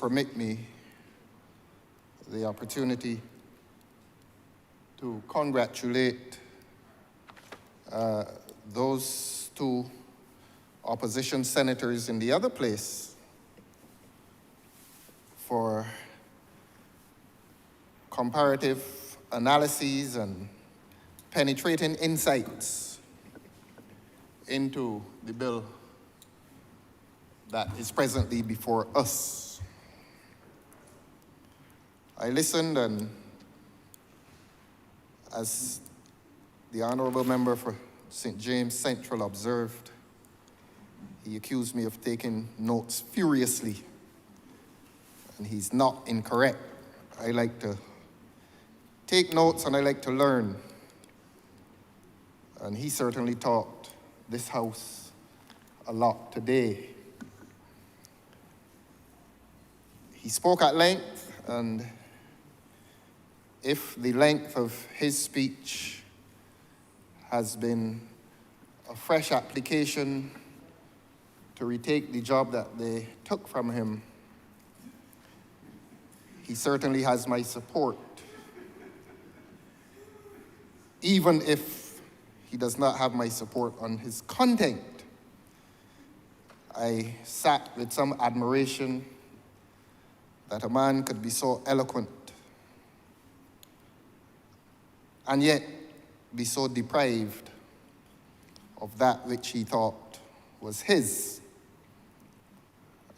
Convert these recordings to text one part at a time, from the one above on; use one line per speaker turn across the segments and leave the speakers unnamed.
permit me the opportunity to congratulate those two opposition senators in the other place for comparative analyses and penetrating insights into the bill that is presently before us. I listened, and as the Honourable Member for St. James Central observed, he accused me of taking notes furiously, and he's not incorrect. I like to take notes and I like to learn, and he certainly taught this House a lot today. He spoke at length, and if the length of his speech has been a fresh application to retake the job that they took from him, he certainly has my support. Even if he does not have my support on his content, I sat with some admiration that a man could be so eloquent and yet be so deprived of that which he thought was his.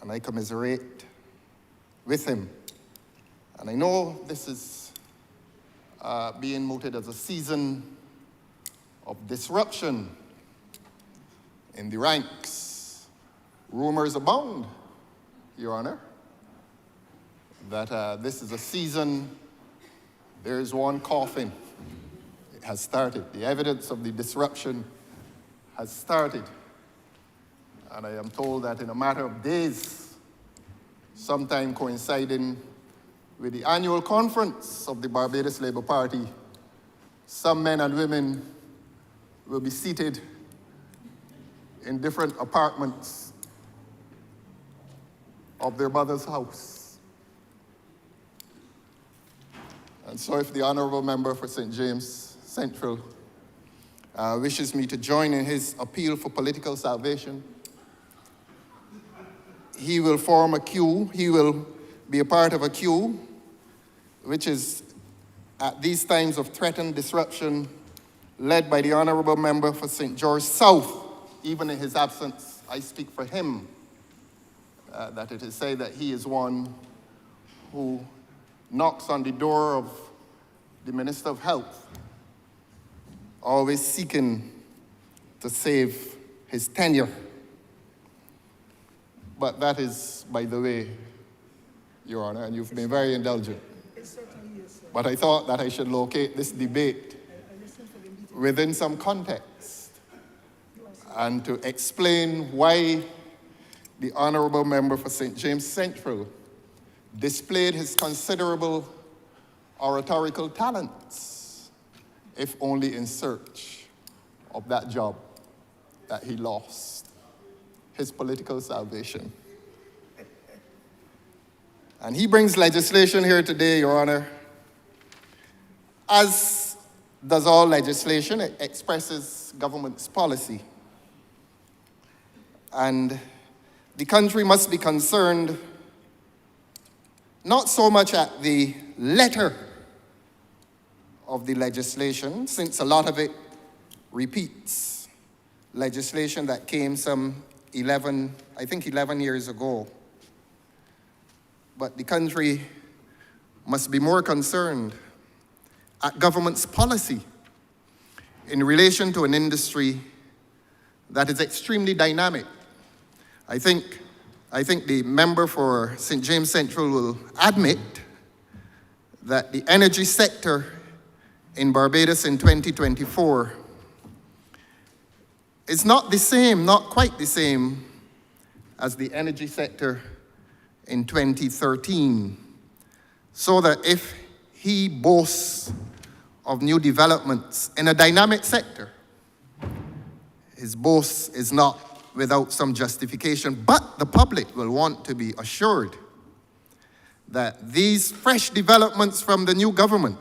And I commiserate with him. And I know this is being mooted as a season of disruption in the ranks. Rumors abound, Your Honor, that this is a season, there is one coughing. It has started. The evidence of the disruption has started. And I am told that in a matter of days, sometime coinciding with the annual conference of the Barbados Labour Party, some men and women will be seated in different apartments of their mother's house. And so if the Honourable Member for St. James Central wishes me to join in his appeal for political salvation, he will form a queue, he will be a part of a queue, which is, at these times of threatened disruption, led by the Honourable Member for St. George South. Even in his absence, I speak for him, that it is said that he is one who knocks on the door of the Minister of Health, always seeking to save his tenure. But that is, by the way, Your Honor, and you've been very indulgent.
It certainly is, sir.
But I thought that I should locate this debate within some context and to explain why the Honourable Member for St. James Central displayed his considerable oratorical talents, if only in search of that job that he lost, his political salvation. And he brings legislation here today, Your Honor. As does all legislation, it expresses government's policy. And the country must be concerned not so much at the letter of the legislation, since a lot of it repeats legislation that came some 11 years ago. But the country must be more concerned at government's policy in relation to an industry that is extremely dynamic. I think the member for St. James Central will admit that the energy sector in Barbados in 2024 is not the same, not quite the same, as the energy sector in 2013. So that if he boasts of new developments in a dynamic sector, his boast is not without some justification, but the public will want to be assured that these fresh developments from the new government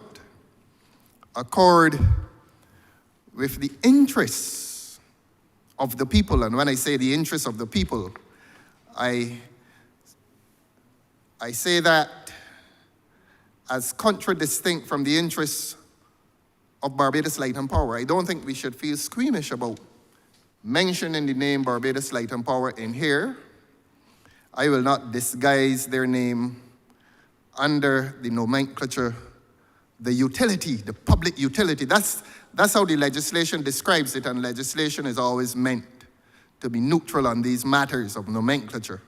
accord with the interests of the people. And when I say the interests of the people, I say that as contradistinct from the interests of Barbados Light and Power. I don't think we should feel squeamish about mentioning the name Barbados Light and Power in here. I will not disguise their name under the nomenclature, the utility, the public utility. That's how the legislation describes it, and legislation is always meant to be neutral on these matters of nomenclature.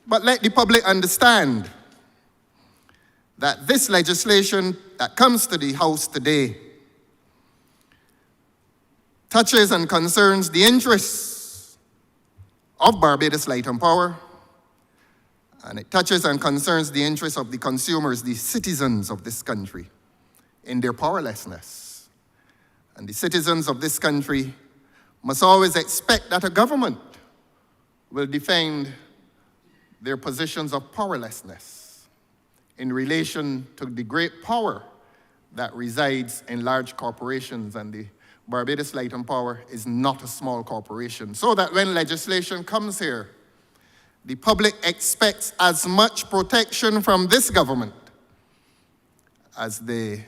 But let the public understand that this legislation that comes to the House today touches and concerns the interests of Barbados Light and Power, and it touches and concerns the interests of the consumers, the citizens of this country, in their powerlessness. And the citizens of this country must always expect that a government will defend their positions of powerlessness in relation to the great power that resides in large corporations, and the Barbados Light and Power is not a small corporation. So that when legislation comes here, the public expects as much protection from this government as they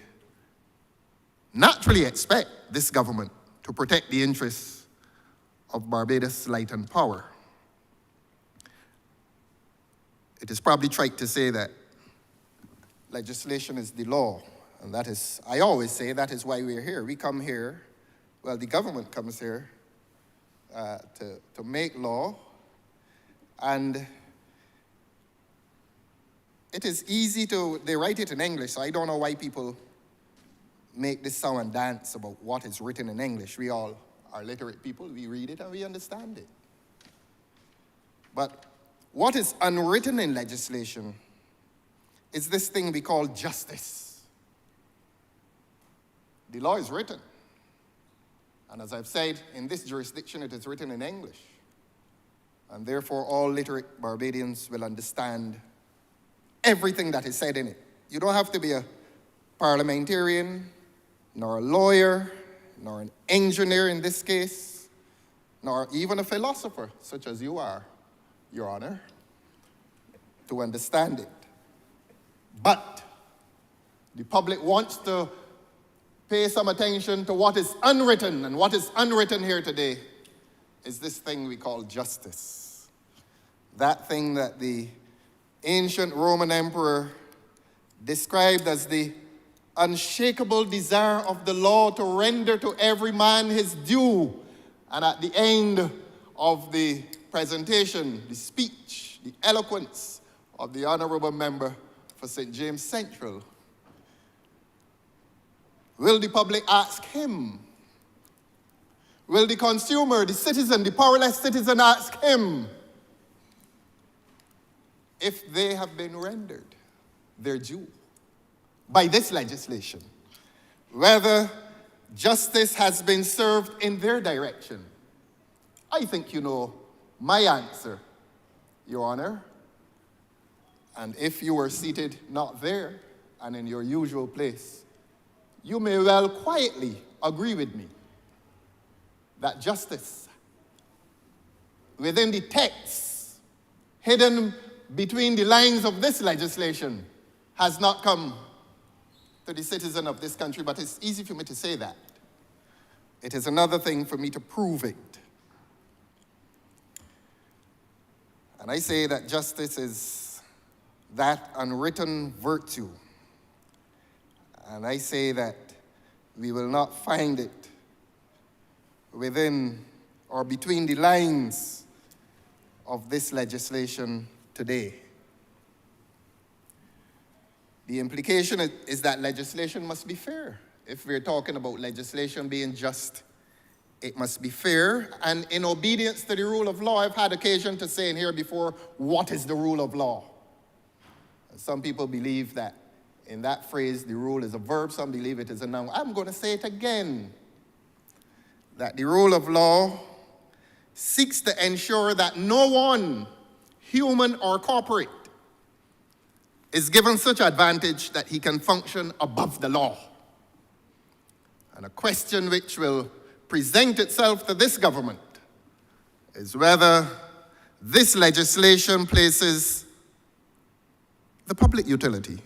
naturally expect this government to protect the interests of Barbados Light and Power. It is probably trite to say that legislation is the law, and that is, I always say, that is why we're here. We come here, well, the government comes here to make law, and it is easy they write it in English, so I don't know why people make this song and dance about what is written in English. We all are literate people, we read it and we understand it. But what is unwritten in legislation is this thing we call justice. The law is written. And as I've said, in this jurisdiction, it is written in English. And therefore, all literate Barbadians will understand everything that is said in it. You don't have to be a parliamentarian, nor a lawyer, nor an engineer in this case, nor even a philosopher, such as you are, Your Honor, to understand it. But the public wants to pay some attention to what is unwritten, and what is unwritten here today is this thing we call justice. That thing that the ancient Roman emperor described as the unshakable desire of the law to render to every man his due. And at the end of the presentation, the speech, the eloquence of the Honourable Member for St. James Central, will the public ask him? Will the consumer, the citizen, the powerless citizen ask him if they have been rendered their due by this legislation? Whether justice has been served in their direction? I think you know my answer, Your Honor. And if you were seated not there and in your usual place, you may well quietly agree with me that justice within the text, hidden between the lines of this legislation, has not come to the citizen of this country. But it's easy for me to say that. It is another thing for me to prove it. And I say that justice is that unwritten virtue. And I say that we will not find it within or between the lines of this legislation today. The implication is that legislation must be fair. If we're talking about legislation being just, it must be fair and in obedience to the rule of law. I've had occasion to say in here before, what is the rule of law? Some people believe that in that phrase, the rule is a verb. Some believe it is a noun. I'm going to say it again. That the rule of law seeks to ensure that no one, human or corporate, is given such advantage that he can function above the law. And a question which will present itself to this government is whether this legislation places the public utility.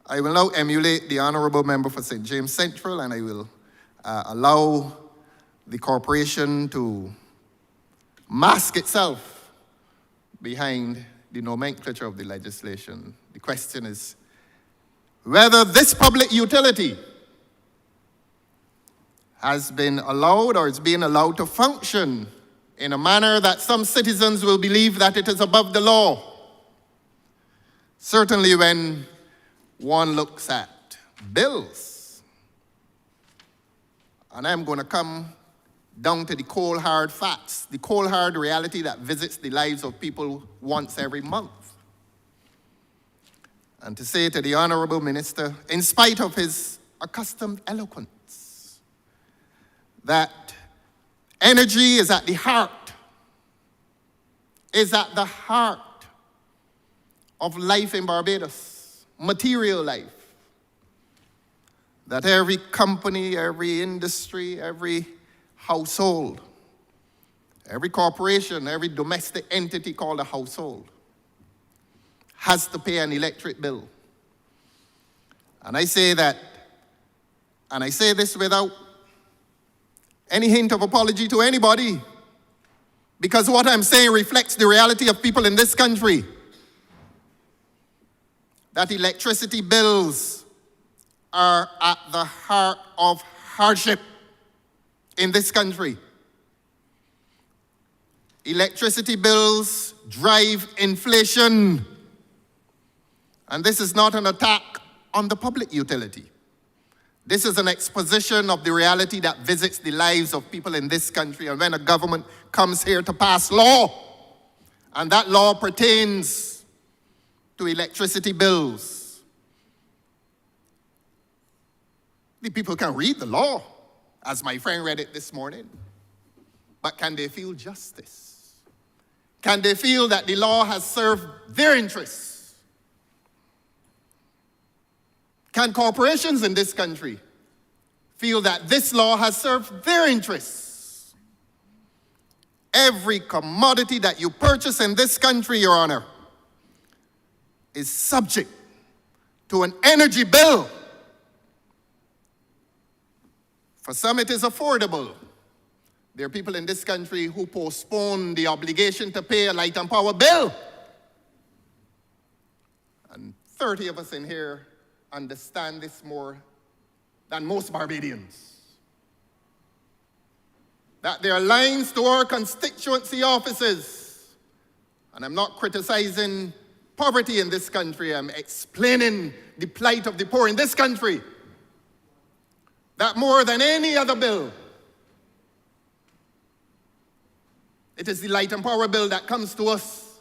I will now emulate the Honourable Member for St. James Central, and I will allow the corporation to mask itself behind the nomenclature of the legislation. The question is whether this public utility has been allowed or is being allowed to function in a manner that some citizens will believe that it is above the law. Certainly when one looks at bills, and I'm going to come down to the cold hard facts, the cold hard reality that visits the lives of people once every month. And to say to the Honourable Minister, in spite of his accustomed eloquence, that energy is at the heart of life in Barbados, material life. That every company, every industry, every household, every corporation, every domestic entity called a household has to pay an electric bill. And I say that, and I say this without any hint of apology to anybody, because what I'm saying reflects the reality of people in this country. That electricity bills are at the heart of hardship in this country. Electricity bills drive inflation. And this is not an attack on the public utility. This is an exposition of the reality that visits the lives of people in this country. And when a government comes here to pass law, and that law pertains to electricity bills, the people can read the law, as my friend read it this morning. But can they feel justice? Can they feel that the law has served their interests? Can corporations in this country feel that this law has served their interests? Every commodity that you purchase in this country, Your Honor, is subject to an energy bill. For some, it is affordable. There are people in this country who postpone the obligation to pay a light and power bill. And 30 of us in here understand this more than most Barbadians. That there are lines to our constituency offices. And I'm not criticizing poverty in this country. I'm explaining the plight of the poor in this country. That more than any other bill, it is the light and power bill that comes to us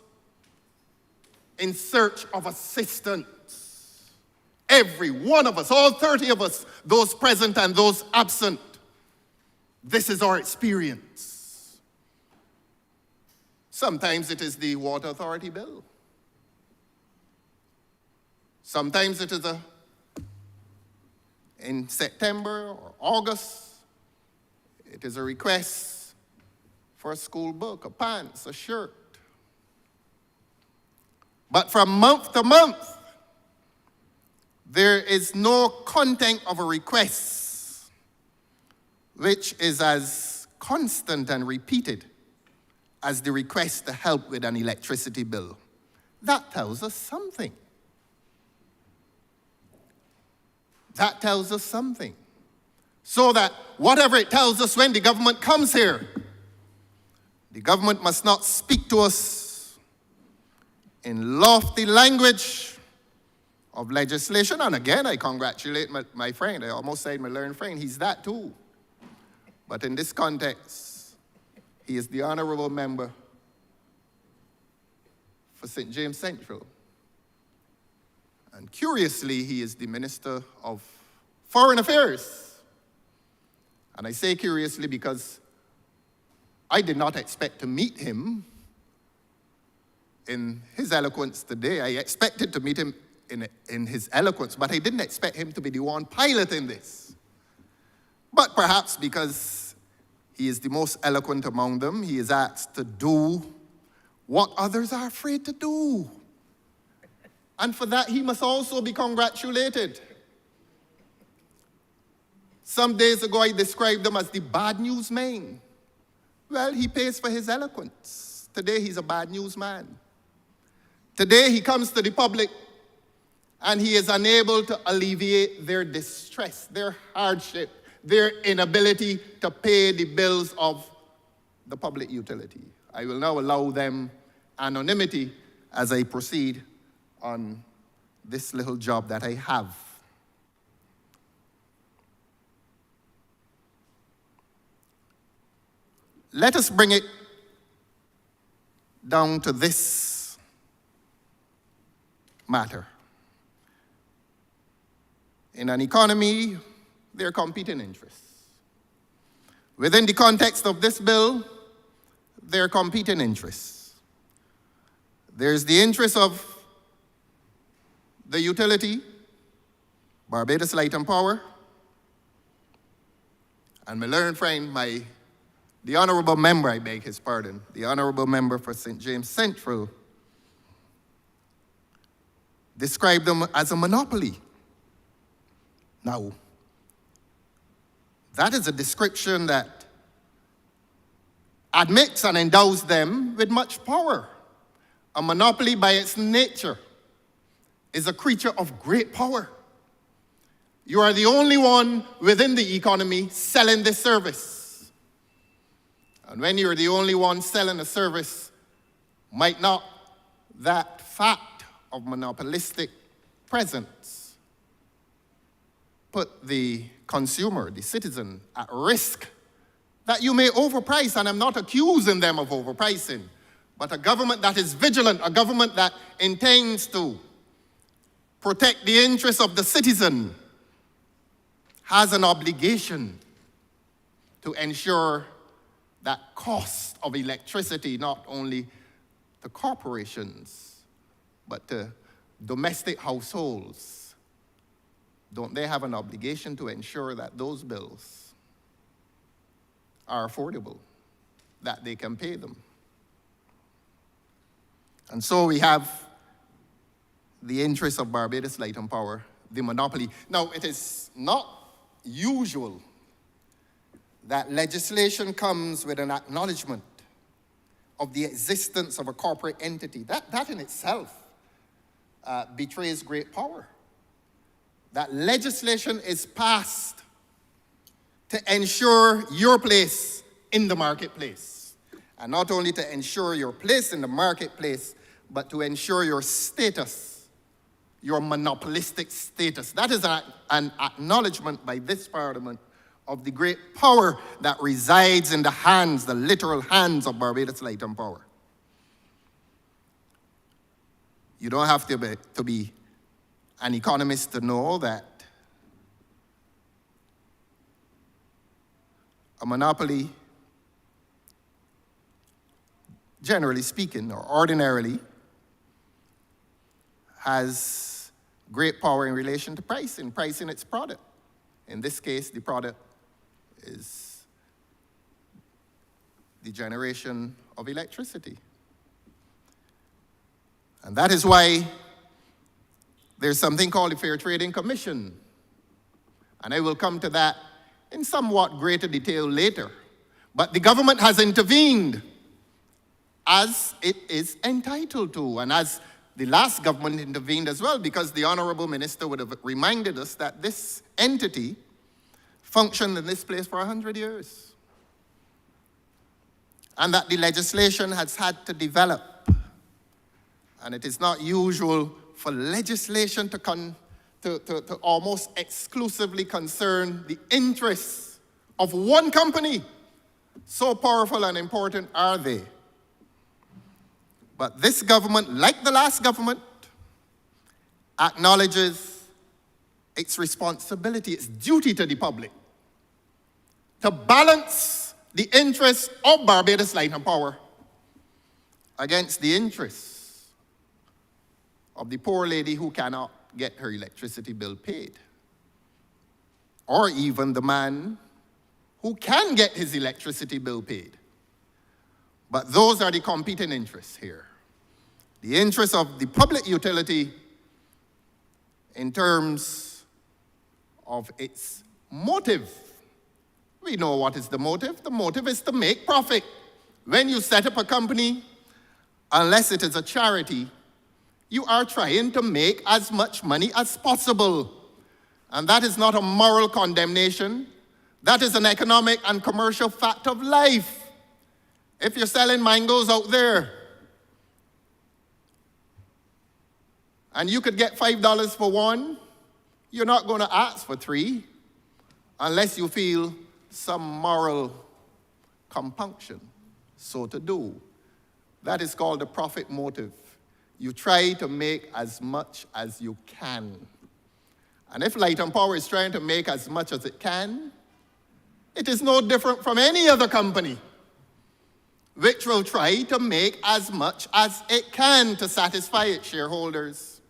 in search of assistance. Every one of us, all 30 of us, those present and those absent, this is our experience. Sometimes it is the Water Authority bill. Sometimes it is in September or August, it is a request for a school book, a pants, a shirt. But from month to month, there is no content of a request which is as constant and repeated as the request to help with an electricity bill. That tells us something. That tells us something. So that whatever it tells us when the government comes here, the government must not speak to us in lofty language of legislation. And again, I congratulate my friend. I almost said my learned friend. He's that too. But in this context, he is the Honourable Member for St. James Central. And curiously, he is the Minister of Foreign Affairs. And I say curiously because I did not expect to meet him in his eloquence today. I expected to meet him in his eloquence, but I didn't expect him to be the one piloting this. But perhaps because he is the most eloquent among them, he is asked to do what others are afraid to do. And for that, he must also be congratulated. Some days ago, I described him as the bad news man. Well, he pays for his eloquence. Today, he's a bad news man. Today, he comes to the public and he is unable to alleviate their distress, their hardship, their inability to pay the bills of the public utility. I will now allow them anonymity as I proceed on this little job that I have. Let us bring it down to this matter. In an economy, there are competing interests. Within the context of this bill, there are competing interests. There's the interest of the utility, Barbados Light and Power, and my learned friend, the Honourable Member, I beg his pardon, the Honourable Member for St. James Central, described them as a monopoly. Now, that is a description that admits and endows them with much power. A monopoly, by its nature, is a creature of great power. You are the only one within the economy selling this service. And when you're the only one selling a service, might not that fact of monopolistic presence put the consumer, the citizen, at risk that you may overprice? And I'm not accusing them of overpricing, but a government that is vigilant, a government that intends to protect the interests of the citizen, has an obligation to ensure that cost of electricity, not only to corporations, but to domestic households, don't they have an obligation to ensure that those bills are affordable, that they can pay them? And so we have the interest of Barbados Light and Power, the monopoly. Now, it is not usual that legislation comes with an acknowledgement of the existence of a corporate entity. That in itself betrays great power. That legislation is passed to ensure your place in the marketplace. And not only to ensure your place in the marketplace, but to ensure your status, your monopolistic status. That is an acknowledgement by this Parliament of the great power that resides in the hands, the literal hands of Barbados Light and Power. You don't have to be an economist to know that a monopoly, generally speaking, or ordinarily, has great power in relation to pricing its product. In this case, the product is the generation of electricity. And that is why there's something called the Fair Trading Commission. And I will come to that in somewhat greater detail later. But the government has intervened as it is entitled to, and as the last government intervened as well, because the Honourable Minister would have reminded us that this entity functioned in this place for 100 years. And that the legislation has had to develop. And it is not usual for legislation to almost exclusively concern the interests of one company. So powerful and important are they. But this government, like the last government, acknowledges its responsibility, its duty to the public, to balance the interests of Barbados Light and Power against the interests of the poor lady who cannot get her electricity bill paid, or even the man who can get his electricity bill paid. But those are the competing interests here. The interest of the public utility in terms of its motive. We know what is the motive. The motive is to make profit. When you set up a company, unless it is a charity, you are trying to make as much money as possible. And that is not a moral condemnation. That is an economic and commercial fact of life. If you're selling mangoes out there, and you could get $5 for one, you're not going to ask for 3 unless you feel some moral compunction so to do. That is called the profit motive. You try to make as much as you can. And if Light and Power is trying to make as much as it can, it is no different from any other company which will try to make as much as it can to satisfy its shareholders.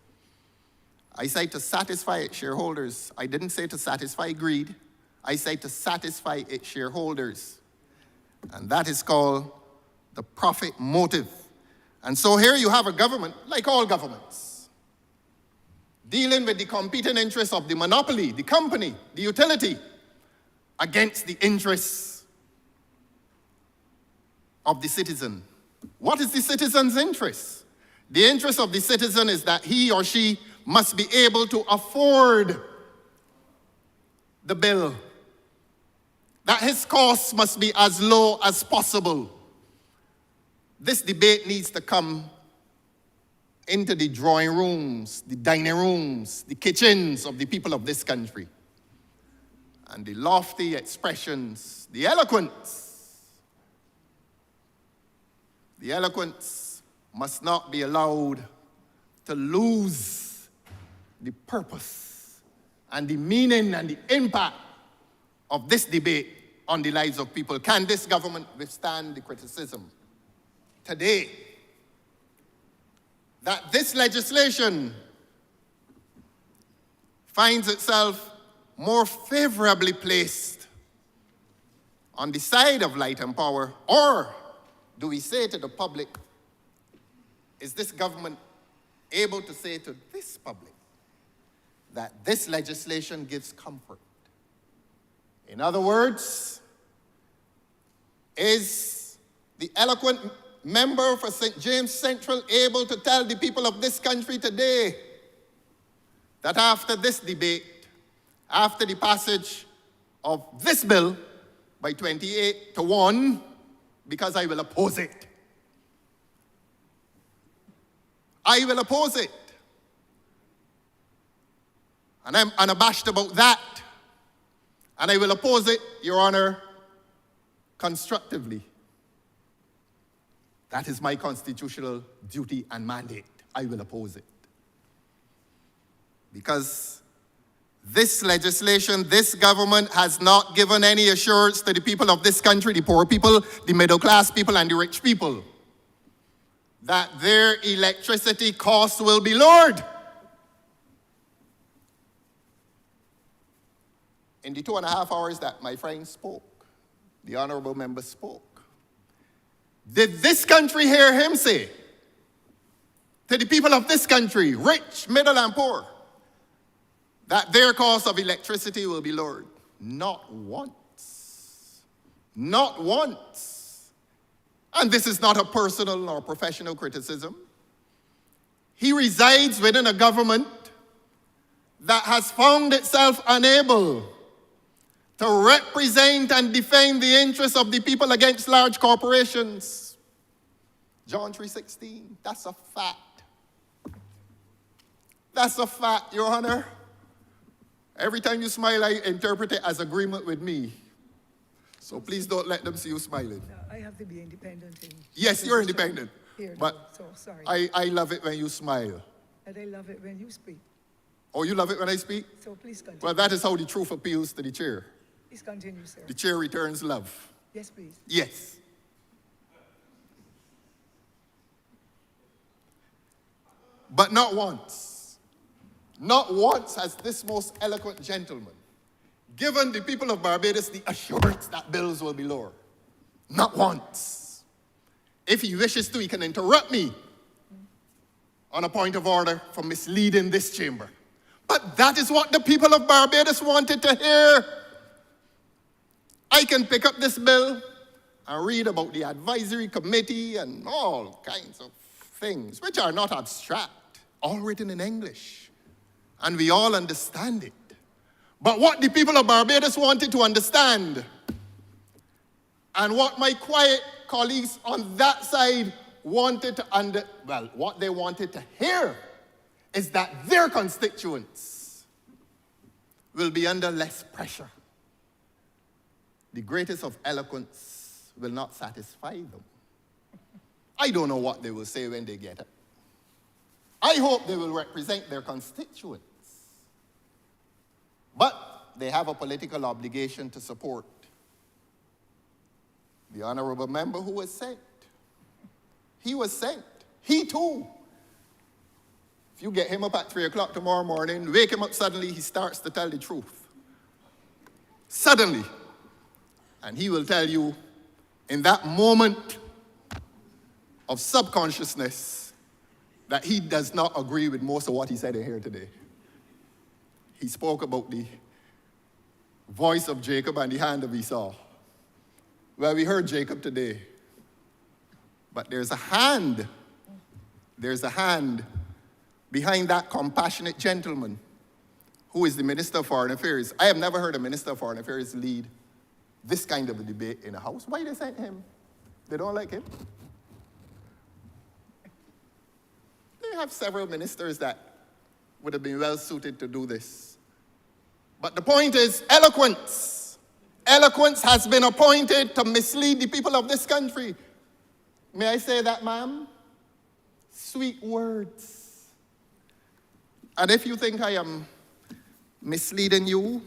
I say to satisfy its shareholders. I didn't say to satisfy greed. I say to satisfy its shareholders. And that is called the profit motive. And so here you have a government, like all governments, dealing with the competing interests of the monopoly, the company, the utility, against the interests of the citizen. What is the citizen's interest? The interest of the citizen is that he or she must be able to afford the bill, that his costs must be as low as possible. This debate needs to come into the drawing rooms, the dining rooms, the kitchens of the people of this country. And the lofty expressions, the eloquence must not be allowed to lose the purpose and the meaning and the impact of this debate on the lives of people. Can this government withstand the criticism today that this legislation finds itself more favorably placed on the side of Light and Power? Or do we say to the public, is this government able to say to this public that this legislation gives comfort? In other words, is the eloquent member for St. James Central able to tell the people of this country today that after this debate, after the passage of this bill by 28-1, because I will oppose it. I will oppose it. And I'm unabashed about that. And I will oppose it, Your Honor, constructively. That is my constitutional duty and mandate. I will oppose it. Because this legislation, this government has not given any assurance to the people of this country, the poor people, the middle class people, and the rich people, that their electricity costs will be lowered. In the 2.5 hours that my friend spoke, the honorable member spoke, did this country hear him say to the people of this country, rich, middle, and poor, that their cost of electricity will be lowered? Not once. Not once. And this is not a personal or professional criticism. He resides within a government that has found itself unable to represent and defend the interests of the people against large corporations. John 3:16, that's a fact. That's a fact, Your Honor. Every time you smile, I interpret it as agreement with me. So please don't let them see you smiling.
I have to be independent.
Yes, you're independent.
Here,
but
so sorry.
I love it when you smile.
And I love it when you speak.
Oh, you love it when I speak?
So please continue.
Well, that is how the truth appeals to the chair.
Please continue, sir.
The chair returns love.
Yes, please.
Yes. But not once has this most eloquent gentleman given the people of Barbados the assurance that bills will be lower. Not once. If he wishes to, he can interrupt me on a point of order for misleading this chamber. But that is what the people of Barbados wanted to hear. I can pick up this bill and read about the advisory committee and all kinds of things, which are not abstract, all written in English. And we all understand it. But what the people of Barbados wanted to understand, and what my quiet colleagues on that side wanted to what they wanted to hear, is that their constituents will be under less pressure. The greatest of eloquence will not satisfy them. I don't know what they will say when they get it. I hope they will represent their constituents. But they have a political obligation to support the honourable member who was sent. He was sent. He too. If you get him up at 3 o'clock tomorrow morning, wake him up suddenly, he starts to tell the truth. Suddenly. And he will tell you, in that moment of subconsciousness, that he does not agree with most of what he said in here today. He spoke about the voice of Jacob and the hand of Esau. Well, we heard Jacob today. But there's a hand behind that compassionate gentleman who is the Minister of Foreign Affairs. I have never heard a Minister of Foreign Affairs lead this kind of a debate in a house. Why they sent him? They don't like him? They have several ministers that would have been well suited to do this. But the point is eloquence. Eloquence has been appointed to mislead the people of this country. May I say that, ma'am? Sweet words. And if you think I am misleading you,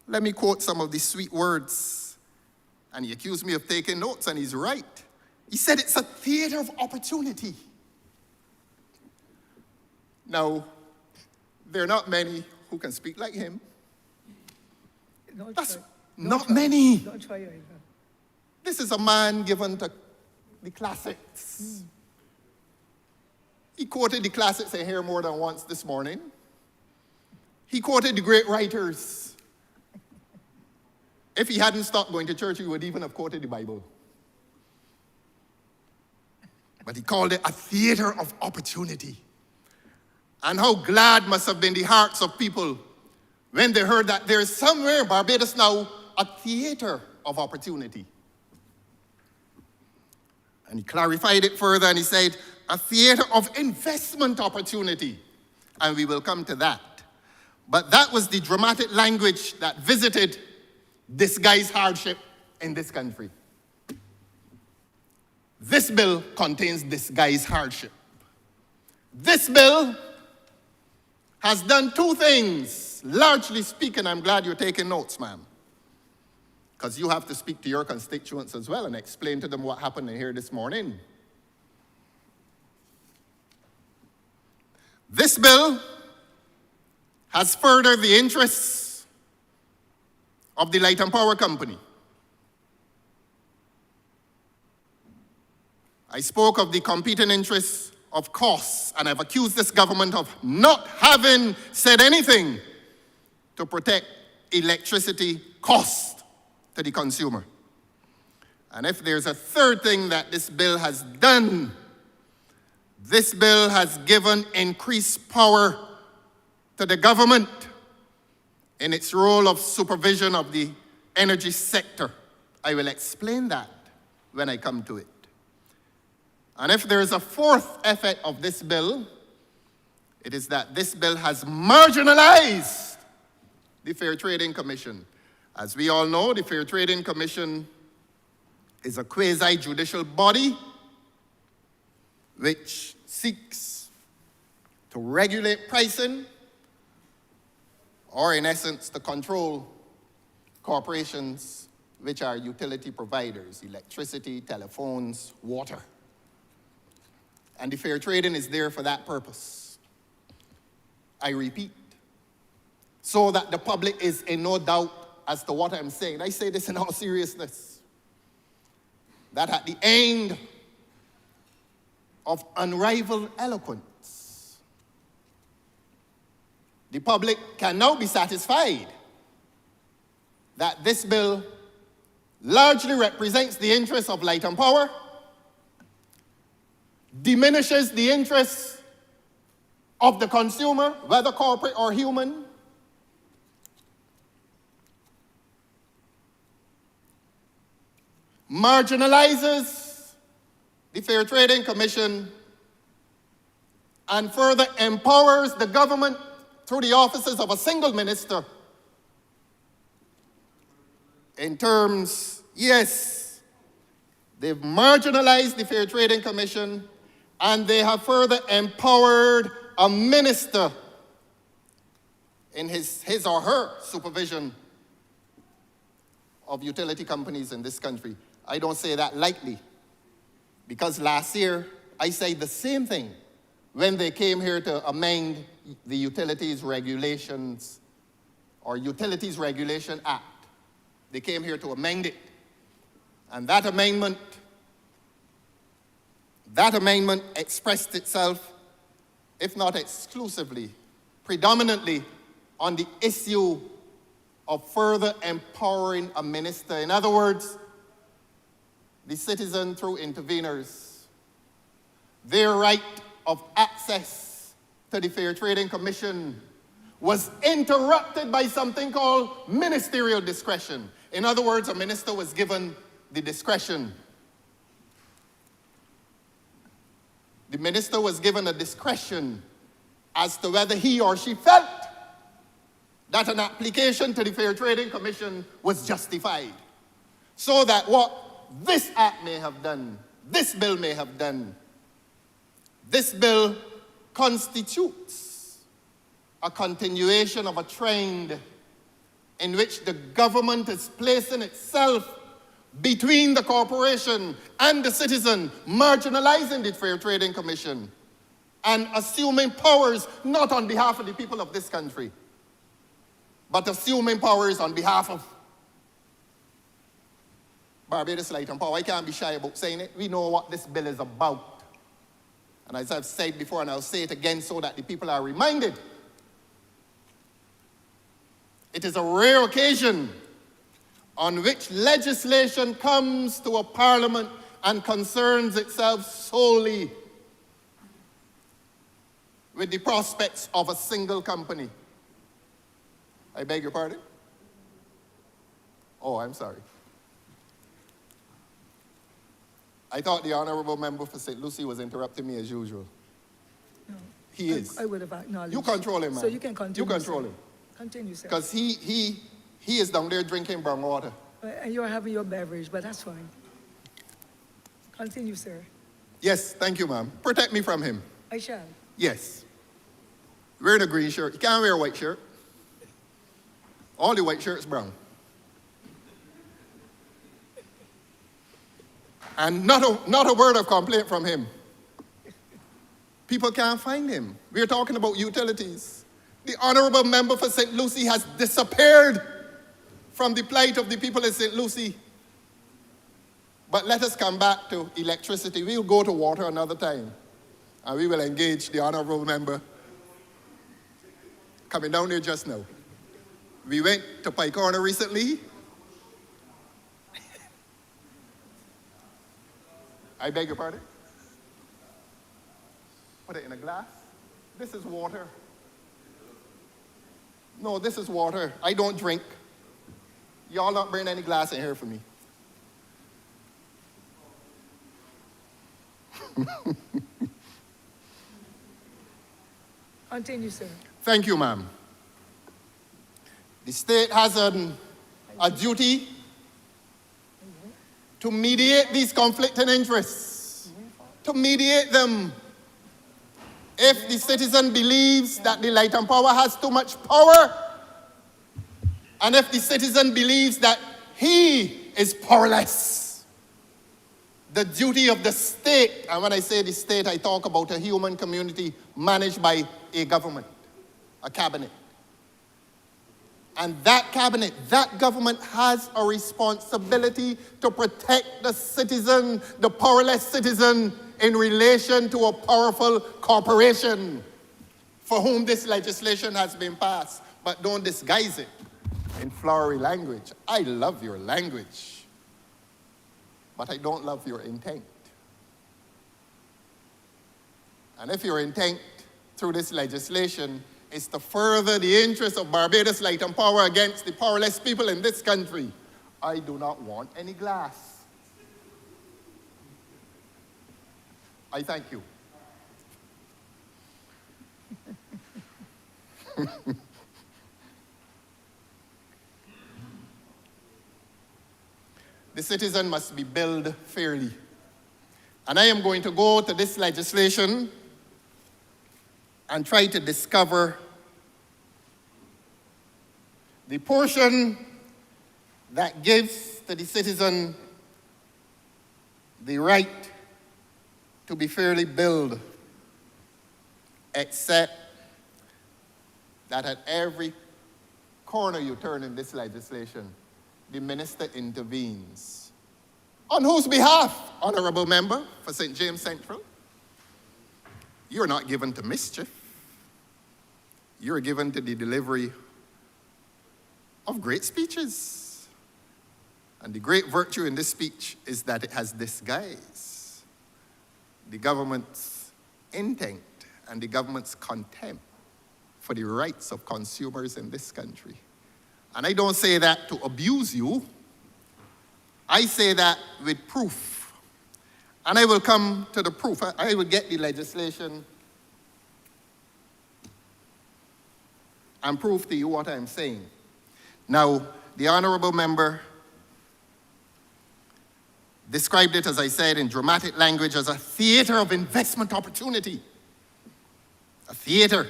let me quote some of these sweet words. And he accused me of taking notes, and he's right. He said it's a theater of opportunity. Now, there are not many who can speak like him. Not many.
Don't try either.
This is a man given to the classics. He quoted the classics in here more than once this morning. He quoted the great writers. If he hadn't stopped going to church, he would even have quoted the Bible. But he called it a theater of opportunity. And how glad must have been the hearts of people when they heard that there is somewhere in Barbados now a theater of opportunity. And he clarified it further and he said, a theater of investment opportunity. And we will come to that. But that was the dramatic language that visited this guy's hardship in this country. This bill contains this guy's hardship. This bill has done two things. Largely speaking, I'm glad you're taking notes, ma'am. Because you have to speak to your constituents as well and explain to them what happened here this morning. This bill has furthered the interests of the Light and Power Company. I spoke of the competing interests of costs, and I've accused this government of not having said anything to protect electricity cost to the consumer. And if there's a third thing that this bill has done, this bill has given increased power to the government in its role of supervision of the energy sector. I will explain that when I come to it. And if there is a fourth effect of this bill, it is that this bill has marginalized the Fair Trading Commission. As we all know, the Fair Trading Commission is a quasi-judicial body which seeks to regulate pricing, or in essence, to control corporations which are utility providers, electricity, telephones, water. And the fair trading is there for that purpose. I repeat, so that the public is in no doubt as to what I'm saying. I say this in all seriousness. That at the end of unrivaled eloquence, the public can now be satisfied that this bill largely represents the interests of light and power, diminishes the interests of the consumer, whether corporate or human, marginalizes the Fair Trading Commission, and further empowers the government through the offices of a single minister in terms, yes, they've marginalized the Fair Trading Commission, and they have further empowered a minister in his or her supervision of utility companies in this country. I don't say that lightly, because last year I said the same thing when they came here to amend the Utilities Regulations or Utilities Regulation Act. They came here to amend it. And that amendment expressed itself, if not exclusively, predominantly on the issue of further empowering a minister. In other words, the citizen through interveners, their right of access to the Fair Trading Commission was interrupted by something called ministerial discretion. In other words, a minister was given the discretion. The minister was given a discretion as to whether he or she felt that an application to the Fair Trading Commission was justified. So that what this act may have done, this bill may have done, this bill constitutes a continuation of a trend in which the government is placing itself between the corporation and the citizen, marginalizing the Fair Trading Commission and assuming powers not on behalf of the people of this country, but assuming powers on behalf of Barbados Light and Power. I can't be shy about saying it. We know what this bill is about. And as I've said before, and I'll say it again so that the people are reminded, it is a rare occasion on which legislation comes to a parliament and concerns itself solely with the prospects of a single company. I beg your pardon? Oh, I'm sorry. I thought the honourable member for St. Lucie was interrupting me as usual.
No.
He is.
I would have acknowledged.
You control him, man.
So you can continue.
You control
sir.
him.
Continue, sir.
Because he is down there drinking brown water.
And you're having your beverage, but that's fine. Continue, sir.
Yes, thank you, ma'am. Protect me from him.
I shall.
Yes. Wearing a green shirt. You can't wear a white shirt. All the white shirts brown. And not a word of complaint from him. People can't find him. We're talking about utilities. The honourable member for St. Lucie has disappeared from the plight of the people in St. Lucie. But let us come back to electricity. We'll go to water another time. And we will engage the honourable member coming down here just now. We went to Pike Corner recently. I beg your pardon? Put it in a glass. This is water. No, this is water. I don't drink. Y'all not bring any glass in here for me.
Continue, sir.
Thank you, ma'am. The state has a duty to mediate these conflicting interests, to mediate them. If the citizen believes that the Light and Power has too much power, and if the citizen believes that he is powerless, the duty of the state, and when I say the state, I talk about a human community managed by a government, a cabinet. And that cabinet, that government has a responsibility to protect the citizen, the powerless citizen, in relation to a powerful corporation for whom this legislation has been passed. But don't disguise it in flowery language. I love your language, but I don't love your intent. And if your intent through this legislation is to further the interests of Barbados Light and Power against the powerless people in this country, I do not want any glass. I thank you. The citizen must be billed fairly. And I am going to go to this legislation and try to discover the portion that gives to the citizen the right to be fairly billed, except that at every corner you turn in this legislation, the minister intervenes. On whose behalf, Honourable Member for St. James Central? You're not given to mischief. You're given to the delivery of great speeches. And the great virtue in this speech is that it has disguised the government's intent and the government's contempt for the rights of consumers in this country. And I don't say that to abuse you. I say that with proof. And I will come to the proof. I will get the legislation and prove to you what I'm saying. Now, the Honourable Member described it, as I said, in dramatic language as a theatre of investment opportunity. A theatre.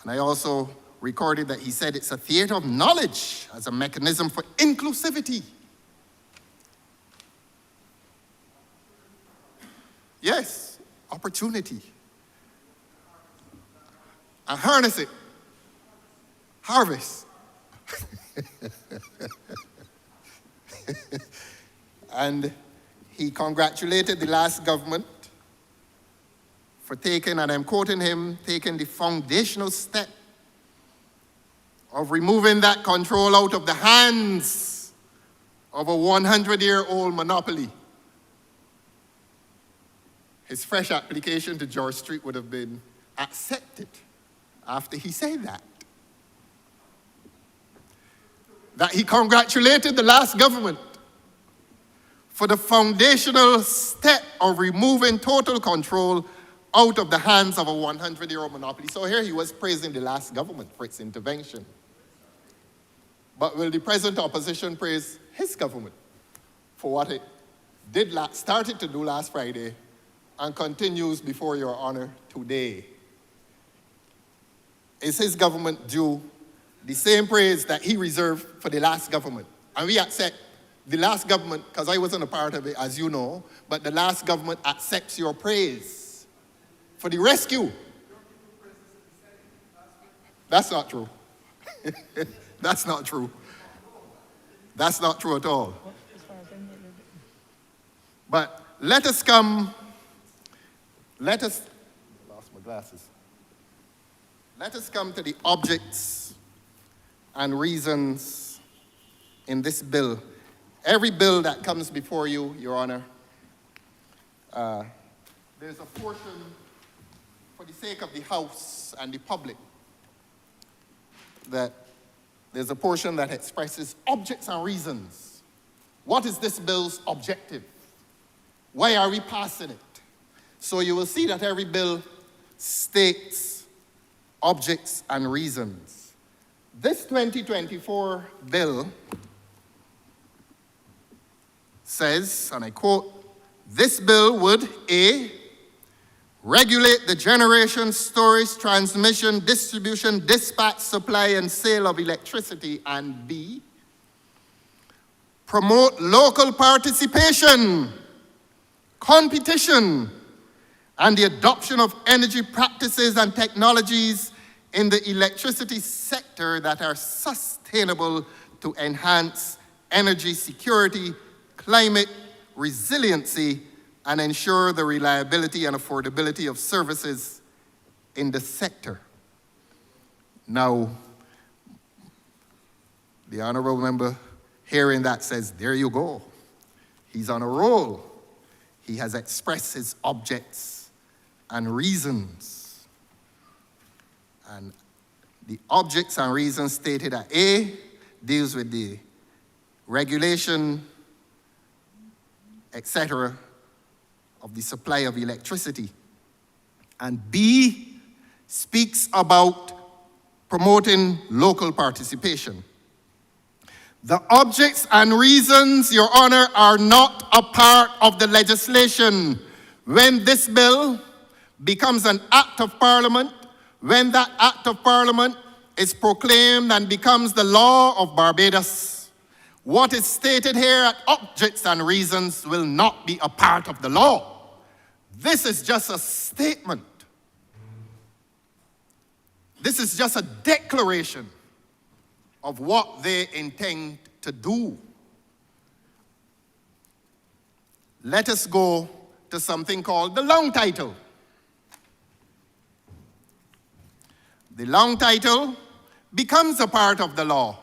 And I also recorded that he said it's a theatre of knowledge as a mechanism for inclusivity. Yes, opportunity. And harness it. Harvest. And he congratulated the last government for taking, and I'm quoting him, taking the foundational step of removing that control out of the hands of a 100-year-old monopoly. His fresh application to George Street would have been accepted after he said that. That he congratulated the last government for the foundational step of removing total control out of the hands of a 100-year-old monopoly. So here he was praising the last government for its intervention. But will the present opposition praise his government for what it started to do last Friday and continues before your honor today? Is his government due the same praise that he reserved for the last government? And we accept the last government, because I wasn't a part of it, as you know, but the last government accepts your praise for the rescue. That's not true. That's not true. That's not true at all. But let us, lost my glasses. Let us come to the objects and reasons in this bill. Every bill that comes before you, Your Honor, there's a portion for the sake of the House and the public, that there's a portion that expresses objects and reasons. What is this bill's objective? Why are we passing it? So you will see that every bill states objects and reasons. This 2024 bill says, and I quote, "This bill would, A, regulate the generation, storage, transmission, distribution, dispatch, supply, and sale of electricity, and B, promote local participation, competition, and the adoption of energy practices and technologies in the electricity sector that are sustainable to enhance energy security, climate resiliency, and ensure the reliability and affordability of services in the sector. Now, the Honourable Member hearing that says, there you go. He's on a roll. He has expressed his objects and reasons. And the objects and reasons stated at A deals with the regulation, etc., of the supply of electricity. And B speaks about promoting local participation. The objects and reasons, Your Honor, are not a part of the legislation. When this bill becomes an act of Parliament, when that act of Parliament is proclaimed and becomes the law of Barbados, what is stated here at objects and reasons will not be a part of the law. This is just a statement. This is just a declaration of what they intend to do. Let us go to something called the long title. The long title becomes a part of the law.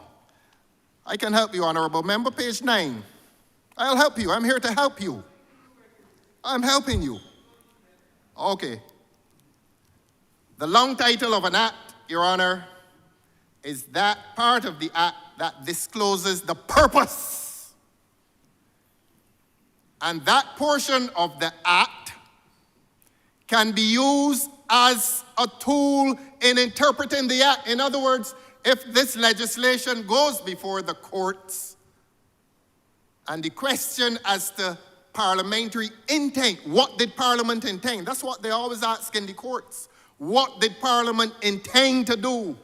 I can help you, Honourable Member, page 9. I'll help you. I'm here to help you. I'm helping you. Okay. The long title of an act, Your Honour, is that part of the act that discloses the purpose. And that portion of the act can be used as a tool in interpreting the act. In other words, if this legislation goes before the courts and the question as to parliamentary intent, what did Parliament intend? That's what they always ask in the courts. What did Parliament intend to do?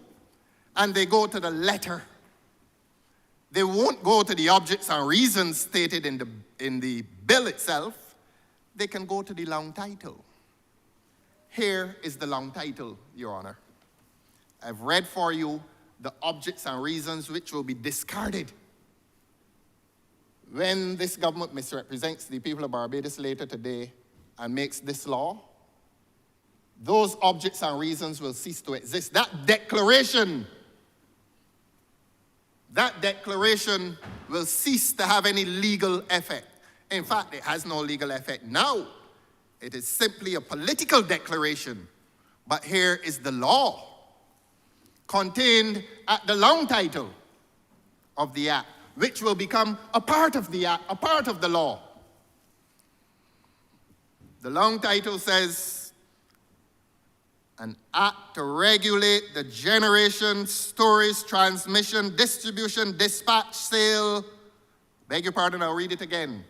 And they go to the letter. They won't go to the objects and reasons stated in the bill itself. They can go to the long title. Here is the long title, Your Honor. I've read for you the objects and reasons which will be discarded when this government misrepresents the people of Barbados later today and makes this law. Those objects and reasons will cease to exist. That declaration will cease to have any legal effect. In fact, it has no legal effect now. It is simply a political declaration. But here is the law contained at the long title of the act, which will become a part of the act, a part of the law. The long title says, an act to regulate the generation, storage, transmission, distribution, dispatch, sale. Beg your pardon, I'll read it again.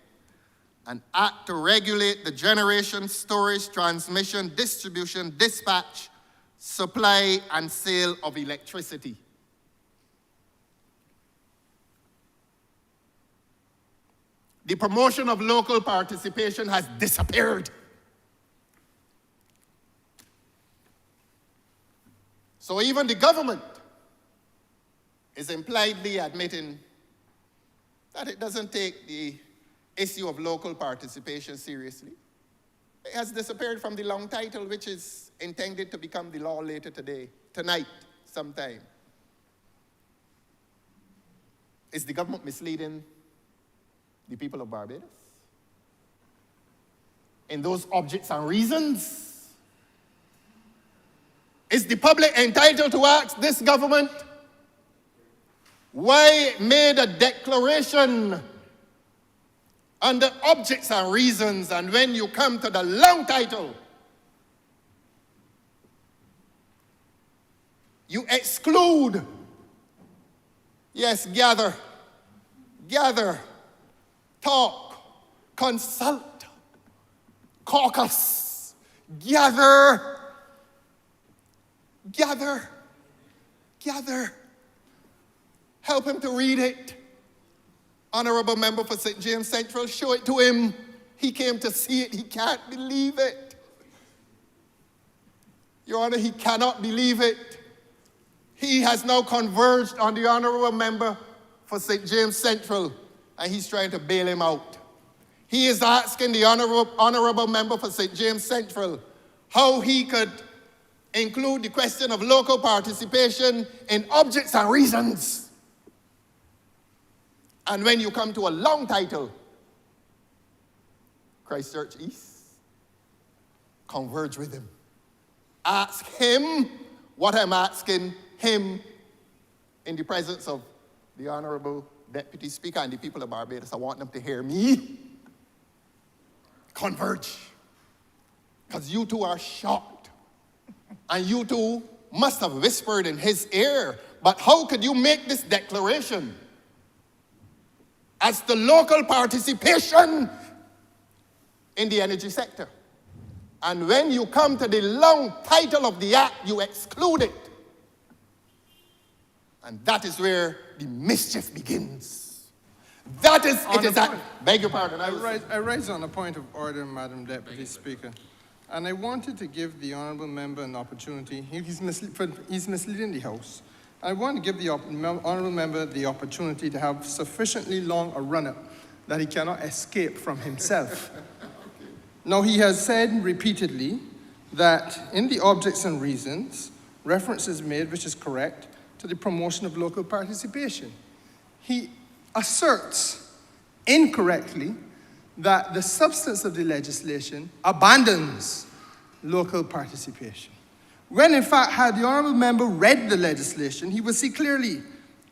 An act to regulate the generation, storage, transmission, distribution, dispatch, supply, and sale of electricity. The promotion of local participation has disappeared. So even the government is impliedly admitting that it doesn't take the issue of local participation seriously. It has disappeared from the long title, which is intended to become the law later tonight, sometime. Is the government misleading the people of Barbados? In those objects and reasons? Is the public entitled to ask this government why it made a declaration under objects and reasons, and when you come to the long title, you exclude, yes, gather, talk, consult, caucus, gather. Help him to read it. Honourable member for St. James Central, show it to him. He came to see it. He can't believe it. Your Honor, he cannot believe it. He has now converged on the Honourable member for St. James Central, and he's trying to bail him out. He is asking the Honourable member for St. James Central how he could include the question of local participation in objects and reasons. And when you come to a long title, Christchurch East, converge with him. Ask him what I'm asking him in the presence of the Honourable Deputy Speaker and the people of Barbados. I want them to hear me. Converge. Because you two are shocked. And you two must have whispered in his ear. But how could you make this declaration as the local participation in the energy sector? And when you come to the long title of the act, you exclude it. And that is where the mischief begins. That is, it is that, beg your pardon.
I rise on a point of order, Madam Deputy Speaker. And I wanted to give the Honourable Member an opportunity. He's misleading the House. I want to give the Honourable Member the opportunity to have sufficiently long a run-up that he cannot escape from himself. Now, he has said repeatedly that in the objects and reasons, reference is made, which is correct, to the promotion of local participation. He asserts incorrectly that the substance of the legislation abandons local participation. When, in fact, had the Honourable Member read the legislation, he would see clearly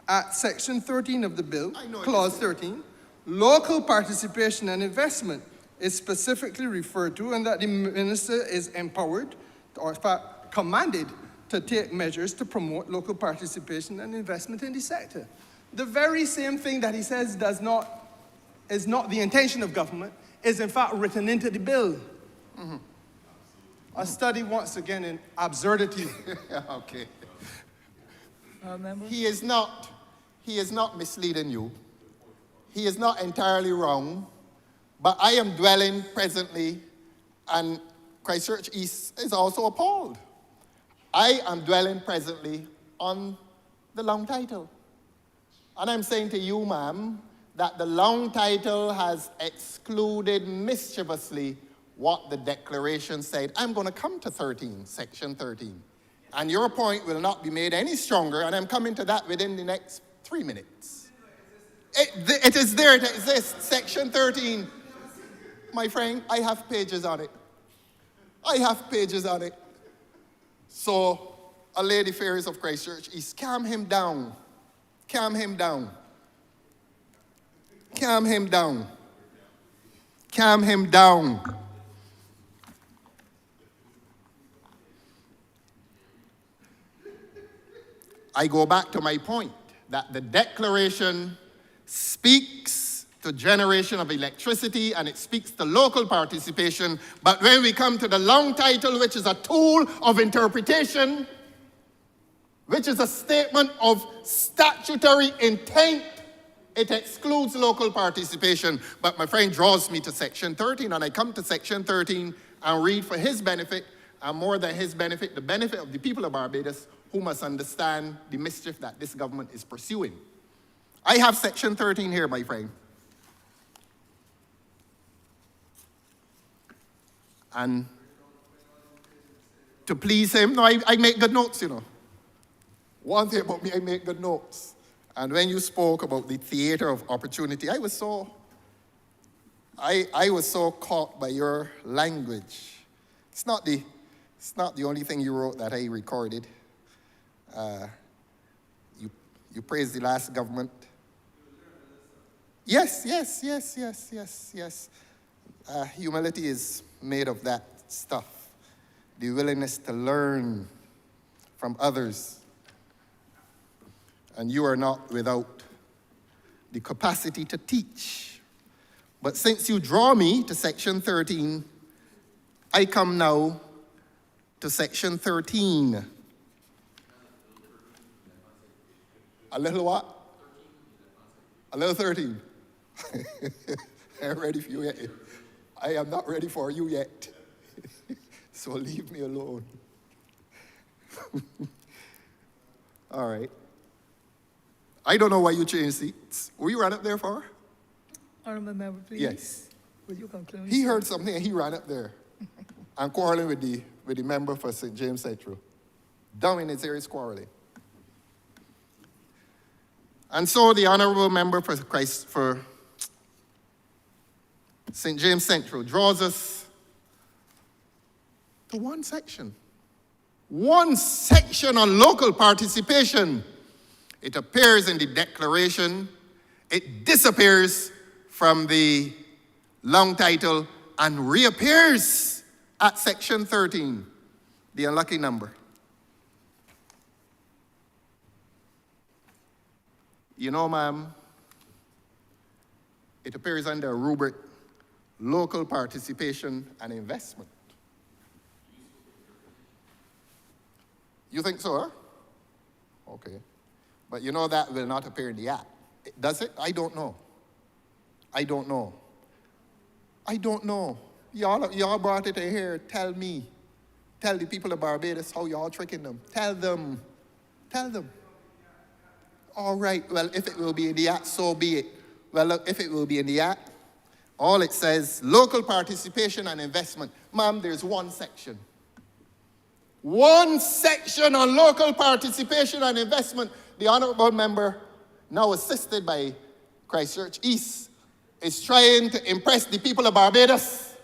at Section 13 of the bill, Clause 13, local participation and investment is specifically referred to, and that the Minister is empowered, or in fact commanded, to take measures to promote local participation and investment in the sector. The very same thing that he says is not the intention of government is in fact written into the bill. Mm-hmm. A study once again in absurdity.
Okay.
Member?
He is not misleading you. He is not entirely wrong, but I am dwelling presently, and Christchurch East is also appalled. I am dwelling presently on the long title. And I'm saying to you, ma'am, that the long title has excluded mischievously what the declaration said. I'm going to come to 13, Section 13. And your point will not be made any stronger, and I'm coming to that within the next 3 minutes. It is there, it exists, Section 13. My friend, I have pages on it. I have pages on it. So, a Lady Fairies of Christchurch East, calm him down. Calm him down. Calm him down. Calm him down. I go back to my point that the declaration speaks to generation of electricity and it speaks to local participation, but when we come to the long title, which is a tool of interpretation, which is a statement of statutory intent, it excludes local participation. But my friend draws me to Section 13, and I come to Section 13 and read for his benefit, and more than his benefit, the benefit of the people of Barbados, who must understand the mischief that this government is pursuing. I have Section 13 here, my friend. And to please him, no, I make good notes, you know. One thing about me, I make good notes. And when you spoke about the theater of opportunity, I was so caught by your language. It's not the only thing you wrote that I recorded. You praised the last government. Yes. Humility is made of that stuff. The willingness to learn from others. And you are not without the capacity to teach. But since you draw me to Section 13, I come now to Section 13. A little what? A little 13. I am ready for you yet. I am not ready for you yet. So leave me alone. All right. I don't know why you changed seats. Were you right up there for?
Honourable member, please.
Yes.
Would you conclude?
He heard something and he ran up there and quarreling with the member for St. James Central. Down in his ears quarreling. And so the honourable member for St. James Central draws us to one section. One section on local participation. It appears in the declaration. It disappears from the long title and reappears at section 13, the unlucky number. You know, ma'am, it appears under a rubric, local participation and investment. You think so, huh? Okay. But you know that will not appear in the act. Does it? I don't know. I don't know. I don't know. Y'all brought it in here. Tell me. Tell the people of Barbados how y'all tricking them. Tell them. Tell them. All right. Well, if it will be in the act, so be it. Well, look, if it will be in the act, all it says, local participation and investment. Ma'am, there's one section. One section on local participation and investment. The honourable member, now assisted by Christchurch East, is trying to impress the people of Barbados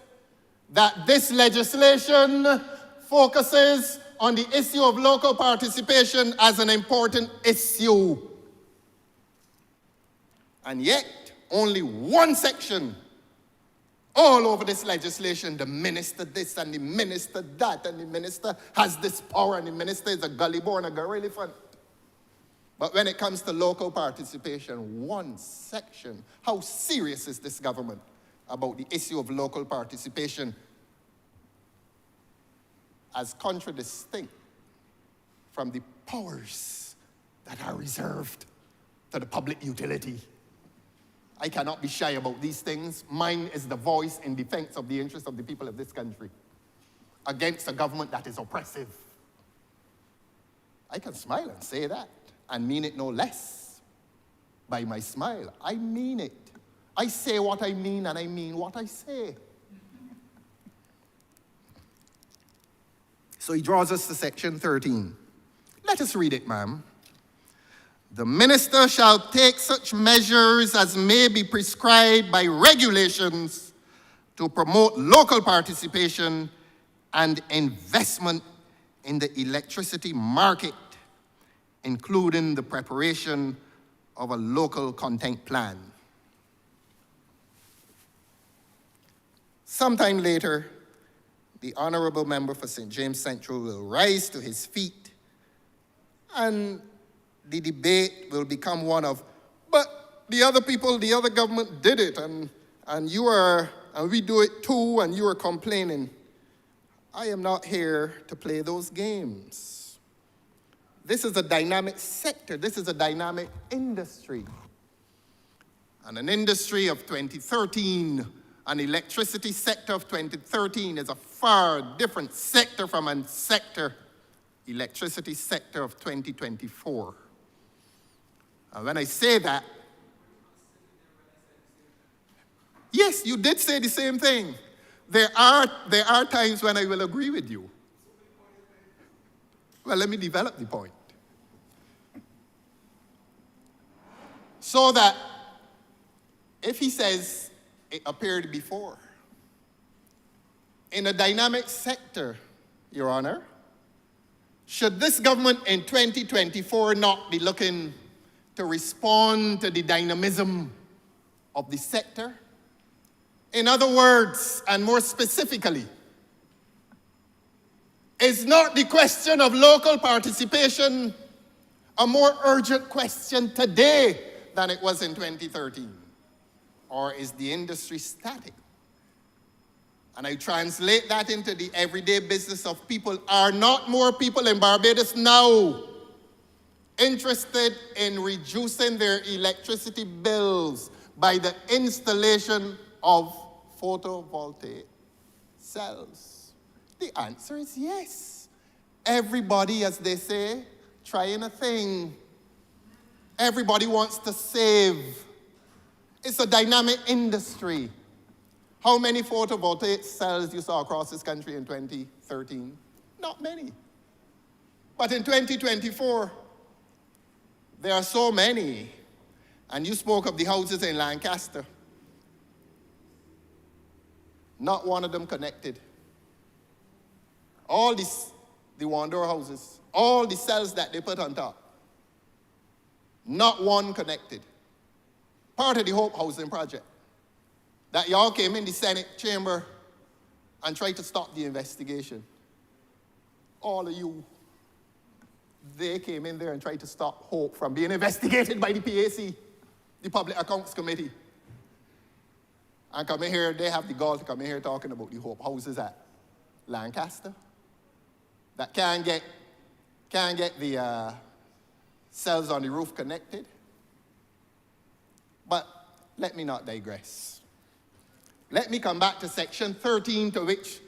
that this legislation focuses on the issue of local participation as an important issue. And yet, only one section all over this legislation, the minister this and the minister that, and the minister has this power, and the minister is a gully born, a girl elephant. But when it comes to local participation, one section. How serious is this government about the issue of local participation as contradistinct from the powers that are reserved to the public utility? I cannot be shy about these things. Mine is the voice in defense of the interests of the people of this country against a government that is oppressive. I can smile and say that and mean it no less by my smile. I mean it. I say what I mean and I mean what I say. So he draws us to section 13. Let us read it, ma'am. The minister shall take such measures as may be prescribed by regulations to promote local participation and investment in the electricity market, including the preparation of a local content plan. Sometime later, the honourable member for St. James Central will rise to his feet and the debate will become one of, but the other people, the other government did it, and we do it too, and you are complaining. I am not here to play those games. This is a dynamic sector. This is a dynamic industry. And an industry of 2013, an electricity sector of 2013 is a far different sector from a electricity sector of 2024. And when I say that, yes, you did say the same thing. There are times when I will agree with you. Well, let me develop the point. So that if he says it appeared before, in a dynamic sector, Your Honor, should this government in 2024 not be looking to respond to the dynamism of the sector? In other words, and more specifically, is not the question of local participation a more urgent question today than it was in 2013? Or is the industry static? And I translate that into the everyday business of people. Are not more people in Barbados now interested in reducing their electricity bills by the installation of photovoltaic cells? The answer is yes. Everybody, as they say, trying a thing. Everybody wants to save. It's a dynamic industry. How many photovoltaic cells you saw across this country in 2013? Not many. But in 2024, there are so many. And you spoke of the houses in Lancaster. Not one of them connected. All these, the Wanderer houses, all the cells that they put on top, not one connected. Part of the Hope Housing Project. That y'all came in the Senate chamber and tried to stop the investigation. All of you, they came in there and tried to stop Hope from being investigated by the PAC, the Public Accounts Committee. And come in here, they have the gall to come in here talking about the Hope houses at Lancaster that can't get the cells on the roof connected. But let me not digress. Let me come back to section 13, to which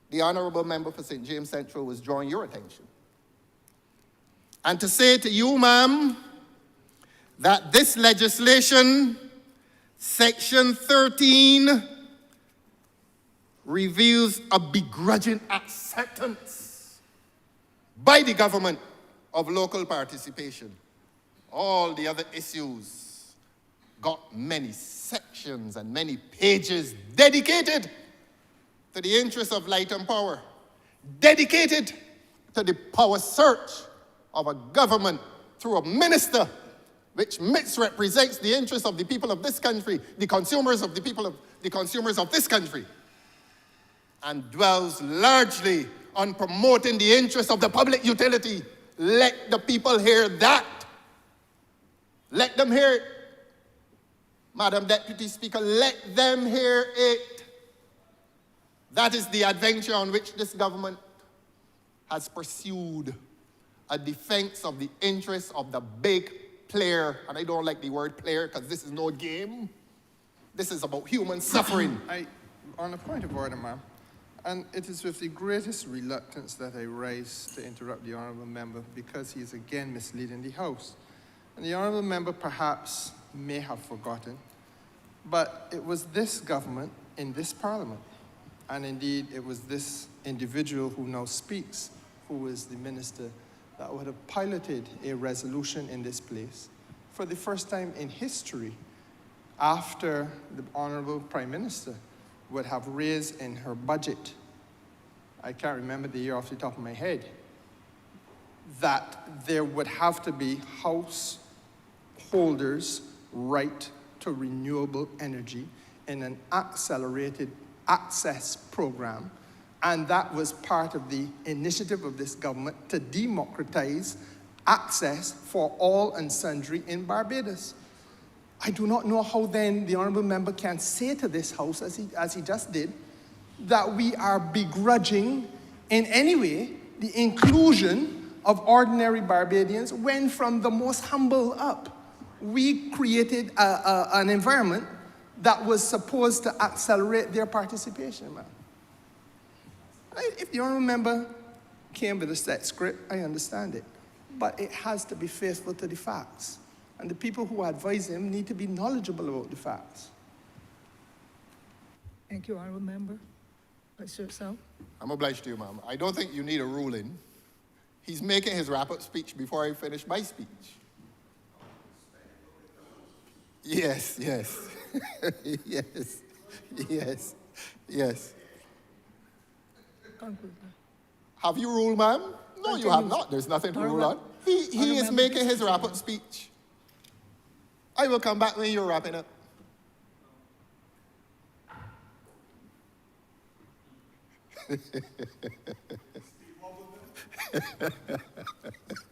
the Honourable Member for St. James Central was drawing your attention. And to say to you, ma'am, that this legislation, section 13, reveals a begrudging acceptance by the government of local participation. All the other issues got many sections and many pages dedicated to the interests of light and power, dedicated to the power search of a government through a minister which misrepresents the interests of the people of this country, the consumers of this country, and dwells largely on promoting the interests of the public utility. Let the people hear that. Let them hear it. Madam Deputy Speaker, let them hear it. That is the adventure on which this government has pursued, a defense of the interests of the big player. And I don't like the word player because this is no game. This is about human suffering.
On a point of order, ma'am, and it is with the greatest reluctance that I rise to interrupt the Honourable Member because he is again misleading the House. And the Honourable Member perhaps may have forgotten, but it was this government in this Parliament, and indeed it was this individual who now speaks, who is the Minister, that would have piloted a resolution in this place for the first time in history, after the Honourable Prime Minister would have raised in her budget, I can't remember the year off the top of my head, that there would have to be householders' right to renewable energy in an accelerated access program. And that was part of the initiative of this government to democratize access for all and sundry in Barbados. I do not know how then the Honourable Member can say to this House, as he just did, that we are begrudging in any way the inclusion of ordinary Barbadians when from the most humble up, we created an environment that was supposed to accelerate their participation, ma'am. If the Honourable Member came with a set script, I understand it. But it has to be faithful to the facts. And the people who advise him need to be knowledgeable about the facts.
Thank you, Honourable Member. Vice yourself.
I'm obliged to you, ma'am. I don't think you need a ruling. He's making his wrap-up speech before I finish my speech. Yes, yes, yes, yes, yes.
Conclude.
Have you ruled, ma'am? No, you have not. There's nothing to rule on. He is making his wrap-up speech. I will come back when you're wrapping up.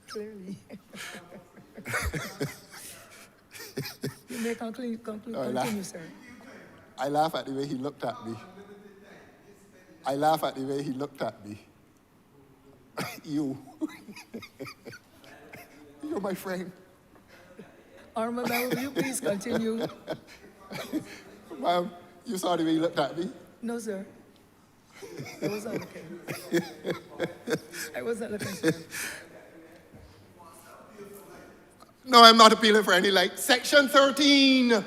Clearly. You may conclude,
I
continue, sir.
I laugh at the way he looked at me. I laugh at the way he looked at me. You. You're my friend.
Honourable member, will you please continue?
Ma'am, you saw the way you looked at me?
No, sir. I wasn't looking. I wasn't looking, sir.
No, I'm not appealing for any like. Section 13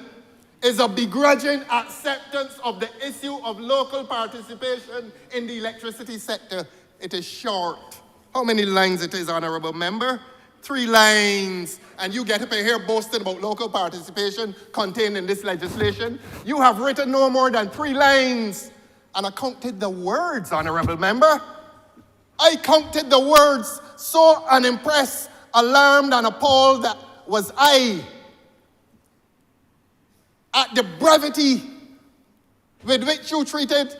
is a begrudging acceptance of the issue of local participation in the electricity sector. It is short. How many lines it is, Honourable Member? 3 lines. And you get up in here boasting about local participation contained in this legislation. You have written no more than 3 lines. And I counted the words, Honourable Member. I counted the words, so unimpressed, alarmed, and appalled that was I at the brevity with which you treated.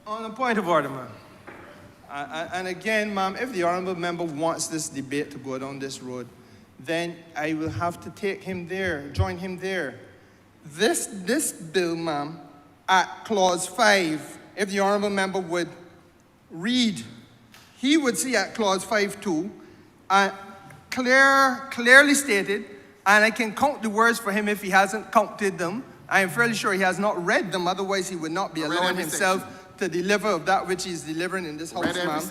On a point of order, ma'am. And again, ma'am, if the honourable member wants this debate to go down this road, then I will have to take him there, join him there. This bill, ma'am, at clause 5, if the honourable member would read, he would see at clause 5.2, clearly stated, and I can count the words for him if he hasn't counted them. I am fairly sure he has not read them, otherwise he would not be allowing himself to deliver of that which he is delivering in this house, ma'am.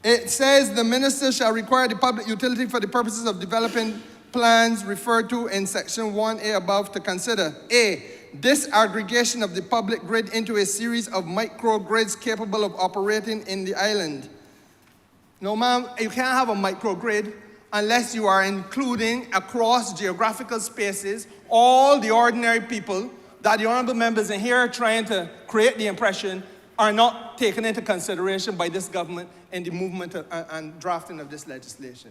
It says the minister shall require the public utility for the purposes of developing plans referred to in section 1A above to consider A, disaggregation of the public grid into a series of microgrids capable of operating in the island. No, ma'am, you can't have a microgrid unless you are including across geographical spaces all the ordinary people that the honourable members in here trying to create the impression are not taken into consideration by this government in the movement and drafting of this legislation.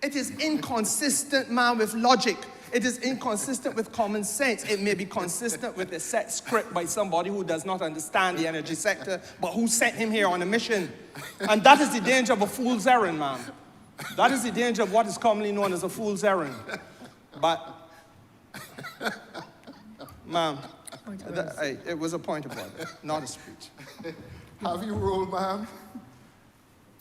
It is inconsistent, ma'am, with logic. It is inconsistent with common sense. It may be consistent with a set script by somebody who does not understand the energy sector, but who sent him here on a mission. And that is the danger of a fool's errand, ma'am. That is the danger of what is commonly known as a fool's errand. But, ma'am, it was a point of order, not a speech.
Have you ruled, ma'am?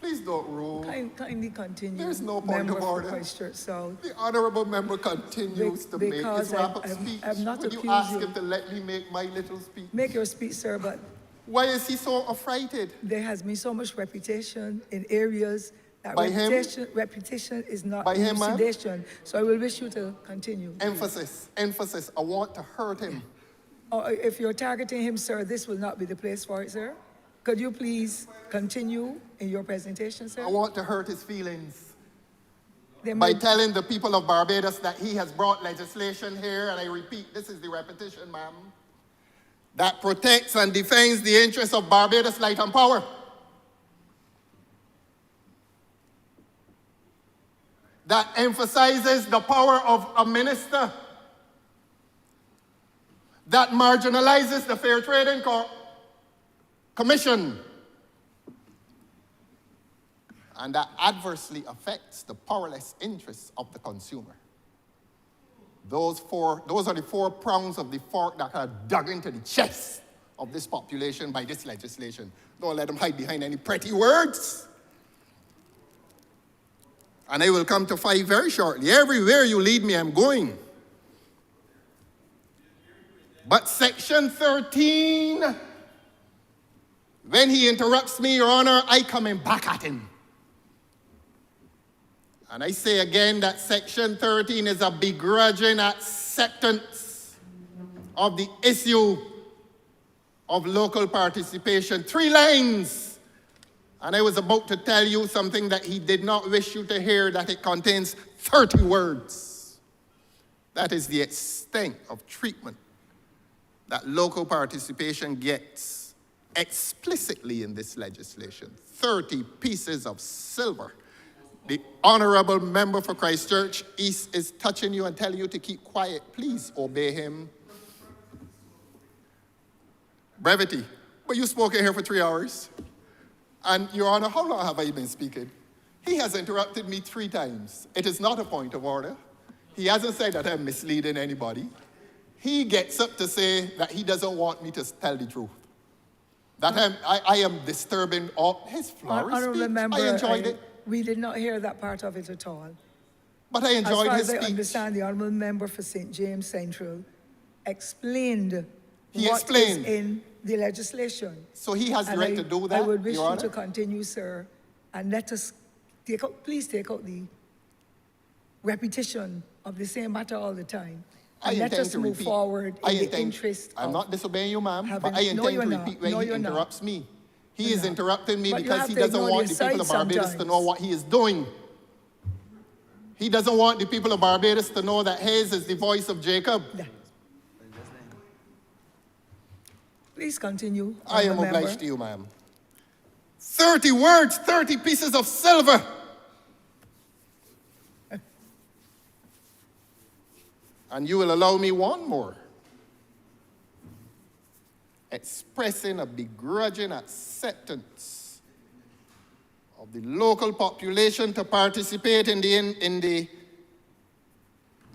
Please don't rule.
Kindly continue.
There's no point of order.
Christchurch South.
The honourable member continues to make his wrap-up speech.
I'm not
Would you
accusing
ask
you.
him to let me make my little speech?
Make your speech, sir, but
Why is he so affrighted?
there has been so much reputation in areas that
By him?
reputation is not
By him, ma'am?
elucidation. So I will wish you to continue.
Emphasis. I want to hurt him.
Or if you're targeting him, sir, this will not be the place for it, sir. Could you please continue in your presentation, sir?
I want to hurt his feelings
There
by
might-
telling the people of Barbados that he has brought legislation here, and I repeat, this is the repetition, ma'am, that protects and defends the interests of Barbados Light and Power. That emphasizes the power of a minister. That marginalizes the Fair Trading Commission. And that adversely affects the powerless interests of the consumer. Those are the 4 prongs of the fork that are dug into the chest of this population by this legislation. Don't let them hide behind any pretty words. And I will come to 5 very shortly. Everywhere you lead me, I'm going. But section 13, when he interrupts me, Your Honor, I come in back at him. And I say again that section 13 is a begrudging acceptance of the issue of local participation. 3 lines. And I was about to tell you something that he did not wish you to hear, that it contains 30 words. That is the extent of treatment that local participation gets explicitly in this legislation. 30 pieces of silver. The honourable member for Christchurch East is touching you and telling you to keep quiet. Please obey him. Brevity. But you spoke in here for 3 hours. And, Your Honour, how long have I been speaking? He has interrupted me 3 times. It is not a point of order. He hasn't said that I'm misleading anybody. He gets up to say that he doesn't want me to tell the truth. That I am disturbing all his flowery
Honourable
speech.
member,
I enjoyed it.
we did not hear that part of it at all.
But I
As
enjoyed
far
his
as I
speech.
understand, the honourable member for St. James Central explained
He
what
explained.
is in the legislation.
So he has the
And
right to do
I
that,
would wish
Your
you
Honor?
to continue, sir, and let us please take out the repetition of the same matter all the time.
I
And let
intend
us
to
move
repeat.
forward in the interest
I'm
of
not disobeying you, ma'am, but
having-
I
No,
intend
you're
to
not.
repeat when
No,
he
you're not.
interrupts me. He
You're
is
not.
interrupting me
But you
because
have
he
to
doesn't
ignore
want
the
the people of
side
Barbados to know
sometimes.
what he is doing. He doesn't want the people of Barbados to know that Hayes is the voice of Jacob.
Please continue.
I am
honourable member.
obliged to you, ma'am. 30 words, 30 pieces of silver. And you will allow me one more. Expressing a begrudging acceptance of the local population to participate in the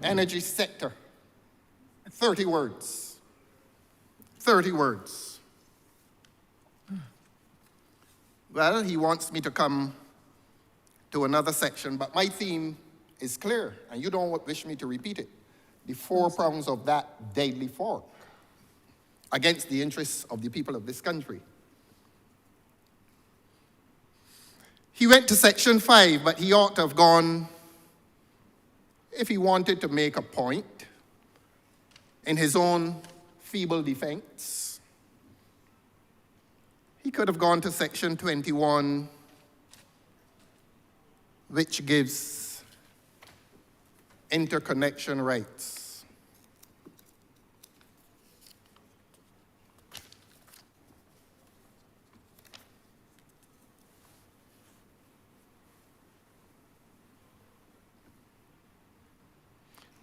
energy sector. 30 words. 30 words. Well, he wants me to come to another section, but my theme is clear, and you don't wish me to repeat it. The 4 prongs of that deadly fork against the interests of the people of this country. He went to section 5, but he ought to have gone, if he wanted to make a point in his own feeble defense, he could have gone to section 21, which gives interconnection rights.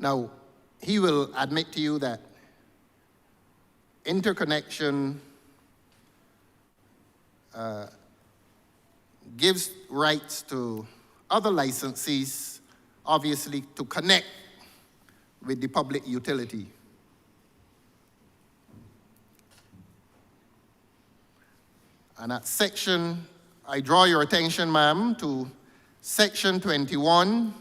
Now, he will admit to you that interconnection gives rights to other licensees, obviously, to connect with the public utility. And at section, I draw your attention, ma'am, to section 21,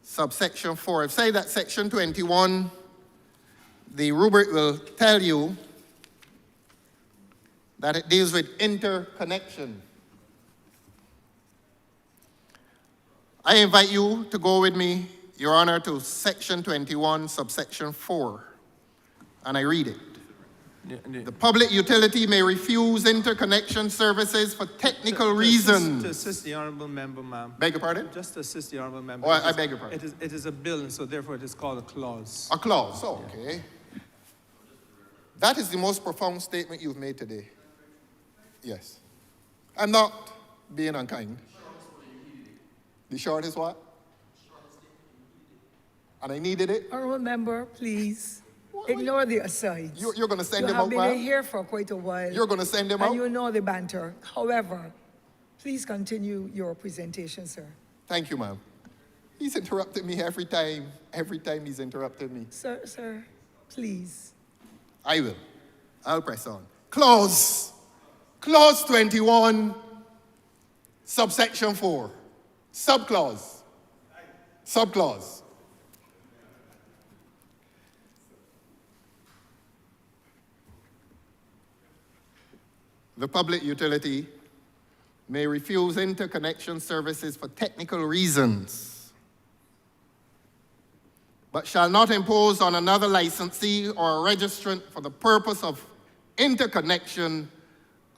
subsection 4. If say that section 21, the rubric will tell you that it deals with interconnection. I invite you to go with me, Your Honor, to section 21, subsection 4, and I read it. The public utility may refuse interconnection services for technical reasons.
To assist the honourable member, ma'am.
Beg your pardon?
Just to assist the honourable member.
Oh, I beg your pardon.
It is a bill, and so therefore it is called a clause.
A clause, okay. That is the most profound statement you've made today. Yes. I'm not being unkind. The short is what? And I needed it.
Honourable member, please ignore the asides.
You're going to send
You
them
have
out,
been
ma'am?
here for quite a while.
You're going to send them
and
out?
you know the banter. However, please continue your presentation, sir.
Thank you, ma'am. He's interrupted me every time he's interrupted me.
Sir, please.
I will. I'll press on. Clause 21, subsection 4. Subclause. The public utility may refuse interconnection services for technical reasons, but shall not impose on another licensee or a registrant for the purpose of interconnection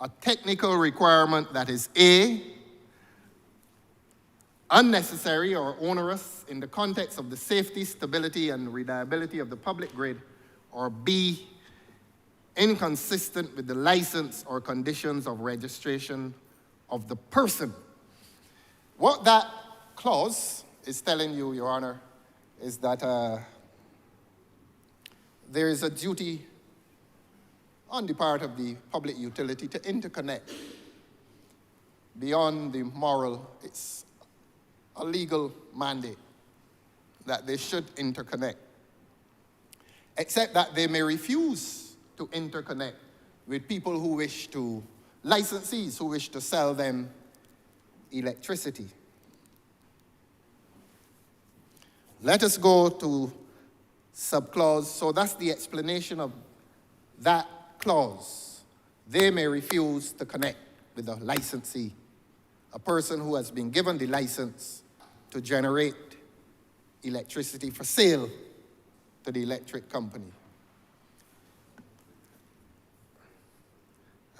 a technical requirement that is A, unnecessary or onerous in the context of the safety, stability, and reliability of the public grid, or B, inconsistent with the license or conditions of registration of the person. What that clause is telling you, Your Honor, is that there is a duty on the part of the public utility to interconnect beyond the moral. It's a legal mandate that they should interconnect, except that they may refuse to interconnect with people who wish to, licensees who wish to sell them electricity. Let us go to subclause. So that's the explanation of that clause. They may refuse to connect with the licensee, a person who has been given the license to generate electricity for sale to the electric company.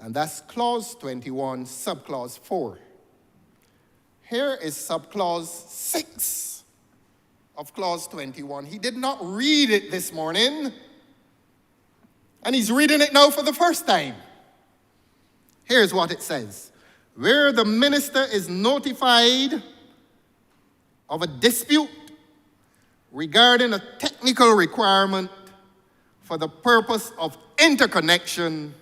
And that's clause 21, subclause 4. Here is subclause 6 of clause 21. He did not read it this morning, and he's reading it now for the first time. Here's what it says. Where the minister is notified of a dispute regarding a technical requirement for the purpose of interconnection,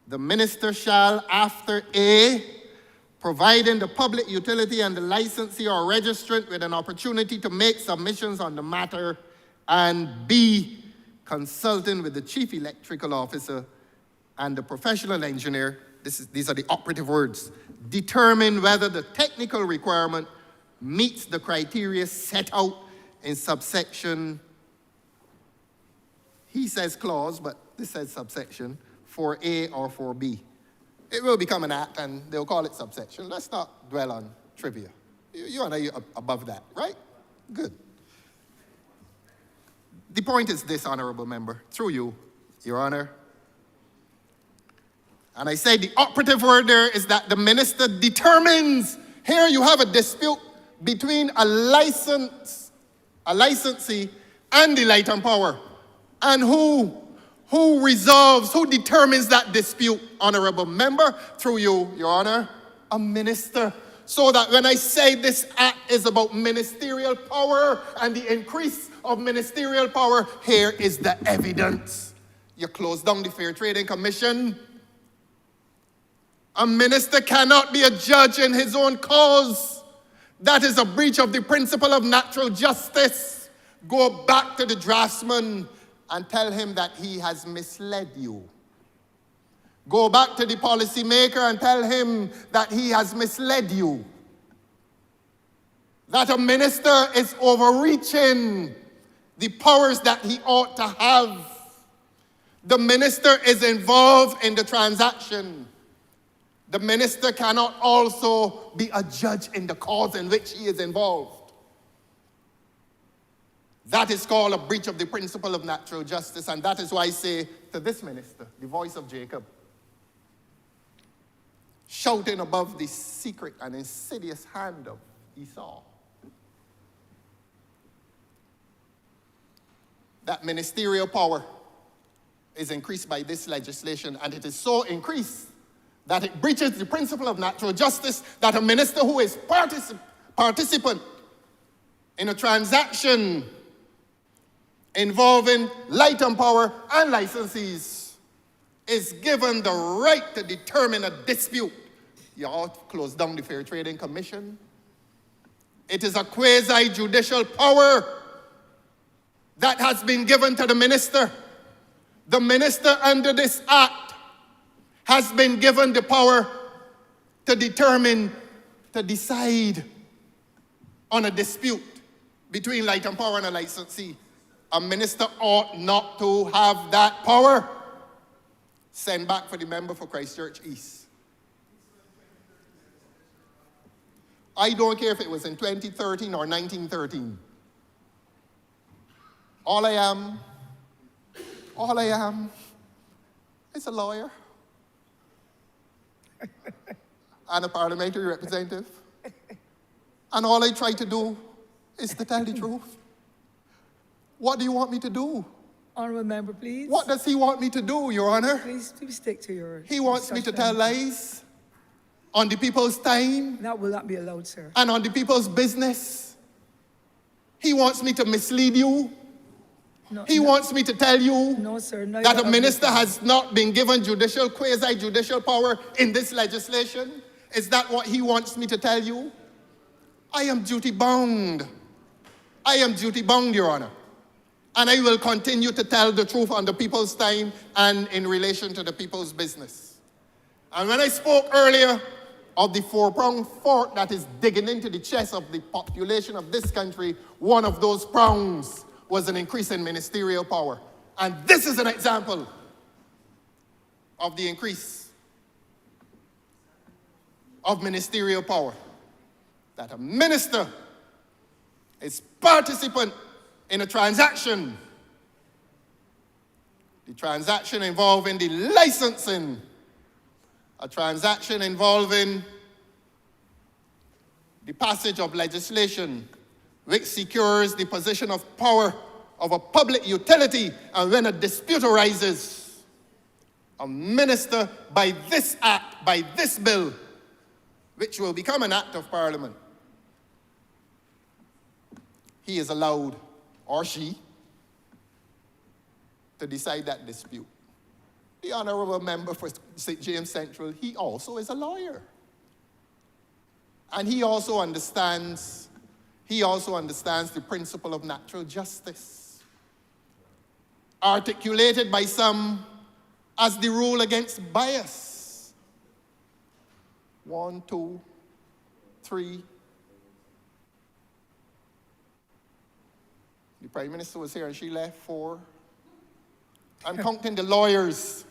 the minister shall, after A, providing the public utility and the licensee or registrant with an opportunity to make submissions on the matter, and B, consulting with the chief electrical officer and the professional engineer, these are the operative words, determine whether the technical requirement meets the criteria set out in subsection, he says clause, but this says subsection, 4A or 4B. It will become an act and they'll call it subsection. Let's not dwell on trivia. You and I are above that, right? Good. The point is this, Honourable Member, through you, Your Honour. And I say the operative word there is that the minister determines. Here you have a dispute between a licensee and the Light and Power. And who resolves, who determines that dispute, Honourable Member? Through you, Your Honour, a minister. So that when I say this act is about ministerial power and the increase of ministerial power, here is the evidence. You close down the Fair Trading Commission. A minister cannot be a judge in his own cause. That is a breach of the principle of natural justice. Go back to the draftsman and tell him that he has misled you. Go back to the policymaker and tell him that he has misled you. That a minister is overreaching the powers that he ought to have. The minister is involved in the transaction. The minister cannot also be a judge in the cause in which he is involved. That is called a breach of the principle of natural justice, and that is why I say to this minister, the voice of Jacob, shouting above the secret and insidious hand of Esau, that ministerial power is increased by this legislation, and it is so increased that it breaches the principle of natural justice, that a minister who is participant in a transaction involving Light and Power and licensees is given the right to determine a dispute. You ought to close down the Fair Trading Commission. It is a quasi-judicial power that has been given to the minister. The minister under this act has been given the power to determine, to decide on a dispute between Light and Power and a licensee. A minister ought not to have that power. Send back for the member for Christchurch East. I don't care if it was in 2013 or 1913. All I am is a lawyer and a parliamentary representative. And all I try to do is to tell the truth. What do you want me to do?
Honourable Member, please.
What does he want me to do, Your Honour?
Please stick to your...
He wants me to tell lies on the people's time.
That will not be allowed, sir.
And on the people's business. He wants me to mislead you. He wants me to tell you that a minister has not been given judicial, quasi-judicial power in this legislation. Is that what he wants me to tell you? I am duty-bound. I am duty-bound, Your Honour. And I will continue to tell the truth on the people's time and in relation to the people's business. And when I spoke earlier of the four-pronged fork that is digging into the chest of the population of this country, one of those prongs was an increase in ministerial power. And this is an example of the increase of ministerial power. That a minister is participant in a transaction. The transaction involving the licensing, a transaction involving the passage of legislation which secures the position of power of a public utility, and when a dispute arises, a minister by this act, by this bill, which will become an act of parliament, he is allowed, or she, to decide that dispute. The honourable member for St. James Central, he also is a lawyer. And he also understands the principle of natural justice, articulated by some as the rule against bias. 1, 2, 3. The Prime Minister was here and she left. 4. I'm counting the lawyers.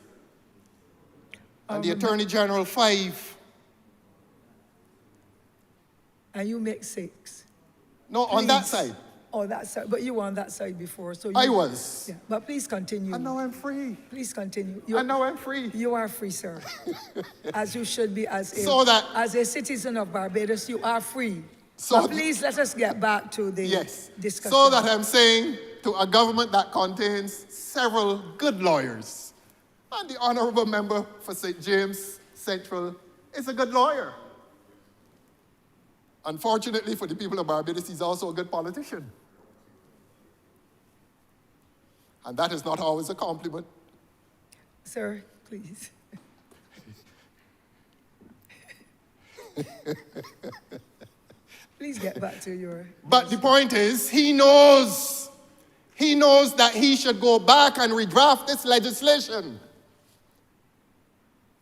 And the Attorney General, 5.
And you make 6.
No, on that side.
Oh, that side. But you were on that side before, so you,
I was.
Yeah, but please continue.
And now I'm free.
Please continue.
And now I'm free.
You are free, sir. As you should be as as a citizen of Barbados, you are free.
So
but please let us get back to the discussion.
So that I'm saying to a government that contains several good lawyers, and the honourable member for St. James Central is a good lawyer. Unfortunately for the people of Barbados, he's also a good politician. And that is not always a compliment.
Sir, please. Please get back to your...
But the point is, he knows that he should go back and redraft this legislation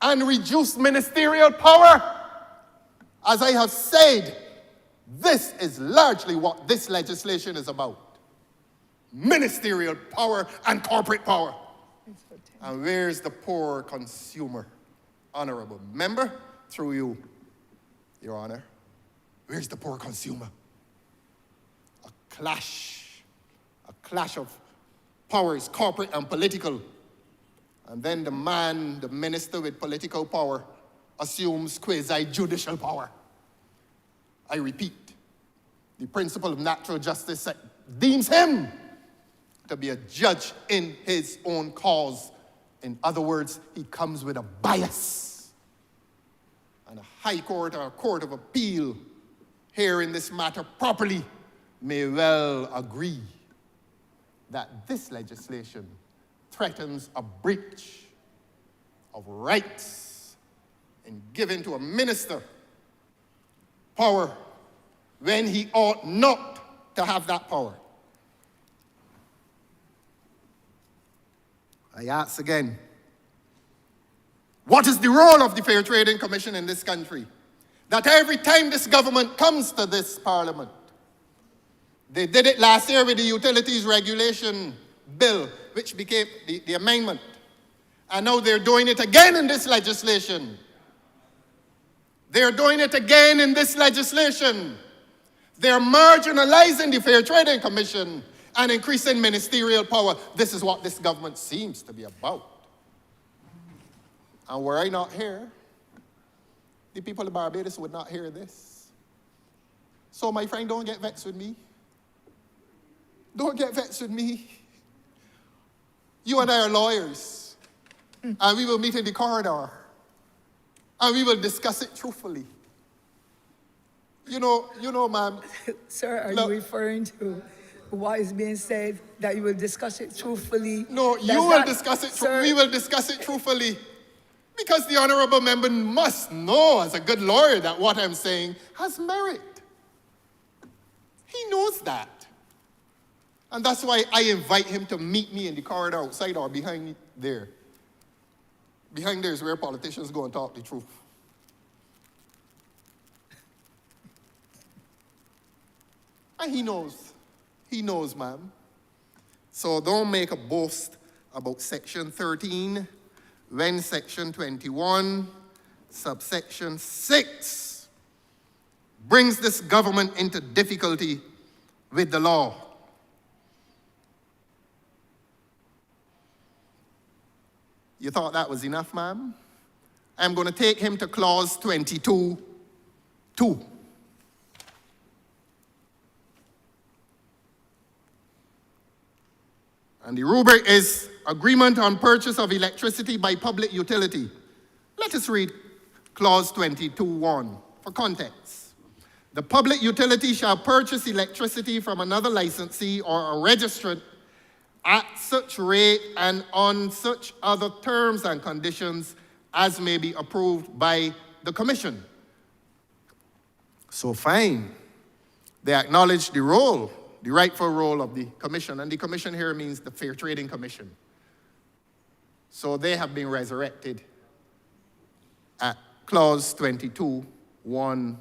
and reduce ministerial power. As I have said, this is largely what this legislation is about. Ministerial power and corporate power. And where's the poor consumer? Honourable member, through you, Your Honour. Where's the poor consumer? A clash of powers, corporate and political. And then the minister with political power, assumes quasi-judicial power. I repeat, the principle of natural justice deems him to be a judge in his own cause. In other words, he comes with a bias. And a high court or a court of appeal hearing this matter properly may well agree that this legislation threatens a breach of rights in giving to a minister power when he ought not to have that power. I ask again, what is the role of the Fair Trading Commission in this country? That every time this government comes to this parliament, they did it last year with the Utilities Regulation Bill, which became the amendment. And now they're doing it again in this legislation. They're doing it again in this legislation. They're marginalizing the Fair Trading Commission and increasing ministerial power. This is what this government seems to be about. And were I not here, the people of Barbados would not hear this. So my friend, don't get vexed with me. Don't get vexed with me. You and I are lawyers. And we will meet in the corridor. And we will discuss it truthfully. You know, ma'am.
Sir, are you referring to what is being said, that you will discuss it truthfully?
No, you will discuss it truthfully. We will discuss it truthfully. Because the honourable member must know, as a good lawyer, that what I'm saying has merit. He knows that. And that's why I invite him to meet me in the corridor outside or behind there. Behind there is where politicians go and talk the truth. And he knows. He knows, ma'am. So don't make a boast about Section 13 when Section 21, subsection 6, brings this government into difficulty with the law. You thought that was enough, ma'am? I'm going to take him to clause 22(2). And the rubric is agreement on purchase of electricity by public utility. Let us read clause 22(1) for context. The public utility shall purchase electricity from another licensee or a registrant at such rate and on such other terms and conditions as may be approved by the commission. So fine. They acknowledge the role, the rightful role of the commission, and the commission here means the Fair Trading Commission. So they have been resurrected at clause 22(1)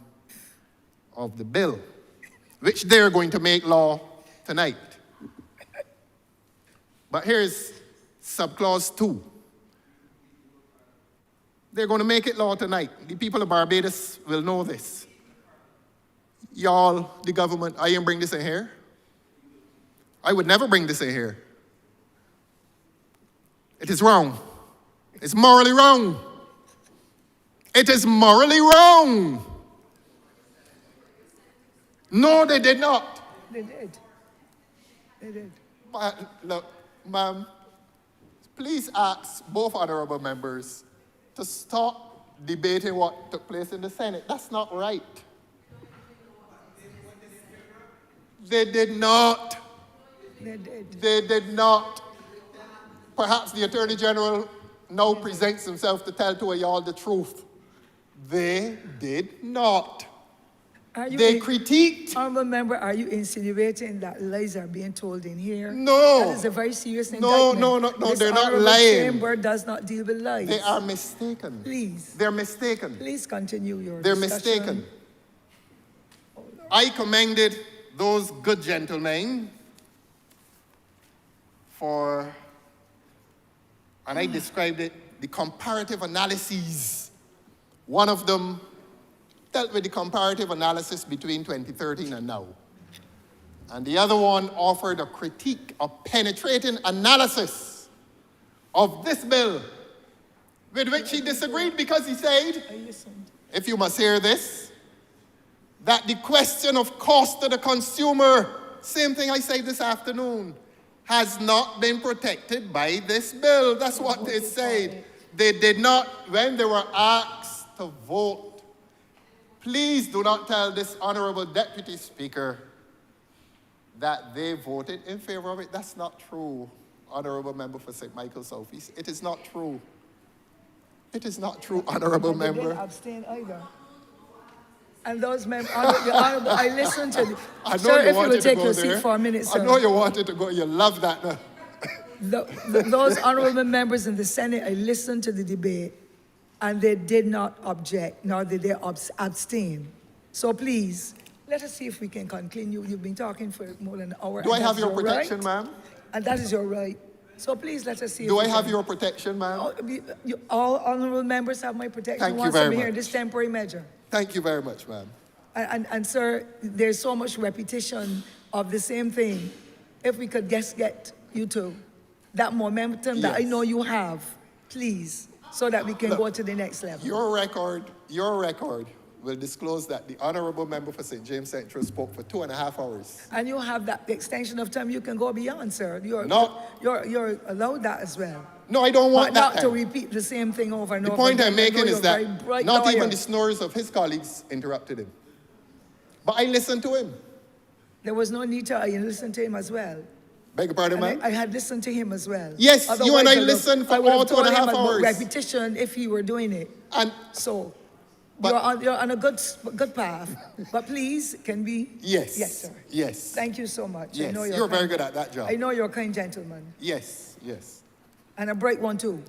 of the bill, which they're going to make law tonight. But here's subclause 2. They're going to make it law tonight. The people of Barbados will know this. Y'all, the government, I ain't bring this in here. I would never bring this in here. It is wrong. It's morally wrong. It is morally wrong. No, they did not.
They did. They did.
But look, ma'am, please ask both honorable members to stop debating what took place in the Senate. That's not right. They did not.
They did.
They did not. Perhaps the Attorney General now presents himself to tell to y'all the truth. They did not. They critiqued.
Honorable member, are you insinuating that lies are being told in here?
No.
That is a very serious
No,
indictment.
no,
This
they're not
honorable
lying.
chamber does not deal with lies.
They are mistaken.
Please.
They're mistaken.
Please continue your
They're
discussion.
mistaken. I commended those good gentlemen for, and I described it, the comparative analyses. One of them dealt with the comparative analysis between 2013 and now. And the other one offered a critique, a penetrating analysis of this bill, with which he disagreed because he said,
I listened.
if you must hear this, that the question of cost to the consumer, same thing I said this afternoon, has not been protected by this bill. That's what they said. They did not, when they were asked to vote. Please do not tell this honorable deputy speaker that they voted in favor of it. That's not true, honorable member for St. Michael Southeast. It is not true. It is not true, honorable
And they
member.
didn't abstain either. And those members, I listened to you.
I know
Sir,
you
if you
wanted
will
to
take
go
your
there.
seat for a minute, sir.
I know you wanted to go. You love that. No?
Those honorable members in the Senate, I listened to the debate, and they did not object, nor did they abstain. So please, let us see if we can continue. You've been talking for more than an hour.
Do I
and
have
that's
your protection,
right.
ma'am?
And that is your right. So please let us see.
Do
if
I
we
have
can-
your protection, ma'am?
All honorable members have my protection
Thank you
once
very
I'm here.
much.
This temporary measure.
Thank you very much, ma'am.
And sir, there's so much repetition of the same thing. If we could just get you to that momentum that I
Yes.
know you have, please, so that we can go to the next level.
Your record will disclose that the honorable member for St. James Central spoke for 2.5 hours.
And you have that extension of time you can go beyond, sir. You're allowed that as well.
No, I don't want
But not
that
to
time.
repeat the same thing over and
The
over
point
again.
I'm
I know
making
you're
is
a very
that
bright
not
lawyer.
even the snores of his colleagues interrupted him. But I listened to him.
There was no need to listen to him as well.
Beg your pardon,
And
ma'am?
I had listened to him as well.
Yes, you
Otherwise,
and I
would've-
listened for
I would
all
have told
2.5
him about
hours.
repetition if he were doing it.
And
So,
But-
you're on a good path. But please, can we?
yes.
Yes, sir.
Yes.
Thank you so much. I
Yes,
know
you're
a
very
kind-
good at that job.
I know you're a kind gentleman.
Yes, yes.
And a bright one too.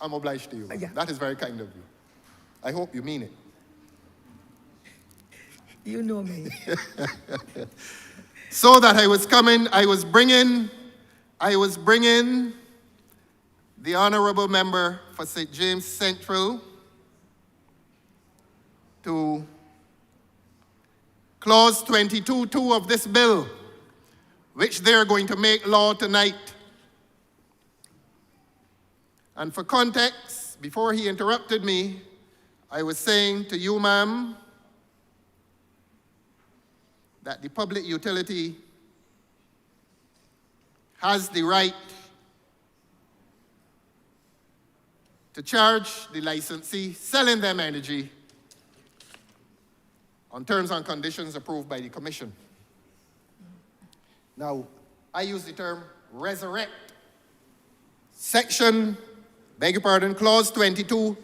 I'm obliged to you.
Yeah.
That is very kind of you. I hope you mean it.
You know me.
So that I was bringing the honorable member for St. James Central to clause 22.2 of this bill, which they're going to make law tonight. And for context, before he interrupted me, I was saying to you, ma'am, that the public utility has the right to charge the licensee selling them energy on terms and conditions approved by the Commission. Now, I use the term resurrect. Clause 22,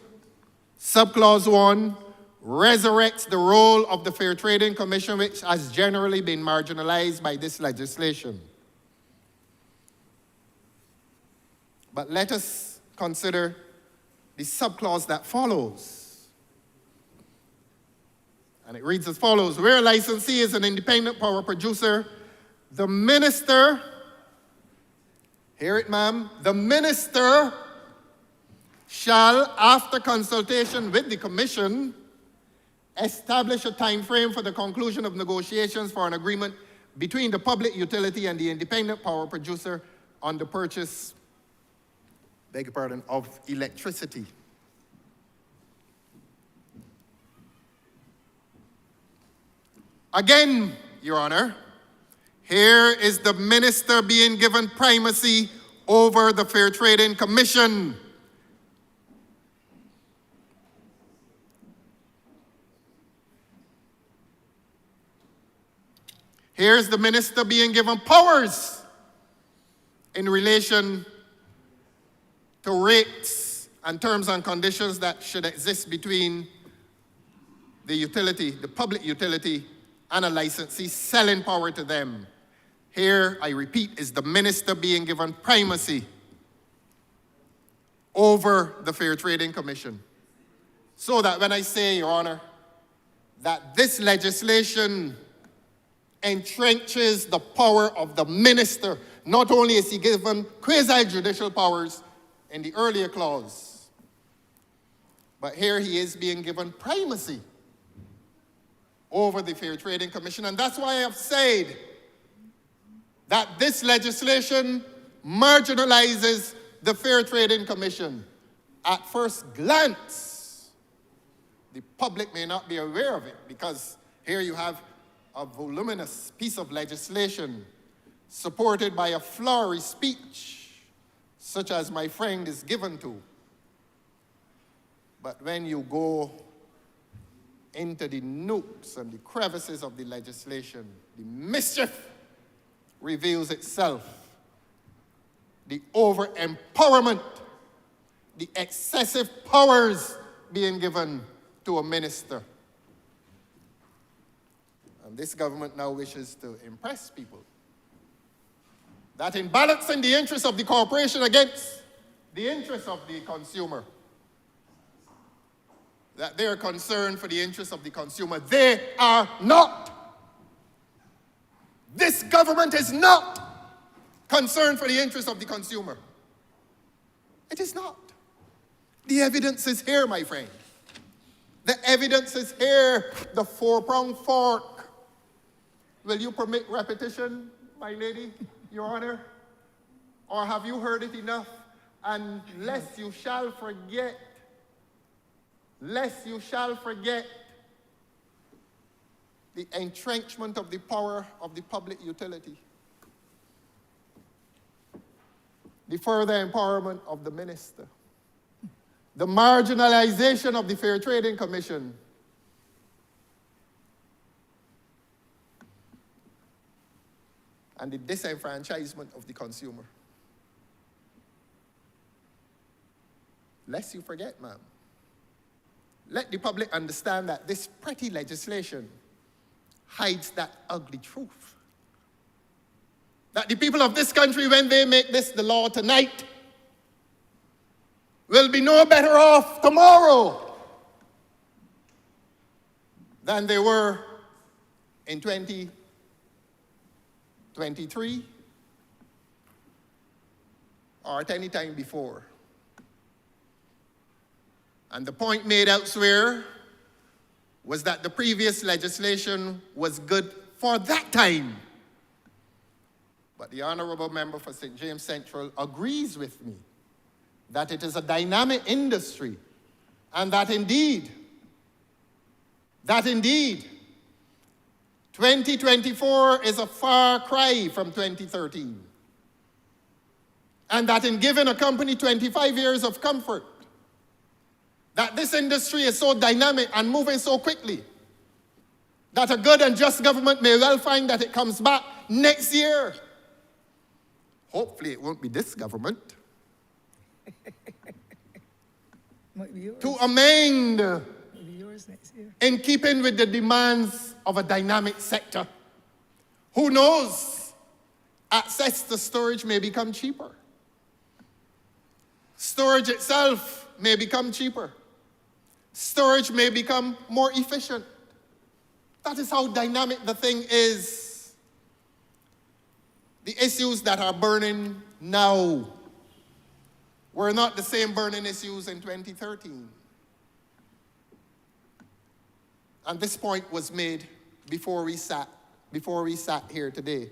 subclause 1, resurrects the role of the Fair Trading Commission, which has generally been marginalized by this legislation. But let us consider the subclause that follows. And it reads as follows: where a licensee is an independent power producer, the minister, hear it, ma'am, the minister shall, after consultation with the Commission, establish a time frame for the conclusion of negotiations for an agreement between the public utility and the independent power producer on the purchase, of electricity. Again, Your Honor, here is the minister being given primacy over the Fair Trading Commission. Here's the minister being given powers in relation to rates and terms and conditions that should exist between the utility, the public utility, and a licensee selling power to them. Here, I repeat, is the minister being given primacy over the Fair Trading Commission. So that when I say, Your Honor, that this legislation entrenches the power of the minister, not only is he given quasi-judicial powers in the earlier clause, but here he is being given primacy over the Fair Trading Commission. And that's why I have said that this legislation marginalizes the Fair Trading Commission. At first glance, the public may not be aware of it, because here you have a voluminous piece of legislation supported by a flowery speech, such as my friend is given to. But when you go into the nooks and the crevices of the legislation, the mischief reveals itself. The over-empowerment, the excessive powers being given to a minister. And this government now wishes to impress people that in balancing the interests of the corporation against the interests of the consumer, that they are concerned for the interests of the consumer. They are not. This government is not concerned for the interests of the consumer. It is not. The evidence is here, my friend. The evidence is here, the four-pronged fork. Will you permit repetition, my lady, Your Honor? Or have you heard it enough? And lest you shall forget, the entrenchment of the power of the public utility, the further empowerment of the minister, the marginalization of the Fair Trading Commission, and the disenfranchisement of the consumer. Lest you forget, ma'am, let the public understand that this pretty legislation hides that ugly truth. That the people of this country, when they make this the law tonight, will be no better off tomorrow than they were in 2023 or at any time before. And the point made elsewhere was that the previous legislation was good for that time. But the Honourable Member for St. James Central agrees with me that it is a dynamic industry and that indeed, 2024 is a far cry from 2013. And that in giving a company 25 years of comfort, that this industry is so dynamic and moving so quickly, that a good and just government may well find that it comes back next year. Hopefully it won't be this government.
Might be yours.
To amend
Might be yours next year.
in keeping with the demands of a dynamic sector. Who knows? Access to storage may become cheaper. Storage itself may become cheaper. Storage may become more efficient. That is how dynamic the thing is. The issues that are burning now were not the same burning issues in 2013. And this point was made before we sat here today.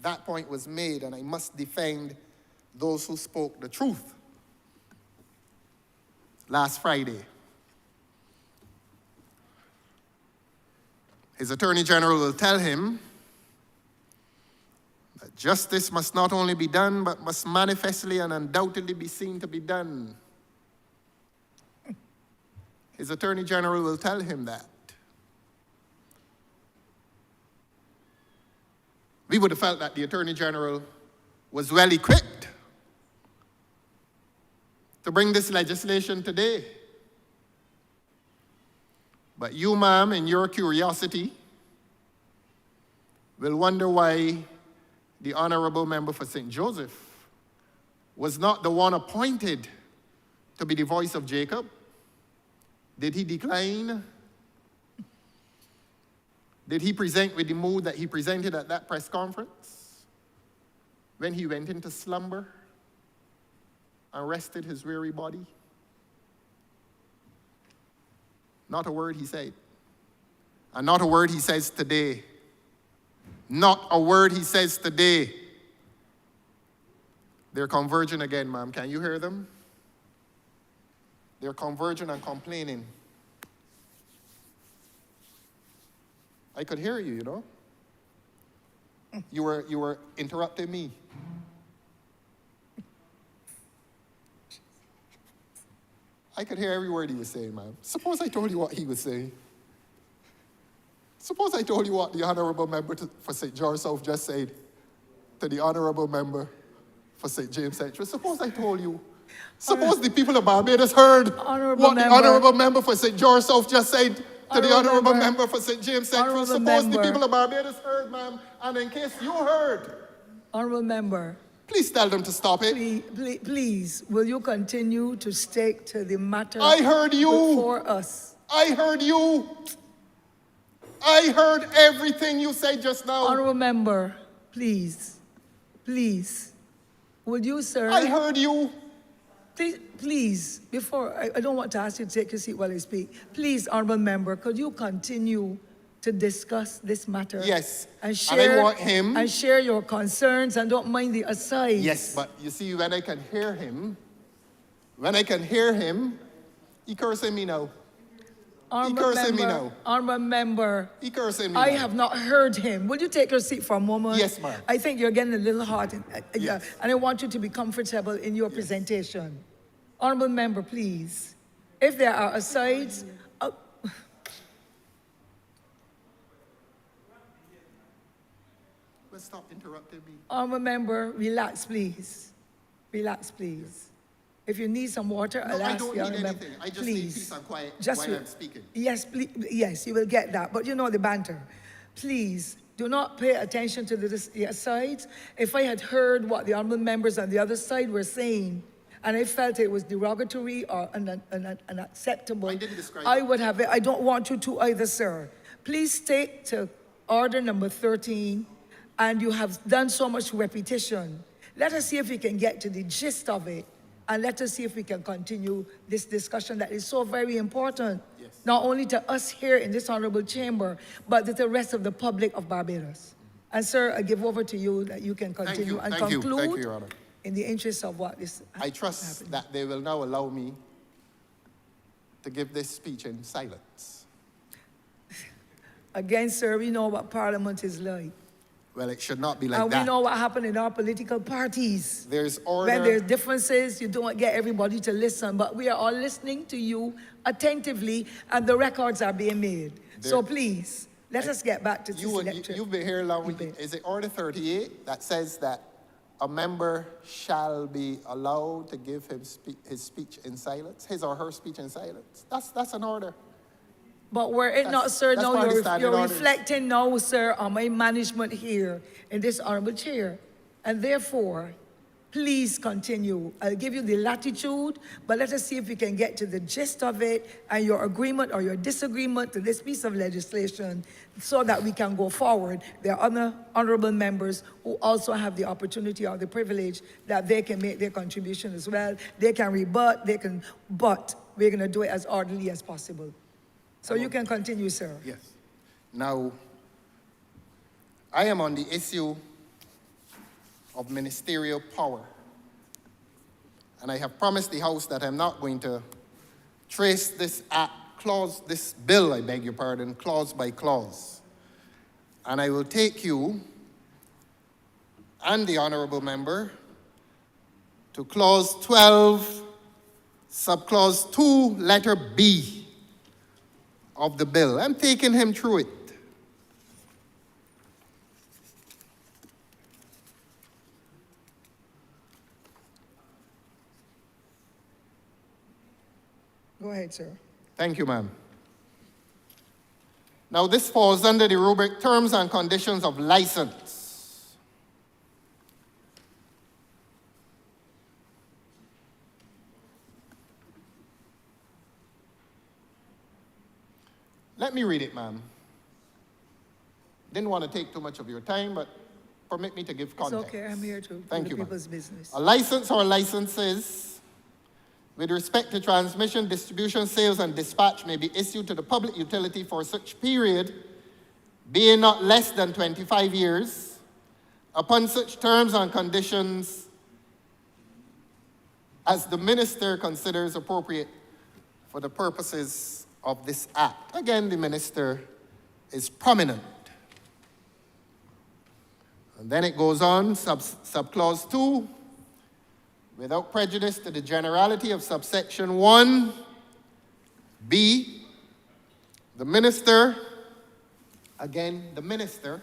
That point was made, and I must defend those who spoke the truth. Last Friday, his Attorney General will tell him that justice must not only be done, but must manifestly and undoubtedly be seen to be done. His Attorney General will tell him that. We would have felt that the Attorney General was well equipped to bring this legislation today. But you, ma'am, in your curiosity, will wonder why the Honourable Member for St. Joseph was not the one appointed to be the voice of Jacob. Did he decline? Did he present with the mood that he presented at that press conference when he went into slumber and rested his weary body? Not a word he said. And not a word he says today. Not a word he says today. They're converging again, ma'am. Can you hear them? They're converging and complaining. I could hear you, you know. You were interrupting me. I could hear every word he was saying, ma'am. Suppose I told you what he was saying. Suppose I told you what the Honourable Member for St. George South just said to the Honourable Member for St. James Central. Suppose I told you. Suppose the people of Barbados heard what the Honourable Member for St. George South just said to the Honourable Member for St. James Central. Suppose the people of Barbados heard, ma'am, and in case you heard.
Honourable Member.
Please tell them to stop it.
Please, will you continue to stick to the matter
I heard you.
before us?
I heard you. I heard everything you said just now.
Honourable Member, please, would you, sir?
I heard you.
Please, before, I don't want to ask you to take your seat while I speak. Please, Honourable Member, could you continue to discuss this matter?
Yes.
And share,
I want him.
And share your concerns and don't mind the asides.
Yes, but you see, when I can hear him, he cursing me now. He cursing me now.
Honourable Member,
He cursing me
I
now.
have not heard him. Will you take your seat for a moment?
Yes, ma'am.
I think you're getting a little hot,
Yes.
and I want you to be comfortable in your presentation. Honourable Member, please. If there are asides,
Well, stop interrupting me.
Honourable Member, relax, please. Relax, please. If you need some water,
No,
I'll
I
ask
don't
you,
need
Honourable
anything.
Member.
I just
please.
need peace and quiet
Just
while I'm speaking.
Yes, please, yes, you will get that. But you know the banter. Please, do not pay attention to the asides. If I had heard what the honourable members on the other side were saying, and I felt it was derogatory or unacceptable,
I didn't describe
I
it.
would have it. I don't want you to either, sir. Please stick to order number 13, and you have done so much repetition. Let us see if we can get to the gist of it, and let us see if we can continue this discussion that is so very important, not only to us here in this honorable chamber, but to the rest of the public of Barbados. And sir, I give over to you that you can continue and
Thank you,
conclude
Your Honor.
in the interest of what is
I trust
happening.
that they will now allow me to give this speech in silence.
Again, sir, we know what Parliament is like.
Well, it should not be like
And
that.
we know what happened in our political parties.
There's order.
When there's differences, you don't get everybody to listen, but we are all listening to you attentively, and the records are being made. So please, let us get back to this lecture.
You've been here long.
debate.
Is it Order 38 that says that a member shall be allowed to give his speech in silence, his or her speech in silence? That's an order.
But were it not, sir,
that's
now
part of the standing
you're
orders.
reflecting now, sir, on my management here in this honorable chair. And therefore, please continue. I'll give you the latitude, but let us see if we can get to the gist of it and your agreement or your disagreement to this piece of legislation so that we can go forward. There are other honorable members who also have the opportunity or the privilege that they can make their contribution as well. They can rebut, but we're gonna do it as orderly as possible. So you can continue, sir.
Yes. Now, I am on the issue of ministerial power. And I have promised the House that I'm not going to trace this this bill, I beg your pardon, clause by clause. And I will take you and the honorable member to clause 12, subclause 2, letter B of the bill. I'm taking him through it.
Go ahead, sir.
Thank you, ma'am. Now, this falls under the rubric terms and conditions of license. Let me read it, ma'am. Didn't want to take too much of your time, but permit me to give context.
It's okay, I'm here to
Thank
do
you,
the
ma'am.
people's business.
A license or licenses with respect to transmission, distribution, sales, and dispatch may be issued to the public utility for such period, being not less than 25 years, upon such terms and conditions as the minister considers appropriate for the purposes of this act. Again, the minister is prominent. And then it goes on, subclause 2, without prejudice to the generality of subsection 1, B, the minister, again, the minister,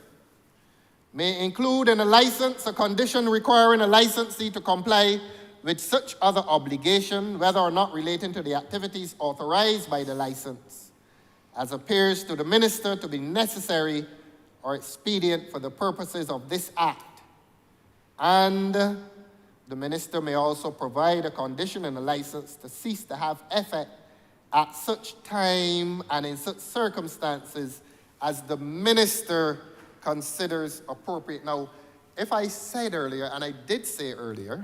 may include in a license a condition requiring a licensee to comply with such other obligation, whether or not relating to the activities authorized by the license, as appears to the minister to be necessary or expedient for the purposes of this act. And the minister may also provide a condition in a license to cease to have effect at such time and in such circumstances as the minister considers appropriate. Now, if I said earlier, and I did say earlier,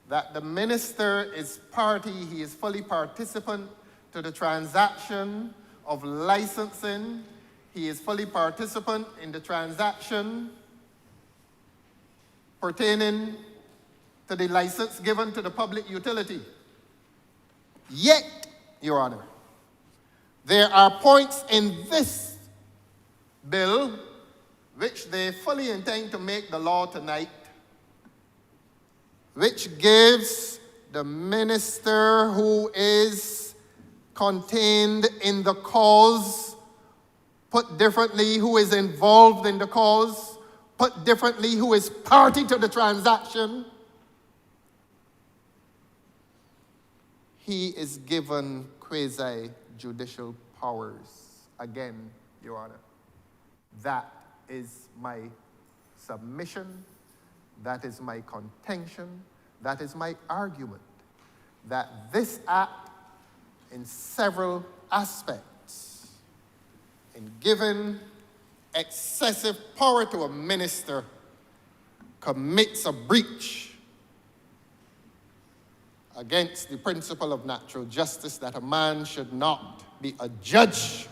that the minister is party, he is fully participant to the transaction of licensing, he is fully participant in the transaction pertaining to the license given to the public utility. Yet, Your Honor, there are points in this bill which they fully intend to make the law tonight, which gives the minister who is contained in the cause, put differently, who is involved in the cause, put differently, who is party to the transaction, he is given quasi-judicial powers. Again, Your Honor, that is my submission, that is my contention, that is my argument, that this act, in several aspects, in giving excessive power to a minister commits a breach against the principle of natural justice that a man should not be a judge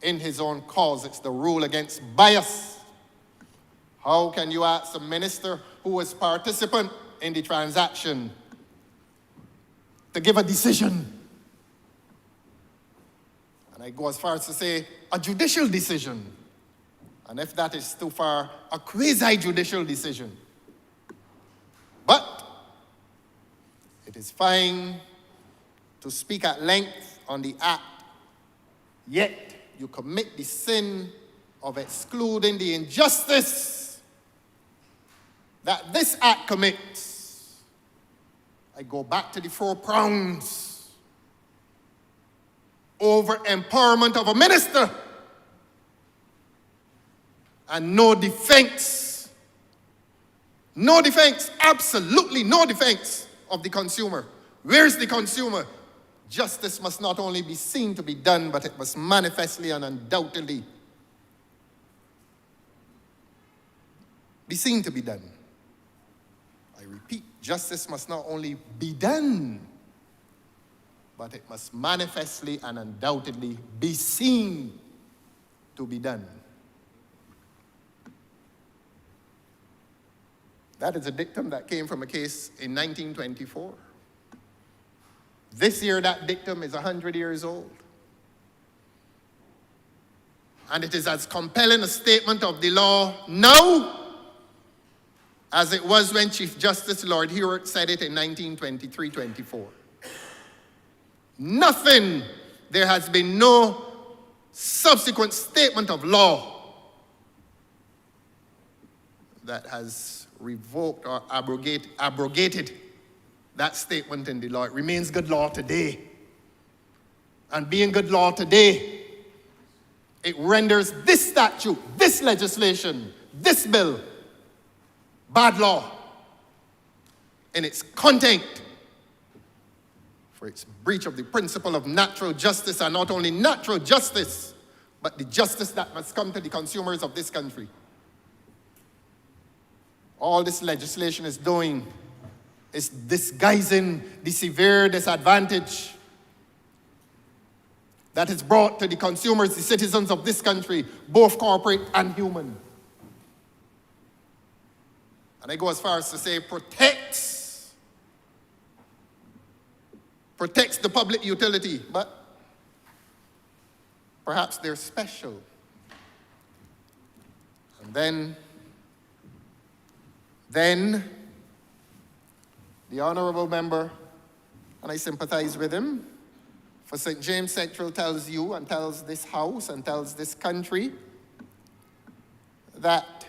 in his own cause. It's the rule against bias. How can you ask a minister who was participant in the transaction to give a decision? And I go as far as to say a judicial decision. And if that is too far, a quasi-judicial decision. But it is fine to speak at length on the act, yet you commit the sin of excluding the injustice that this act commits. I go back to the 4 prongs. Over empowerment of a minister and no defense. No defense, absolutely no defense of the consumer. Where's the consumer? Justice must not only be seen to be done, but it must manifestly and undoubtedly be seen to be done. I repeat, justice must not only be done, but it must manifestly and undoubtedly be seen to be done. That is a dictum that came from a case in 1924. This year, that dictum is 100 years old. And it is as compelling a statement of the law now as it was when Chief Justice Lord Hewart said it in 1923-24. Nothing, there has been no subsequent statement of law that has revoked or abrogated that statement in the law. It remains good law today. And being good law today, it renders this statute, this legislation, this bill, bad law in its content for its breach of the principle of natural justice, and not only natural justice, but the justice that must come to the consumers of this country. All this legislation is doing is disguising the severe disadvantage that is brought to the consumers, the citizens of this country, both corporate and human. And I go as far as to say protects the public utility, but perhaps they're special. And then the honourable member, and I sympathize with him, for St. James Central tells you and tells this House and tells this country that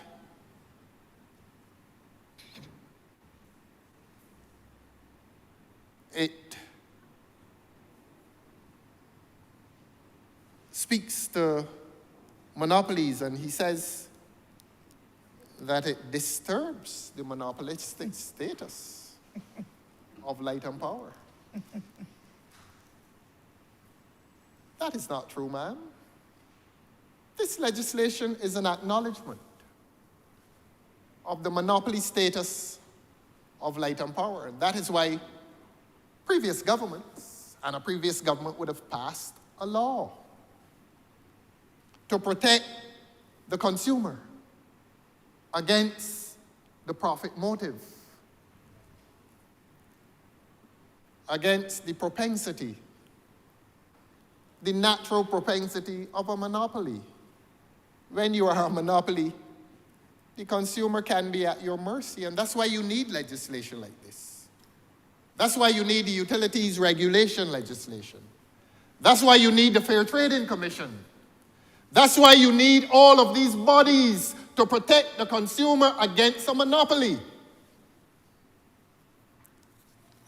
it speaks to monopolies, and he says that it disturbs the monopolistic status of light and power. That is not true, ma'am. This legislation is an acknowledgement of the monopoly status of light and power. And that is why previous governments and a previous government would have passed a law to protect the consumer against the profit motive, against the propensity, the natural propensity of a monopoly. When you are a monopoly, the consumer can be at your mercy, and that's why you need legislation like this. That's why you need the utilities regulation legislation. That's why you need the Fair Trading Commission. That's why you need all of these bodies to protect the consumer against a monopoly.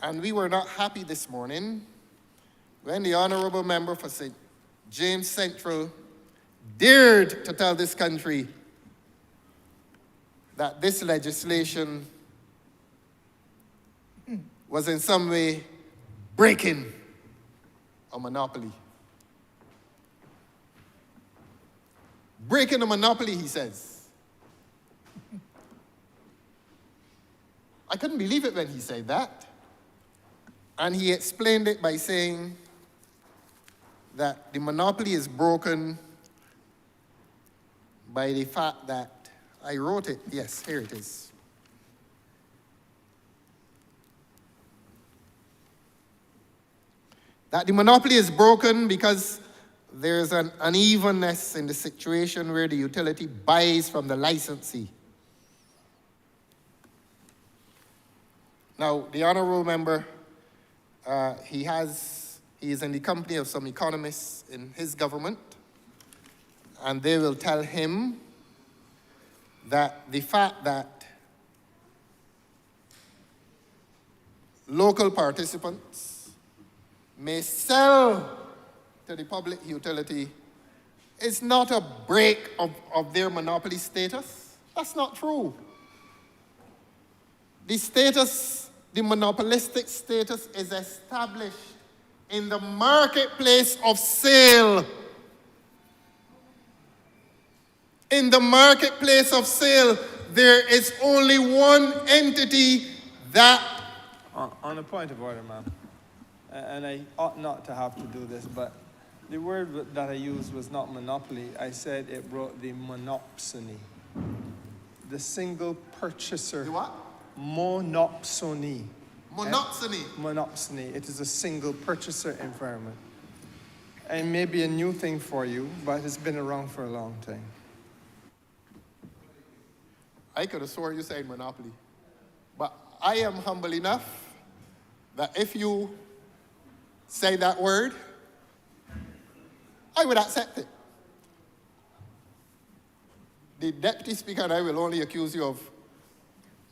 And we were not happy this morning when the honourable member for St. James Central dared to tell this country that this legislation was in some way breaking a monopoly. breaking the monopoly, he says. I couldn't believe it when he said that. And he explained it by saying that the monopoly is broken by the fact that, I wrote it, yes, here it is. That the monopoly is broken because there's an unevenness in the situation where the utility buys from the licensee. Now, the honourable member, he is in the company of some economists in his government, and they will tell him that the fact that local participants may sell to the public utility is not a break of their monopoly status. That's not true. The status, the monopolistic status, is established in the marketplace of sale. In the marketplace of sale, there is only one entity that...
On a point of order, ma'am, and I ought not to have to do this, but the word that I used was not monopoly. I said it brought the monopsony. The single purchaser.
The what?
Monopsony.
Monopsony.
Monopsony. It is a single purchaser environment. It may be a new thing for you, but it's been around for a long time.
I could have sworn you said monopoly. But I am humble enough that if you say that word, I would accept it. The Deputy Speaker and I will only accuse you of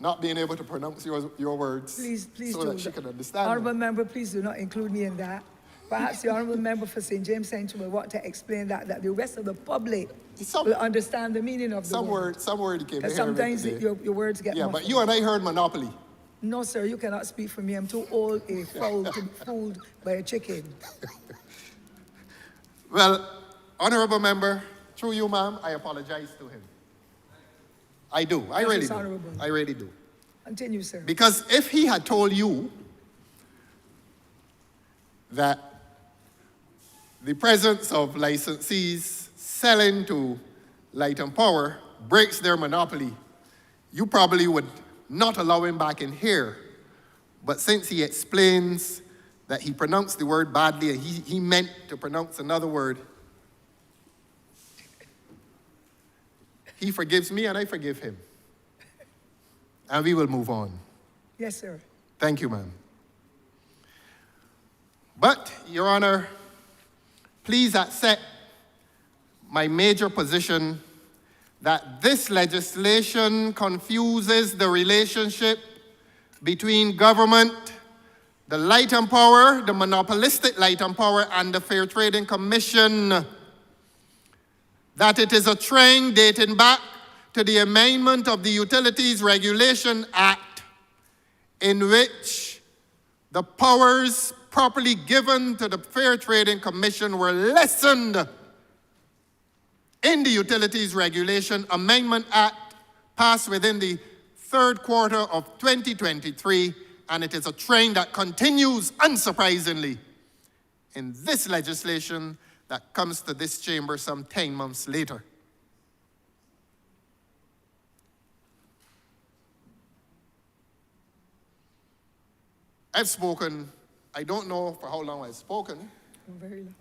not being able to pronounce your words
Please
so
do.
that she can understand.
Honourable member, please do not include me in that. Perhaps the honourable member for St. James Central will want to explain that the rest of the public will understand the meaning of the word.
Some word you came
Because
here with
sometimes
today.
your words get
Yeah,
muffled.
but you and I heard monopoly.
No, sir, you cannot speak for me. I'm too old a fowl to be fooled by a chicken.
Well, honourable member, through you, ma'am, I apologize to him. I do. I really do.
Honourable.
I really do.
Continue, sir.
Because if he had told you that the presence of licensees selling to Light and Power breaks their monopoly, you probably would not allow him back in here. But since he explains that he pronounced the word badly and he meant to pronounce another word, he forgives me and I forgive him. And we will move on.
Yes, sir.
Thank you, ma'am. But, Your Honor, please accept my major position that this legislation confuses the relationship between government, the Light and Power, the monopolistic Light and Power, and the Fair Trading Commission. That it is a trend dating back to the amendment of the Utilities Regulation Act, in which the powers properly given to the Fair Trading Commission were lessened in the Utilities Regulation Amendment Act passed within the third quarter of 2023, and it is a trend that continues, unsurprisingly, in this legislation that comes to this chamber some 10 months later. I've spoken, I don't know for how long I've spoken,
Very long.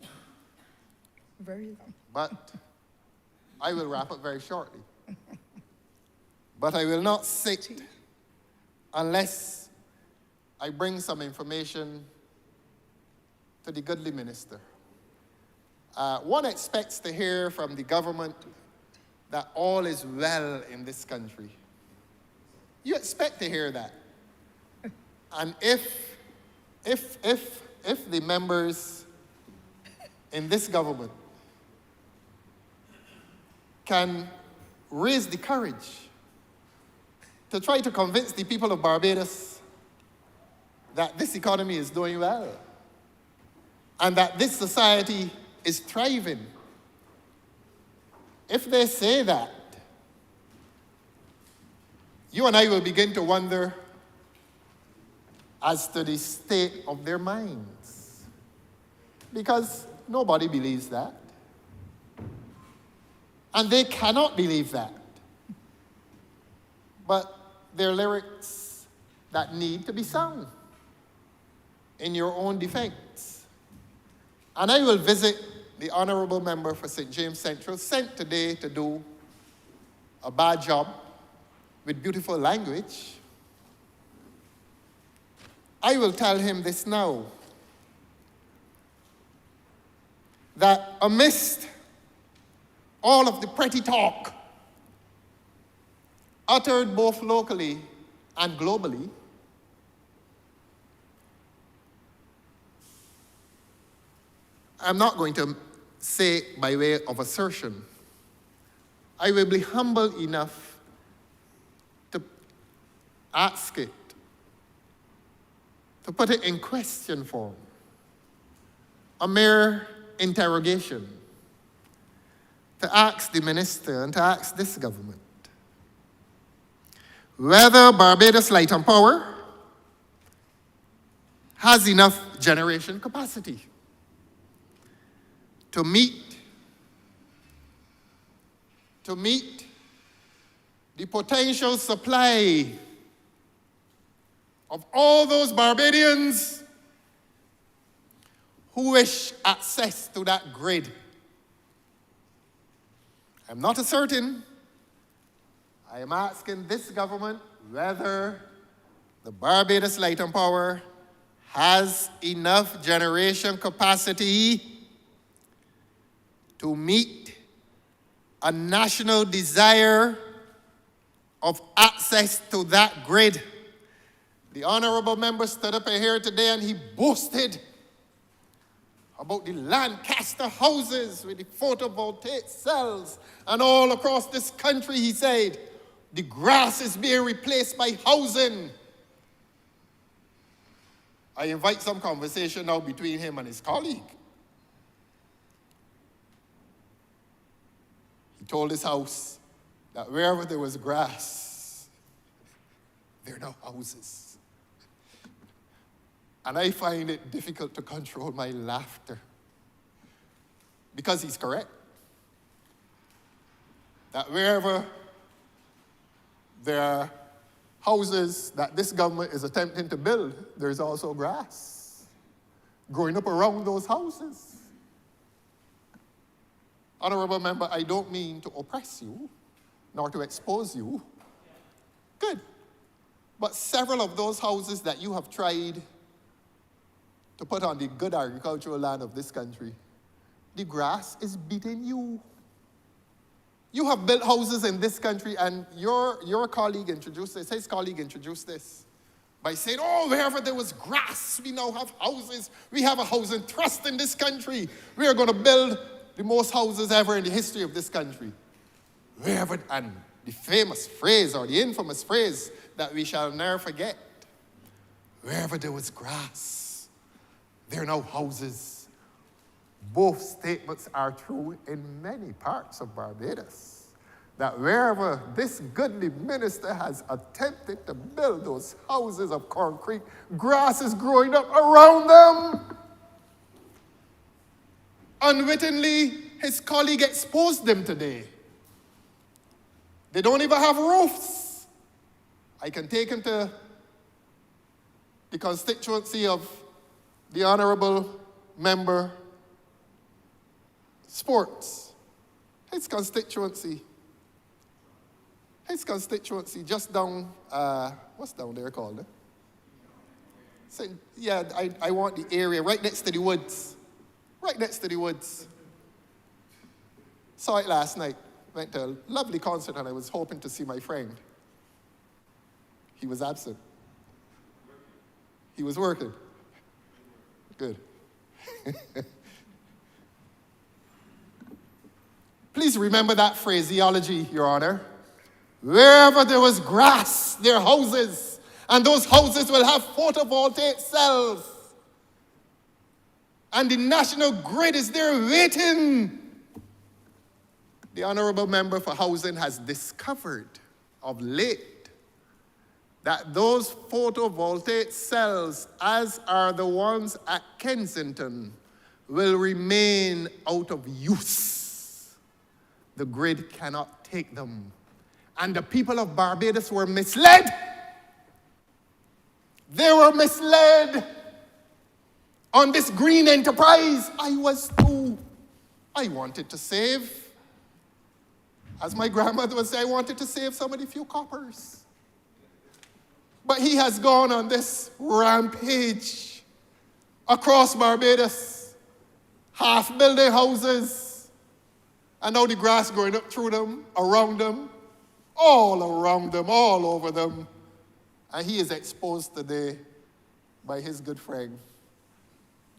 Very long.
but I will wrap up very shortly. But I will not sit unless I bring some information to the goodly minister. One expects to hear from the government that all is well in this country. You expect to hear that. And if the members in this government can raise the courage to try to convince the people of Barbados that this economy is doing well and that this society is thriving, If they say that, you and I will begin to wonder as to the state of their minds. Because nobody believes that. And they cannot believe that. But they're lyrics that need to be sung in your own defense. And I will visit the honorable member for St. James Central, sent today to do a bad job with beautiful language. I will tell him this now, that amidst all of the pretty talk uttered both locally and globally, I'm not going to say by way of assertion. I will be humble enough to ask it, to put it in question form, a mere interrogation, to ask the minister and to ask this government whether Barbados Light and Power has enough generation capacity to meet the potential supply of all those Barbadians who wish access to that grid. I'm not asserting. I am asking this government whether the Barbados Light and Power has enough generation capacity to meet a national desire of access to that grid. The honorable member stood up here today and he boasted about the Lancaster houses with the photovoltaic cells, and all across this country, he said, the grass is being replaced by housing. I invite some conversation now between him and his colleague. He told his house that wherever there was grass, there are no houses. And I find it difficult to control my laughter, because he's correct. That wherever there are houses that this government is attempting to build, there's also grass growing up around those houses. Honorable member, I don't mean to oppress you, nor to expose you. Good. But several of those houses that you have tried to put on the good agricultural land of this country, the grass is beating you. You have built houses in this country, and your colleague introduced this, his colleague introduced this by saying, oh, wherever there was grass, we now have houses. We have a housing trust in this country. We are going to build the most houses ever in the history of this country. Wherever, and the famous phrase, or the infamous phrase that we shall never forget, wherever there was grass, there are no houses. Both statements are true in many parts of Barbados. That wherever this goodly minister has attempted to build those houses of concrete, grass is growing up around them. Unwittingly, his colleague exposed them today. They don't even have roofs. I can take him to the constituency of the honorable member sports. His constituency just down, what's down there called? So, yeah, I want the area right next to the woods. Right next to the woods. Saw it last night. Went to a lovely concert and I was hoping to see my friend. He was absent. He was working. Good. Please remember that phraseology, Your Honor. Wherever there was grass, there are houses. And those houses will have photovoltaic cells. And the national grid is there waiting The Honourable Member for Housing has discovered of late that those photovoltaic cells, as are the ones at Kensington, will remain out of use. The grid cannot take them. And the people of Barbados were misled. They were misled on this green enterprise. I was too. I wanted to save. As my grandmother would say, I wanted to save some of the few coppers. But he has gone on this rampage across Barbados, half building houses, and now the grass growing up through them, around them, all over them. And he is exposed today by his good friend,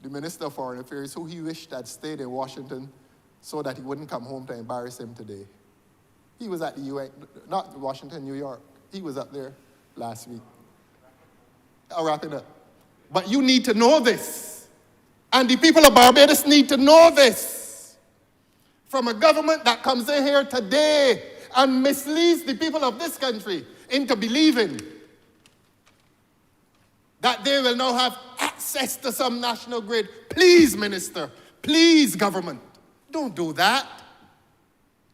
the Minister of Foreign Affairs, who he wished had stayed in Washington so that he wouldn't come home to embarrass him today. He was at the UN, not Washington, New York. He was up there last week. I'll wrap it up. But you need to know this. And the people of Barbados need to know this. From a government that comes in here today and misleads the people of this country into believing that they will now have access to some national grid. Please, Minister, please, government, don't do that.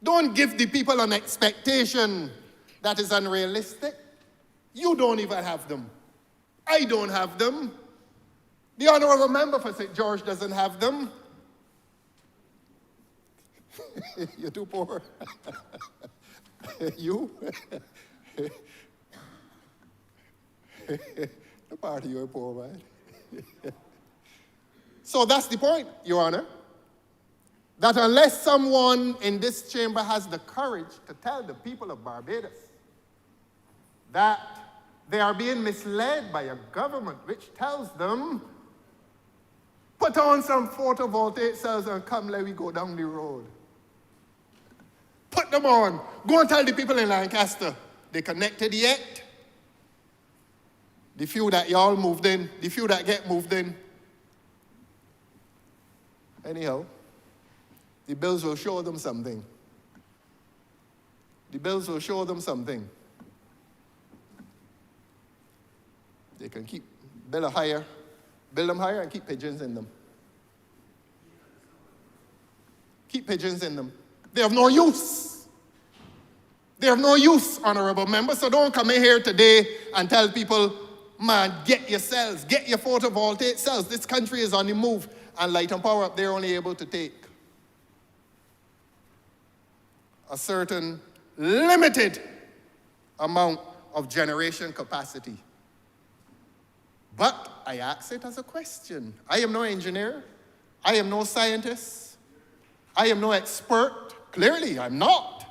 Don't give the people an expectation that is unrealistic. You don't even have them. I don't have them. The Honourable Member for St. George doesn't have them. You're too poor. You? The party, you're poor, man. So that's the point, Your Honor. That unless someone in this chamber has the courage to tell the people of Barbados that they are being misled by a government which tells them, put on some photovoltaic cells and come, let me go down the road. Put them on. Go and tell the people in Lancaster, they connected yet? The few that y'all moved in, the few that get moved in. Anyhow, the bills will show them something. The bills will show them something. They can build them higher and keep pigeons in them. Keep pigeons in them. They have no use. They have no use, Honourable Member, so don't come in here today and tell people, man, get your cells, get your photovoltaic cells. This country is on the move, and Light and Power up there only able to take a certain limited amount of generation capacity. But I ask it as a question. I am no engineer. I am no scientist. I am no expert. Clearly, I'm not.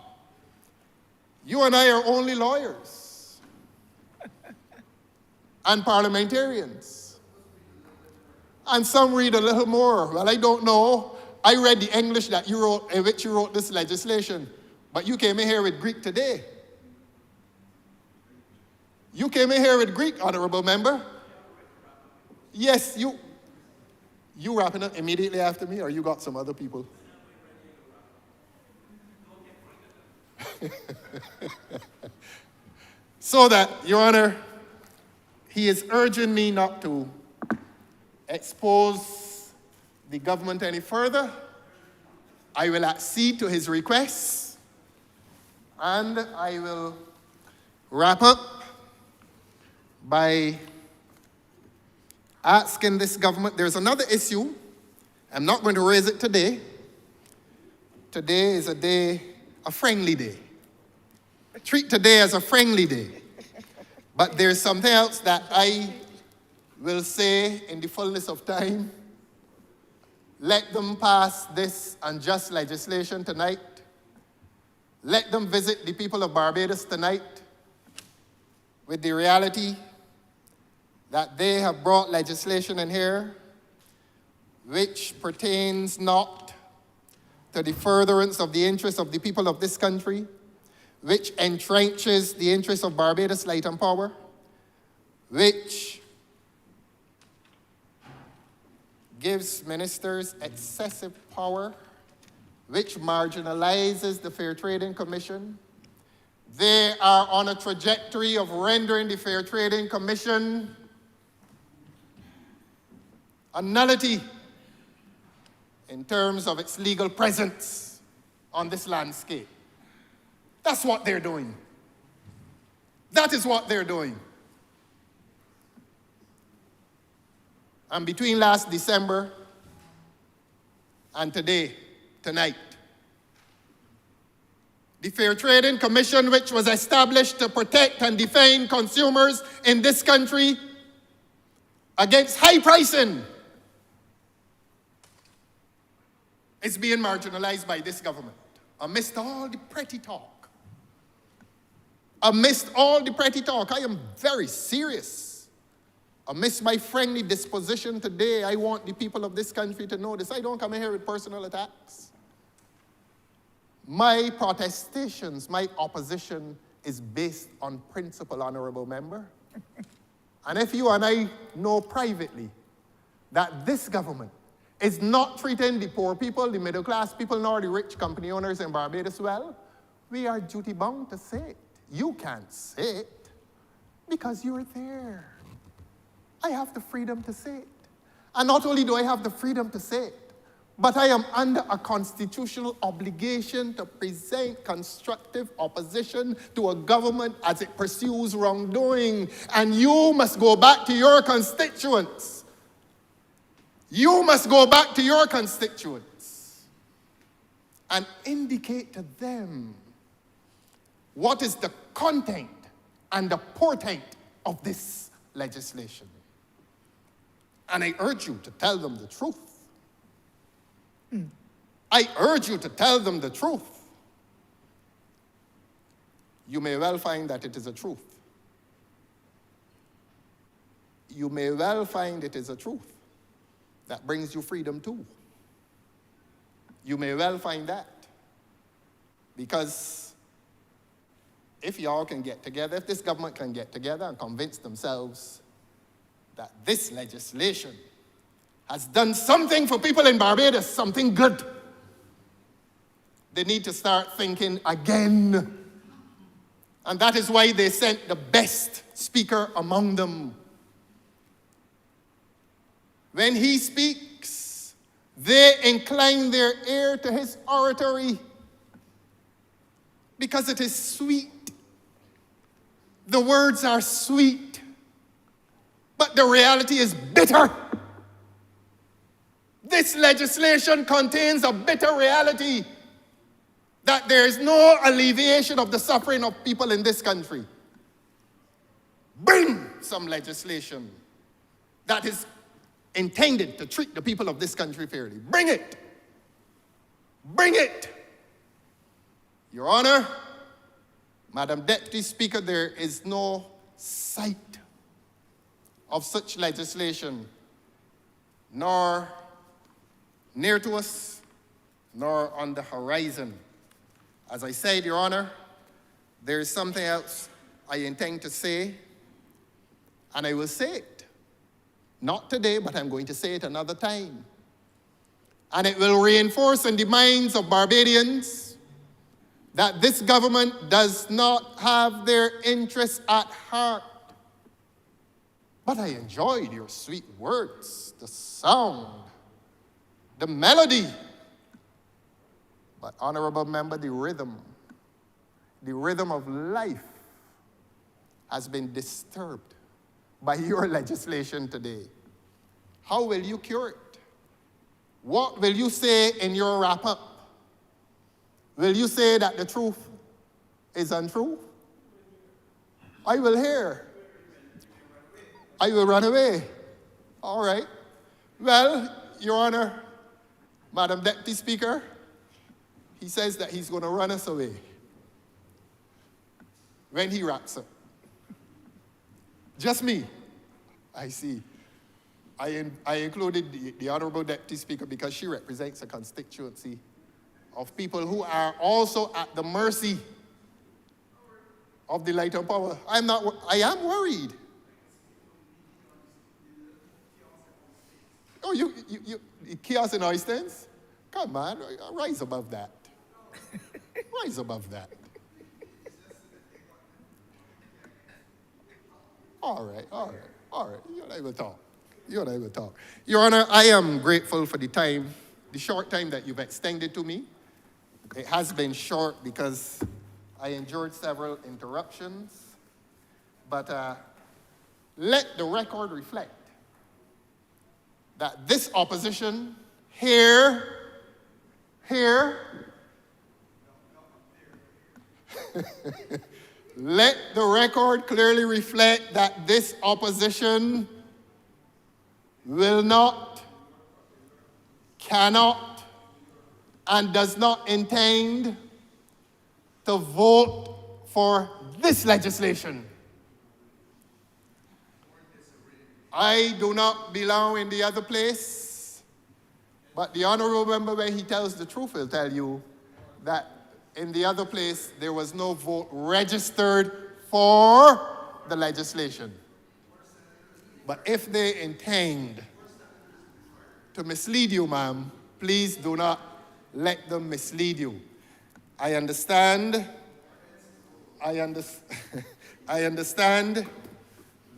You and I are only lawyers and parliamentarians. And some read a little more. Well, I don't know. I read the English that you wrote, in which you wrote this legislation. But you came in here with Greek today. You came in here with Greek, Honourable Member. Yes, you wrapping up immediately after me, or you got some other people? So that, Your Honor, he is urging me not to expose the government any further. I will accede to his requests, and I will wrap up by asking this government. There's another issue. I'm not going to raise it today. Today is a friendly day. Treat today as a friendly day. But there's something else that I will say in the fullness of time. Let them pass this unjust legislation tonight. Let them visit the people of Barbados tonight with the reality that they have brought legislation in here which pertains not to the furtherance of the interests of the people of this country, which entrenches the interests of Barbados Light and Power, which gives ministers excessive power which marginalizes the Fair Trading Commission. They are on a trajectory of rendering the Fair Trading Commission a nullity in terms of its legal presence on this landscape. That's what they're doing. That is what they're doing. And between last December and tonight, the Fair Trading Commission, which was established to protect and defend consumers in this country against high pricing, is being marginalized by this government amidst all the petty talk. Amidst all the petty talk, I am very serious. Amidst my friendly disposition today, I want the people of this country to know this. I don't come in here with personal attacks. My protestations, my opposition is based on principle, Honourable Member. And if you and I know privately that this government is not treating the poor people, the middle class people, nor the rich company owners in Barbados well, we are duty bound to say it. You can't say it because you're there. I have the freedom to say it. And not only do I have the freedom to say it, but I am under a constitutional obligation to present constructive opposition to a government as it pursues wrongdoing. And you must go back to your constituents. You must go back to your constituents and indicate to them what is the content and the portent of this legislation. And I urge you to tell them the truth. I urge you to tell them the truth. You may well find that it is a truth. You may well find it is a truth that brings you freedom too. You may well find that. Because if y'all can get together, if this government can get together and convince themselves that this legislation has done something for people in Barbados, something good, they need to start thinking again. And that is why they sent the best speaker among them. When he speaks, they incline their ear to his oratory because it is sweet. The words are sweet, but the reality is bitter. This legislation contains a bitter reality that there is no alleviation of the suffering of people in this country. Bring some legislation that is intended to treat the people of this country fairly. Bring it. Bring it. Your Honor, Madam Deputy Speaker, there is no sight of such legislation, nor near to us, nor on the horizon. As I said, Your Honor, there is something else I intend to say, and I will say it. Not today, but I'm going to say it another time. And it will reinforce in the minds of Barbadians that this government does not have their interests at heart. But I enjoyed your sweet words, the sound, the melody. But, Honourable Member, the rhythm of life has been disturbed by your legislation today. How will you cure it? What will you say in your wrap-up? Will you say that the truth is untrue? I will hear. I will run away. All right. Well, Your Honor, Madam Deputy Speaker, he says that he's going to run us away when he wraps up. Just me. I see. I included the Honourable Deputy Speaker because she represents a constituency of people who are also at the mercy of the light and power. I am worried. Oh, you chaos in Oystens? Come on, rise above that. Rise above that. All right. You and I will talk. Your Honor, I am grateful for the short time that you've extended to me. It has been short because I endured several interruptions, but let the record reflect that this opposition here, let the record clearly reflect that this opposition will not, cannot, and does not intend to vote for this legislation. I do not belong in the other place, but the honorable member, when he tells the truth, will tell you that in the other place there was no vote registered for the legislation. But if they intend to mislead you, ma'am, please do not let them mislead you. I understand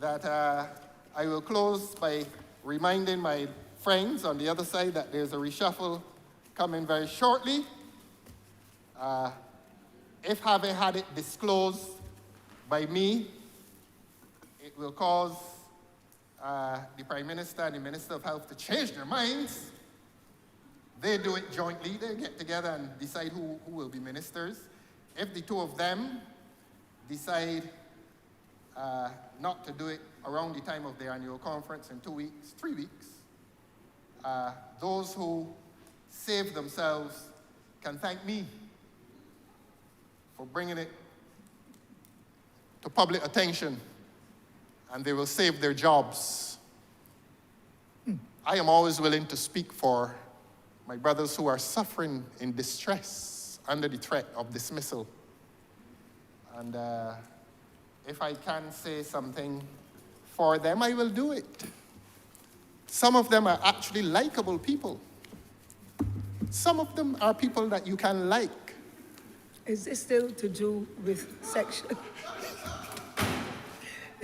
that I will close by reminding my friends on the other side that there's a reshuffle coming very shortly. If having had it disclosed by me, it will cause the Prime Minister and the Minister of Health to change their minds. They do it jointly. They get together and decide who will be ministers. If the two of them decide not to do it around the time of their annual conference in 2 weeks, 3 weeks, those who save themselves can thank me for bringing it to public attention, and they will save their jobs. I am always willing to speak for my brothers who are suffering in distress under the threat of dismissal. And if I can say something for them, I will do it. Some of them are actually likable people. Some of them are people that you can like.
Is this still to do with section? Is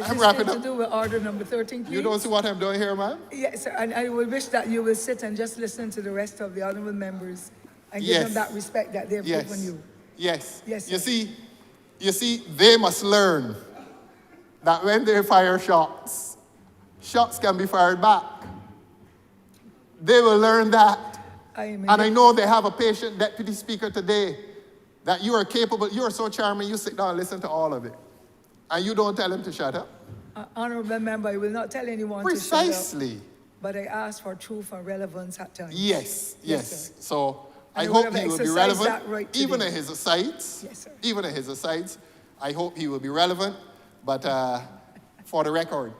I'm
this
wrapping
still
up.
to do with order number 13, please?
You don't see what I'm doing here, ma'am?
Yes, sir, and I will wish that you will sit and just listen to the rest of the honorable members and give
Yes.
them that respect that they've given you.
Yes.
Yes,
You
sir.
see, they must learn that when they fire shots, shots can be fired back. They will learn that. And I know they have a patient deputy speaker today that you are capable, you are so charming, you sit down and listen to all of it. And you don't tell him to shut up.
Honorable member, I will not tell anyone to shut
Precisely.
up, but I ask for truth and relevance at times.
Yes.
Yes, sir.
So I
And I would
hope
have
he will be
exercised
relevant,
that right
even
today.
at his asides.
Yes, sir.
Even at his asides, I hope he will be relevant. But for the record,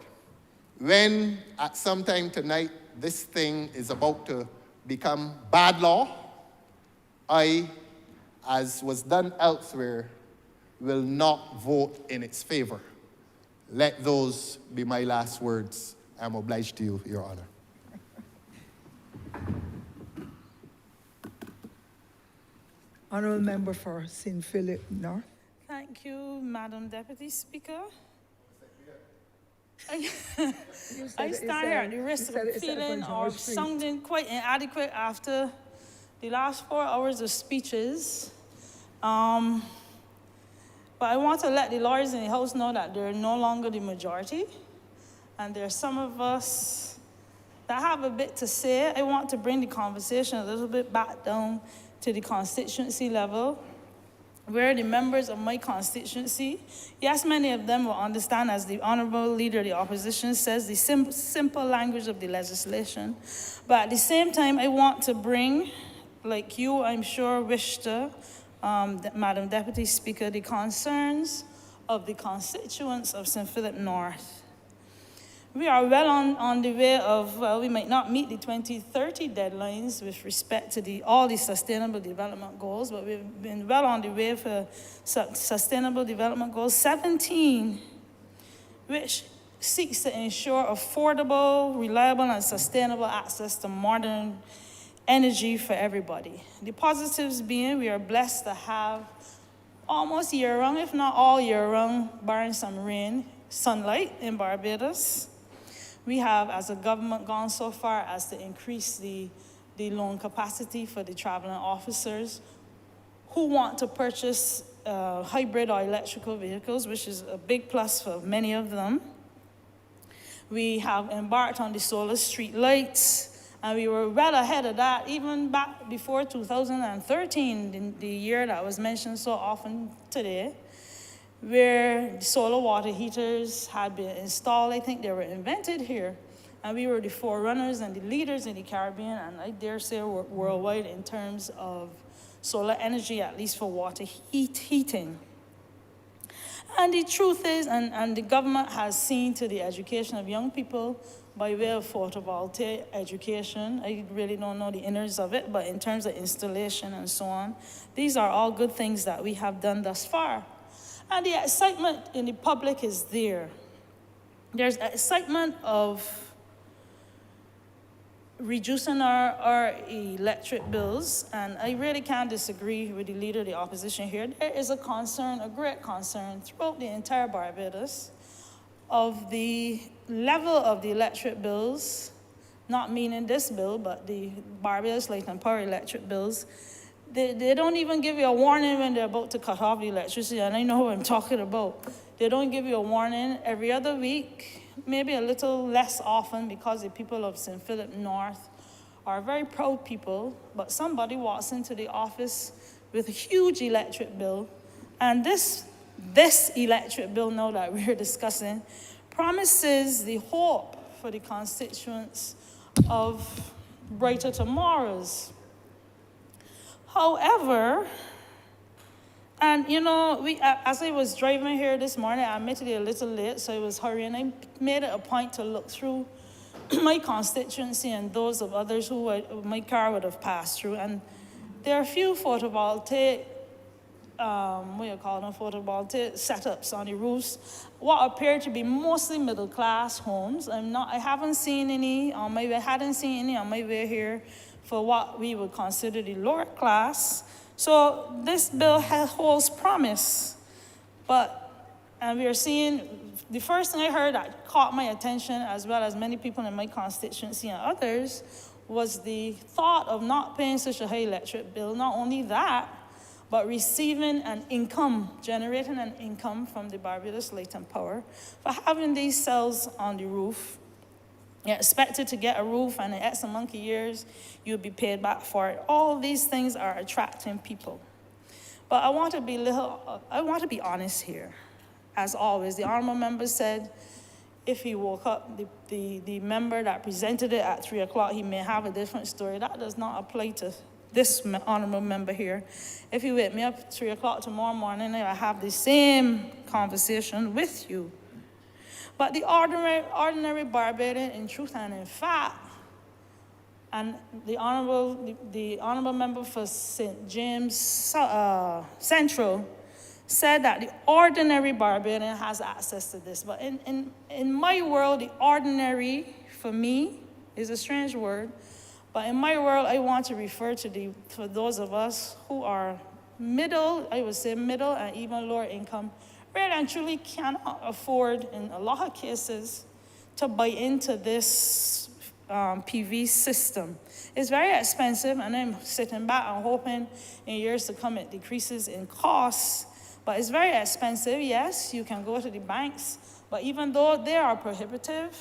when at some time tonight this thing is about to become bad law, I, as was done elsewhere, will not vote in its favor. Let those be my last words. I'm obliged to you, Your Honor.
Honorable member for St. Philip North.
Thank you, Madam Deputy Speaker.
You said
I
it's,
stand here at the risk
you said
of
it's at
feeling
George
or
Street.
sounding quite inadequate after the last 4 hours of speeches. But I want to let the lawyers in the House know that they're no longer the majority. And there are some of us that have a bit to say. I want to bring the conversation a little bit back down to the constituency level, where the members of my constituency, yes, many of them will understand, as the Honourable Leader of the Opposition says, the simple language of the legislation. But at the same time, I want to bring, like you, I'm sure, wish to, Madam Deputy Speaker, the concerns of the constituents of St. Philip North. We are well on the way of, well, we might not meet the 2030 deadlines with respect to all the Sustainable Development Goals, but we've been well on the way for Sustainable Development Goals 17, which seeks to ensure affordable, reliable, and sustainable access to modern energy for everybody. The positives being we are blessed to have almost year-round, if not all year-round, barring some rain, sunlight in Barbados. We have, as a government, gone so far as to increase the loan capacity for the traveling officers who want to purchase hybrid or electrical vehicles, which is a big plus for many of them. We have embarked on the solar street lights, and we were well ahead of that, even back before 2013, the year that was mentioned so often today, where solar water heaters had been installed. I think they were invented here. And we were the forerunners and the leaders in the Caribbean, and I dare say worldwide in terms of solar energy, at least for water heating. And the truth is, and the government has seen to the education of young people by way of photovoltaic education. I really don't know the innards of it, but in terms of installation and so on, these are all good things that we have done thus far. And the excitement in the public is there. There's excitement of reducing our electric bills, and I really can't disagree with the leader of the opposition here. There is a concern, a great concern throughout the entire Barbados of the level of the electric bills, not meaning this bill, but the Barbados Light and Power electric bills. They don't even give you a warning when they're about to cut off the electricity, and I know what I'm talking about. They don't give you a warning every other week, maybe a little less often, because the people of St. Philip North are very proud people, but somebody walks into the office with a huge electric bill, and this electric bill now that we're discussing promises the hope for the constituents of brighter tomorrows. However, and you know, as I was driving here this morning, I admittedly a little late, so I was hurrying. I made it a point to look through my constituency and those of others who my car would have passed through. And there are a few photovoltaic, photovoltaic setups on the roofs, what appear to be mostly middle-class homes. I haven't seen any on my way, hadn't seen any on my way here for what we would consider the lower class. So this bill holds promise, and we are seeing, the first thing I heard that caught my attention, as well as many people in my constituency and others, was the thought of not paying such a high electric bill. Not only that, but receiving an income, generating an income from the Barbados Light and Power for having these cells on the roof. You're expected to get a roof, and in X amount of years, you'll be paid back for it. All these things are attracting people. But I want to be honest here. As always, the honourable member said if he woke up, the member that presented it at 3 o'clock, he may have a different story. That does not apply to this honourable member here. If you wake me up at 3 o'clock tomorrow morning, I have the same conversation with you. But the ordinary Barbadian, in truth and in fact, and the honourable member for St. James Central said that the ordinary Barbadian has access to this. But in my world, the ordinary, for me, is a strange word. But in my world, I want to refer to for those of us who are middle, I would say middle and even lower income, really and truly cannot afford, in a lot of cases, to buy into this PV system. It's very expensive, and I'm sitting back and hoping in years to come it decreases in costs. But it's very expensive. Yes, you can go to the banks, but even though they are prohibitive,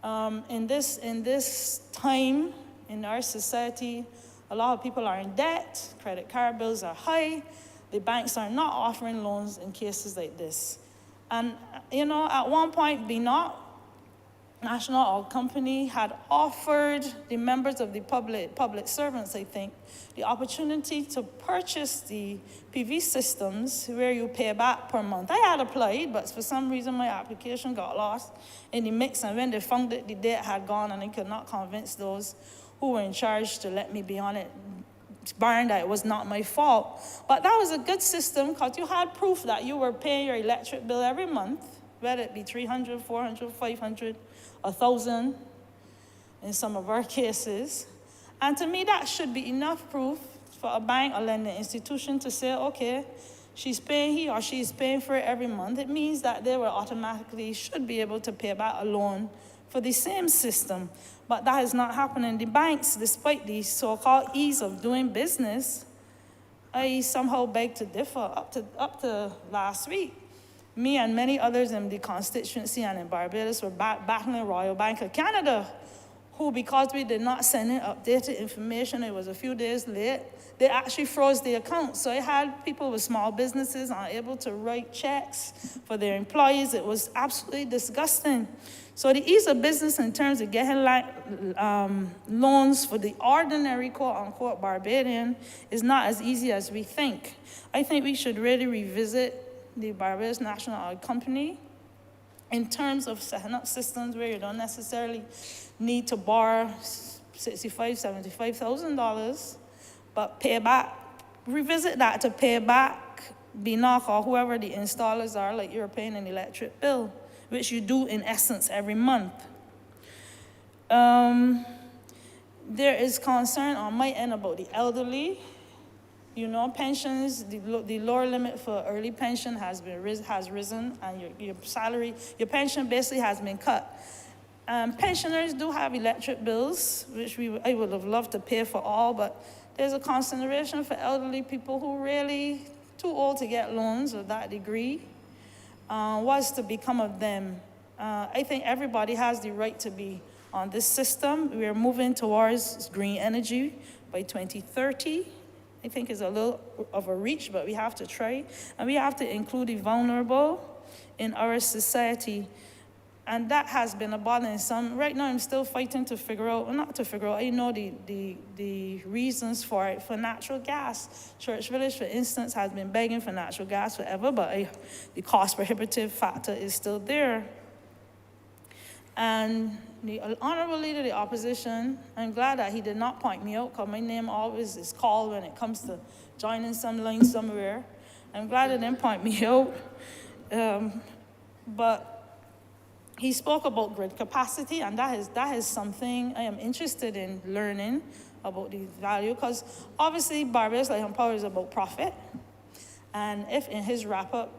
in this time in our society, a lot of people are in debt, credit card bills are high, the banks are not offering loans in cases like this. And, you know, at one point, BNOT, National Oil Company, had offered the members of the public servants, I think, the opportunity to purchase the PV systems where you pay back per month. I had applied, but for some reason my application got lost in the mix, and when they found it, the date had gone, and I could not convince those who were in charge to let me be on it, barring that it was not my fault. But that was a good system, because you had proof that you were paying your electric bill every month, whether it be 300, 400, 500, 1,000 in some of our cases. And to me, that should be enough proof for a bank or lending institution to say, okay, she's paying, he or she is paying for it every month. It means that they will automatically should be able to pay back a loan for the same system. But that is not happening. The banks, despite the so-called ease of doing business, I somehow beg to differ. Up to last week, me and many others in the constituency and in Barbados were battling Royal Bank of Canada, who, because we did not send in updated information, it was a few days late, they actually froze the account. So I had people with small businesses unable to write checks for their employees. It was absolutely disgusting. So the ease of business in terms of getting loans for the ordinary quote-unquote Barbadian is not as easy as we think. I think we should really revisit the Barbados National Oil Company in terms of setting up systems where you don't necessarily need to borrow $65,000, $75,000, but pay back, revisit that to pay back BNOC or whoever the installers are, like you're paying an electric bill, which you do in essence every month. There is concern on my end about the elderly. You know, pensions, the lower limit for early pension has risen, and your salary, your pension basically has been cut. Pensioners do have electric bills, which I would have loved to pay for all, but there's a consideration for elderly people who really too old to get loans of that degree. What's to become of them? I think everybody has the right to be on this system. We are moving towards green energy by 2030. I think it's a little of a reach, but we have to try. And we have to include the vulnerable in our society. And that has been a burdensome. Right now, I'm still fighting to figure out, well, not to figure out, I know the reasons for it. For natural gas, Church Village, for instance, has been begging for natural gas forever, but the cost prohibitive factor is still there. And the Honourable Leader of the Opposition, I'm glad that he did not point me out, because my name always is called when it comes to joining some line somewhere. I'm glad he didn't point me out. But he spoke about grid capacity, and that is something I am interested in learning about the value, because obviously Barbados Light Power is about profit. And if in his wrap-up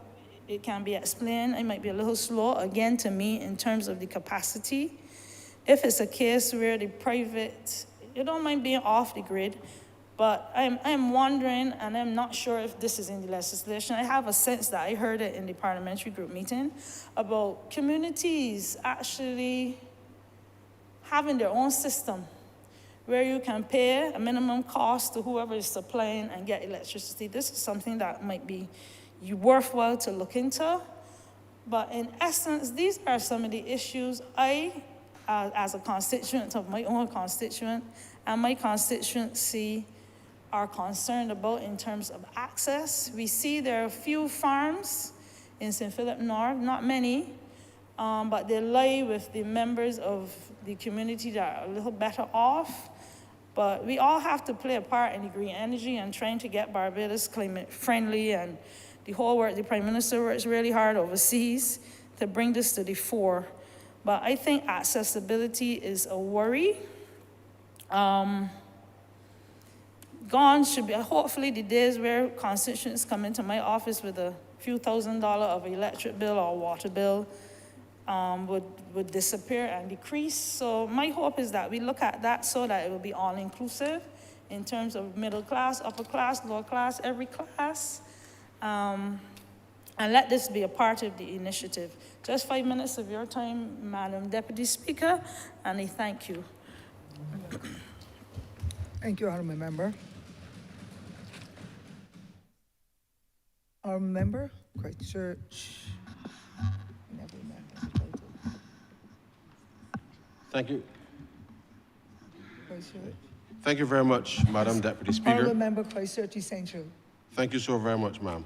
it can be explained, I might be a little slow, again, to me, in terms of the capacity. If it's a case where the private, you don't mind being off the grid, but I'm wondering, and I'm not sure if this is in the legislation. I have a sense that I heard it in the parliamentary group meeting about communities actually having their own system where you can pay a minimum cost to whoever is supplying and get electricity. This is something that might be worthwhile to look into. But in essence, these are some of the issues I, as a constituent of my own constituent, and my constituency are concerned about in terms of access. We see there are a few farms in St. Philip North, not many, but they lie with the members of the community that are a little better off. But we all have to play a part in the green energy and trying to get Barbados climate friendly, and the whole work, the Prime Minister works really hard overseas to bring this to the fore. But I think accessibility is a worry. Gone should be, hopefully, the days where constituents come into my office with a few $1,000s of electric bill or water bill would disappear and decrease. So my hope is that we look at that so that it will be all-inclusive in terms of middle class, upper class, lower class, every class. And let this be a part of the initiative. Just 5 minutes of your time, Madam Deputy Speaker, and I thank you.
Thank you, Honourable Member. Honourable Member, Christchurch. Never remember the title.
Thank you.
Christchurch.
Thank you very much, Madam Deputy Speaker.
Honourable Member, Christchurch Central.
Thank you so very much, ma'am.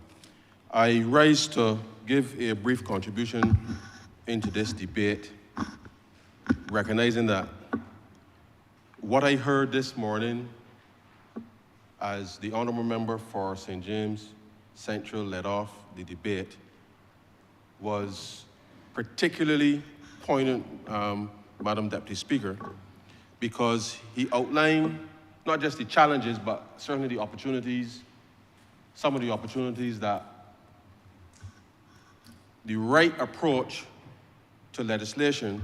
I rise to give a brief contribution into this debate, recognizing that what I heard this morning as the Honourable Member for St. James Central led off the debate was particularly poignant, Madam Deputy Speaker, because he outlined not just the challenges, but certainly the opportunities, some of the opportunities that the right approach to legislation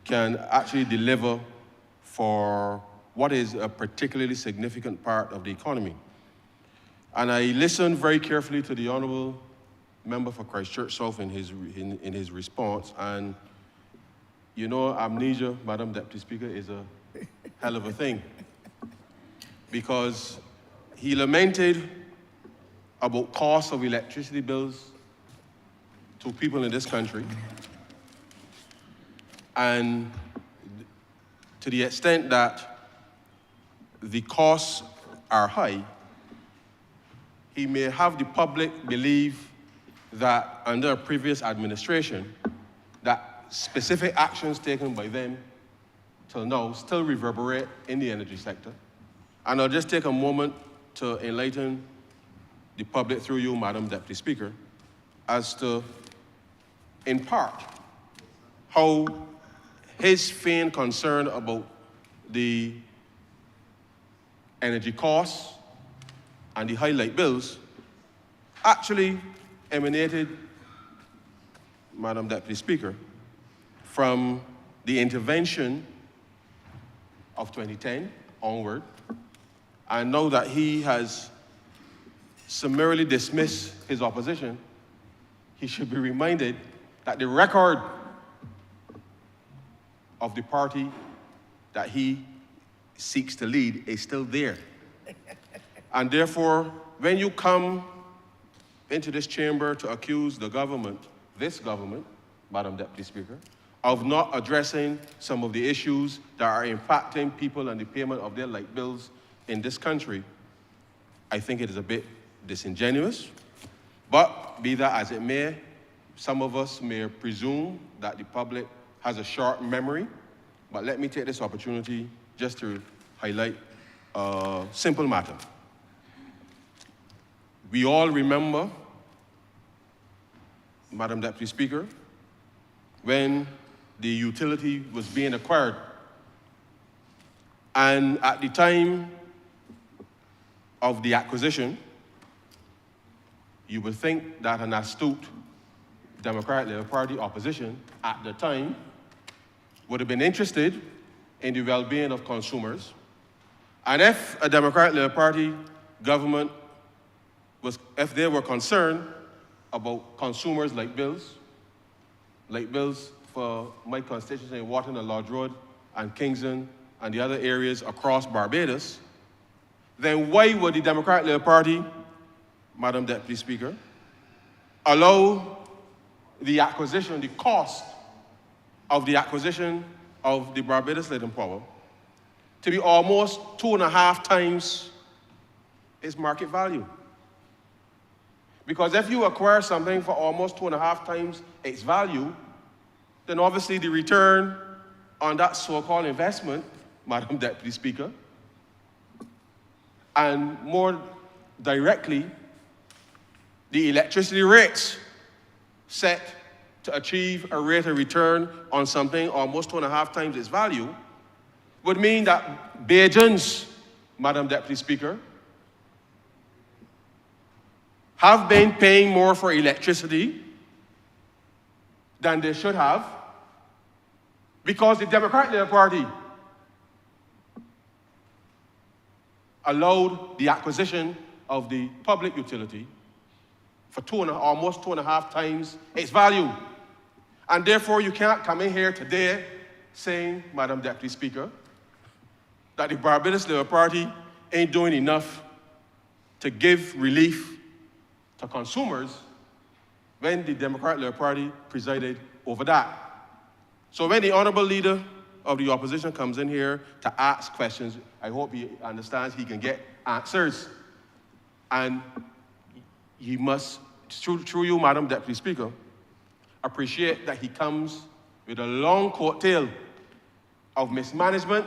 can actually deliver for what is a particularly significant part of the economy. And I listened very carefully to the Honourable Member for Christchurch South in his response, and you know, amnesia, Madam Deputy Speaker, is a hell of a thing. Because he lamented about costs of electricity bills to people in this country. And to the extent that the costs are high, he may have the public believe that under a previous administration, that specific actions taken by them till now still reverberate in the energy sector. And I'll just take a moment to enlighten the public through you, Madam Deputy Speaker, as to, in part, how his feigned concern about the energy costs and the high light bills actually emanated, Madam Deputy Speaker, from the intervention of 2010 onward. And now that he has summarily dismissed his opposition, he should be reminded that the record of the party that he seeks to lead is still there. And therefore, when you come into this chamber to accuse the government, this government, Madam Deputy Speaker, of not addressing some of the issues that are impacting people and the payment of their light bills in this country, I think it is a bit disingenuous. But be that as it may, some of us may presume that the public has a short memory. But let me take this opportunity just to highlight a simple matter. We all remember, Madam Deputy Speaker, when the utility was being acquired. And at the time of the acquisition, you would think that an astute Democratic Labour Party opposition at the time would have been interested in the well-being of consumers. And if a Democratic Labour Party government if they were concerned about consumers' light bills for my constituency in Wharton and Lodge Road and Kingston and the other areas across Barbados, then why would the Democratic Labour Party, Madam Deputy Speaker, allow the acquisition, the cost of the acquisition of the Barbados Light and Power to be almost 2.5 times its market value? Because if you acquire something for almost 2.5 times its value, then obviously the return on that so-called investment, Madam Deputy Speaker, and more directly, the electricity rates set to achieve a rate of return on something almost 2.5 times its value, would mean that Bajans, Madam Deputy Speaker, have been paying more for electricity than they should have because the Democratic Labour Party allowed the acquisition of the public utility for almost 2.5 times its value. And therefore, you can't come in here today saying, Madam Deputy Speaker, that the Barbados Labour Party ain't doing enough to give relief to consumers when the Democratic Labour Party presided over that. So when the Honourable Leader of the Opposition comes in here to ask questions, I hope he understands he can get answers. And he must, through you, Madam Deputy Speaker, appreciate that he comes with a long coattail of mismanagement,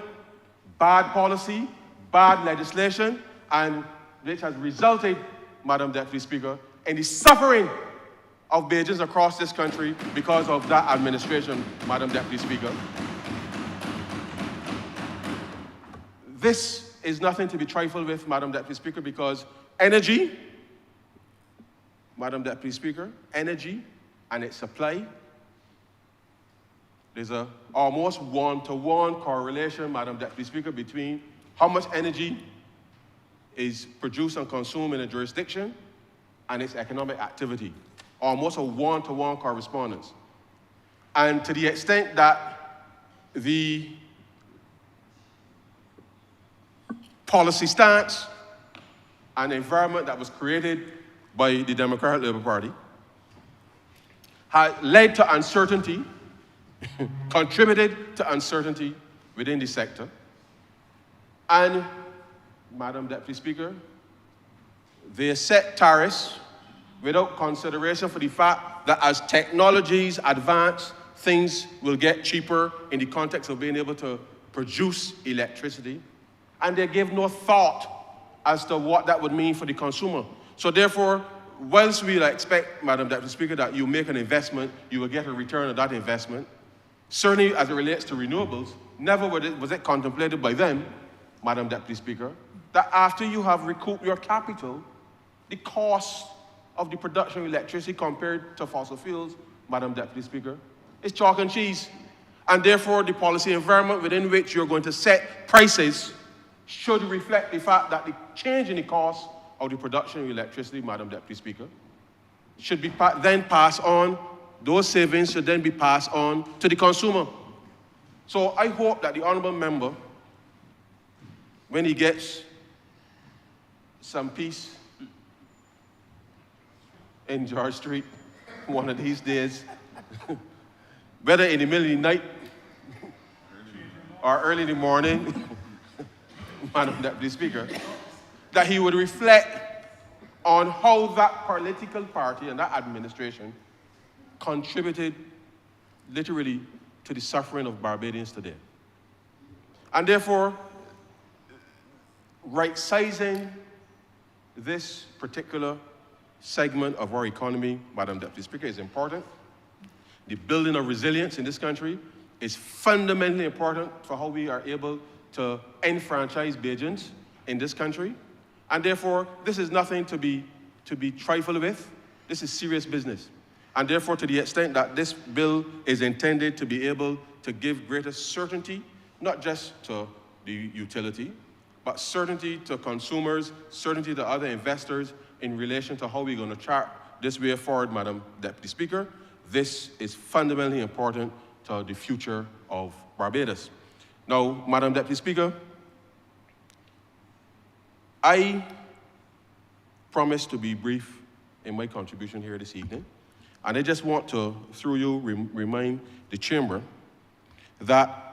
bad policy, bad legislation, and which has resulted, Madam Deputy Speaker, in the suffering of Bajans across this country because of that administration, Madam Deputy Speaker. This is nothing to be trifled with, Madam Deputy Speaker, because energy, Madam Deputy Speaker, energy and its supply, there's a almost one-to-one correlation, Madam Deputy Speaker, between how much energy is produced and consumed in a jurisdiction and its economic activity. Almost a one-to-one correspondence. And to the extent that the policy stance and environment that was created by the Democratic Labour Party had led to uncertainty, contributed to uncertainty within the sector. And, Madam Deputy Speaker, they set tariffs without consideration for the fact that as technologies advance, things will get cheaper in the context of being able to produce electricity. And they give no thought as to what that would mean for the consumer. So therefore, whilst we'll expect, Madam Deputy Speaker, that you make an investment, you will get a return on that investment, certainly as it relates to renewables, never was it contemplated by them, Madam Deputy Speaker, that after you have recouped your capital, the cost of the production of electricity compared to fossil fuels, Madam Deputy Speaker, is chalk and cheese. And therefore, the policy environment within which you're going to set prices should reflect the fact that the change in the cost of the production of electricity, Madam Deputy Speaker, should be then passed on, those savings should then be passed on to the consumer. So I hope that the Honourable Member, when he gets some peace in George Street one of these days, whether in the middle of the night or early in the morning, Madam Deputy Speaker, that he would reflect on how that political party and that administration contributed literally to the suffering of Barbadians today. And therefore, right-sizing this particular segment of our economy, Madam Deputy Speaker, is important. The building of resilience in this country is fundamentally important for how we are able to enfranchise Bajans in this country. And therefore, this is nothing to be trifled with. This is serious business. And therefore, to the extent that this bill is intended to be able to give greater certainty, not just to the utility, but certainty to consumers, certainty to other investors in relation to how we're going to chart this way forward, Madam Deputy Speaker, this is fundamentally important to the future of Barbados. Now, Madam Deputy Speaker, I promise to be brief in my contribution here this evening, and I just want to, through you, remind the Chamber that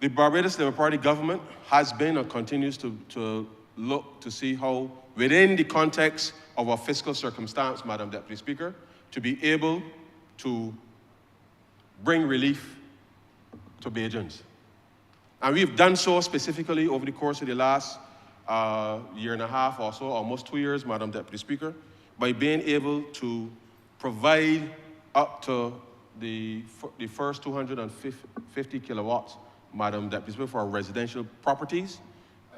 the Barbados Labour Party government has been and continues to look to see how, within the context of our fiscal circumstance, Madam Deputy Speaker, to be able to bring relief to Bajans. And we've done so specifically over the course of the last year and a half or so, almost 2 years, Madam Deputy Speaker, by being able to provide up to the first 250 kilowatts, Madam Deputy Speaker, for our residential properties,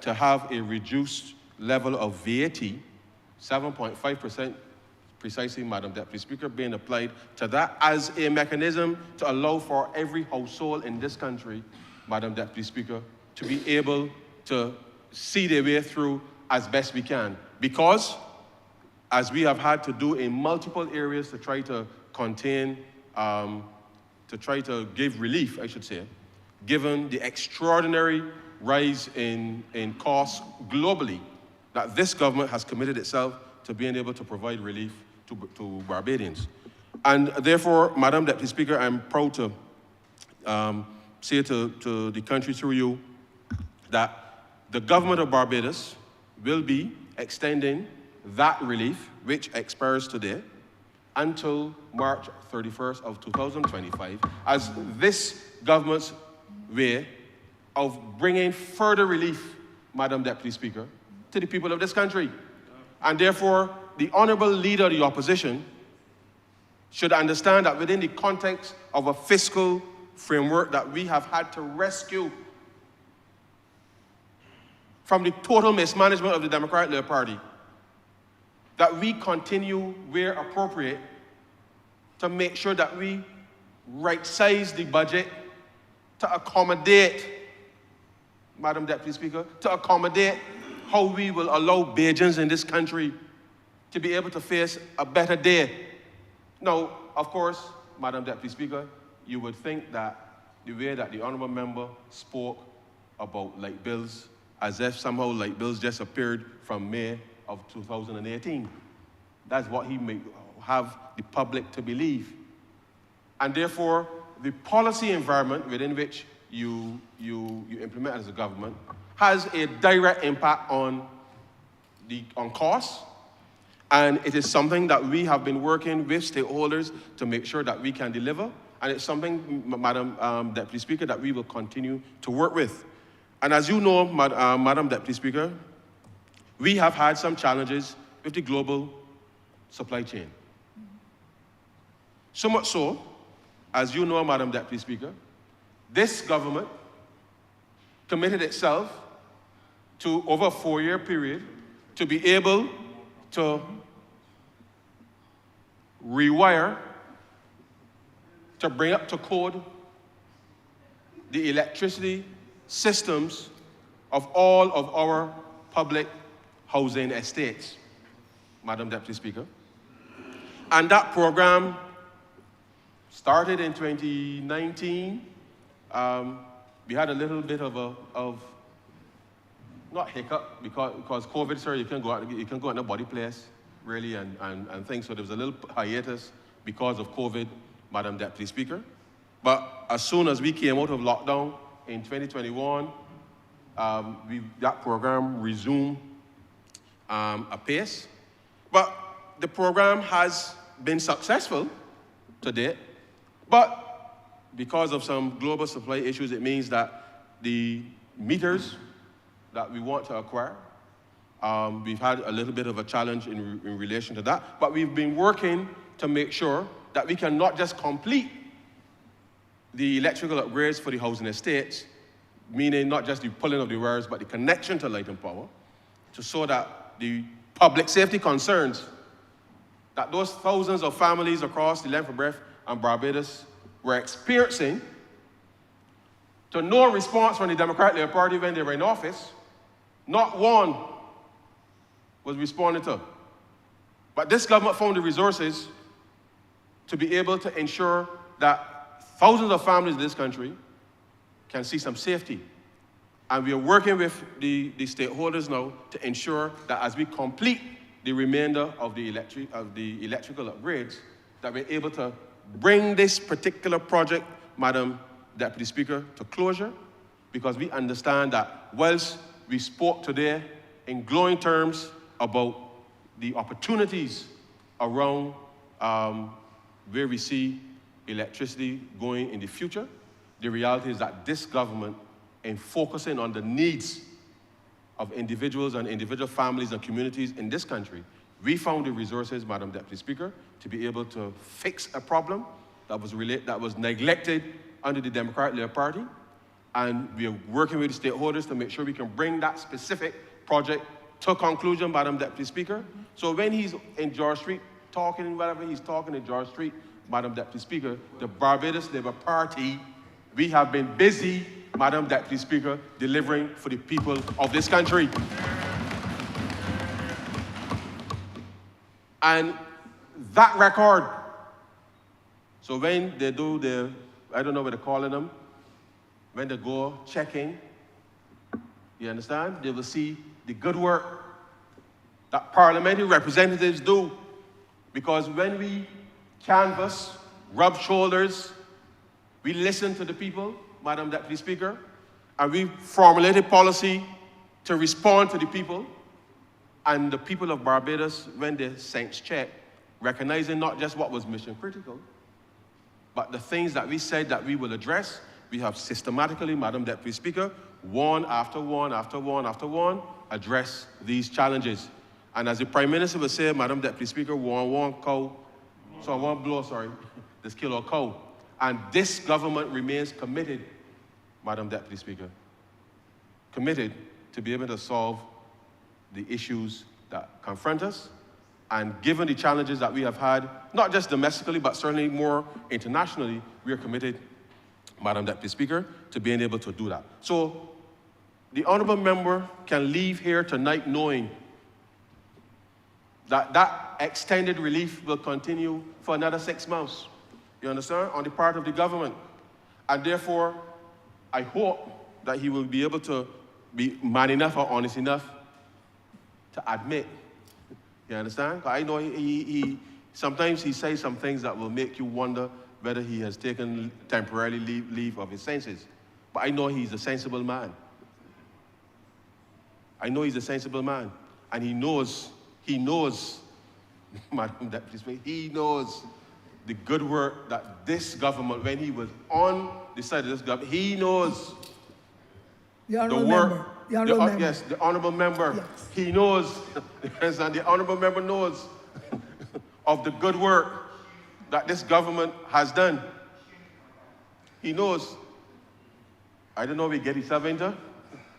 to have a reduced level of VAT, 7.5% precisely, Madam Deputy Speaker, being applied to that as a mechanism to allow for every household in this country, Madam Deputy Speaker, to be able to see their way through as best we can. Because, as we have had to do in multiple areas to try to contain, to try to give relief, I should say, given the extraordinary rise in costs globally, that this government has committed itself to being able to provide relief to Barbadians. And therefore, Madam Deputy Speaker, I'm proud to say to the country through you that the government of Barbados will be extending that relief, which expires today, until March 31st of 2025, as this government's way of bringing further relief, Madam Deputy Speaker, to the people of this country. And therefore, the Honourable Leader of the Opposition should understand that within the context of a fiscal framework that we have had to rescue from the total mismanagement of the Democratic Labour Party, that we continue where appropriate to make sure that we right-size the budget to accommodate, Madam Deputy Speaker, to accommodate how we will allow Bajans in this country to be able to face a better day. Now, of course, Madam Deputy Speaker, you would think that the way that the Honourable Member spoke about light bills, as if somehow light bills just appeared from May of 2018. That's what he may have the public to believe. And therefore, the policy environment within which you implement as a government has a direct impact on costs. And it is something that we have been working with stakeholders to make sure that we can deliver. And it's something, Madam Deputy Speaker, that we will continue to work with. And as you know, Madam Deputy Speaker, we have had some challenges with the global supply chain. So much so, as you know, Madam Deputy Speaker, this government committed itself to, over a 4-year period, to be able to rewire, to bring up to code the electricity systems of all of our public housing estates, Madam Deputy Speaker. And that program started in 2019. We had a little bit of not hiccup, because COVID, sir, you can go out in a body place, really, and things. So there was a little hiatus because of COVID, Madam Deputy Speaker. But as soon as we came out of lockdown in 2021, that program resumed apace. But the program has been successful to date. But because of some global supply issues, it means that the meters that we want to acquire, we've had a little bit of a challenge in relation to that. But we've been working to make sure that we can not just complete the electrical upgrades for the housing estates, meaning not just the pulling of the wires, but the connection to light and power, so that the public safety concerns that those thousands of families across the length and breadth and Barbados were experiencing, to no response from the Democratic Labour Party when they were in office, not one was responding to. But this government found the resources to be able to ensure that thousands of families in this country can see some safety. And we are working with the stakeholders now to ensure that as we complete the remainder of the electrical upgrades, that we're able to bring this particular project, Madam Deputy Speaker, to closure, because we understand that whilst we spoke today in glowing terms about the opportunities around where we see electricity going in the future, the reality is that this government, in focusing on the needs of individuals and individual families and communities in this country, we found the resources, Madam Deputy Speaker, to be able to fix a problem that was neglected under the Democratic Labour Party. And we are working with the stakeholders to make sure we can bring that specific project to conclusion, Madam Deputy Speaker. So when he's in George Street talking, whatever he's talking in George Street, Madam Deputy Speaker, the Barbados Labour Party, we have been busy, Madam Deputy Speaker, delivering for the people of this country. And that record, so when they do the, I don't know what they're calling them, when they go checking, you understand? They will see the good work that parliamentary representatives do. Because when we canvass, rub shoulders, we listen to the people, Madam Deputy Speaker, and we formulated policy to respond to the people. And the people of Barbados, when they sense check, recognizing not just what was mission critical, but the things that we said that we will address, we have systematically, Madam Deputy Speaker, one after one after one after one, address these challenges. And as the Prime Minister would say, Madam Deputy Speaker, one cow, so one blow, sorry, this kill a cow. And this government remains committed, Madam Deputy Speaker, committed to be able to solve the issues that confront us. And given the challenges that we have had, not just domestically, but certainly more internationally, we are committed, Madam Deputy Speaker, to being able to do that. So the honourable member can leave here tonight knowing that that extended relief will continue for another 6 months, you understand, on the part of the government. And therefore, I hope that he will be able to be man enough or honest enough to admit, you understand? I know sometimes he says some things that will make you wonder whether he has taken temporarily leave of his senses. But I know he's a sensible man. I know he's a sensible man. And he knows, Madam Deputy Speaker, he knows the good work that this government, when he was on the side of this government, he knows
The honourable
the work.
member. The honourable member.
Yes, the honourable member.
Yes.
He knows, and the honourable member knows of the good work that this government has done. He knows. I don't know if he get himself into,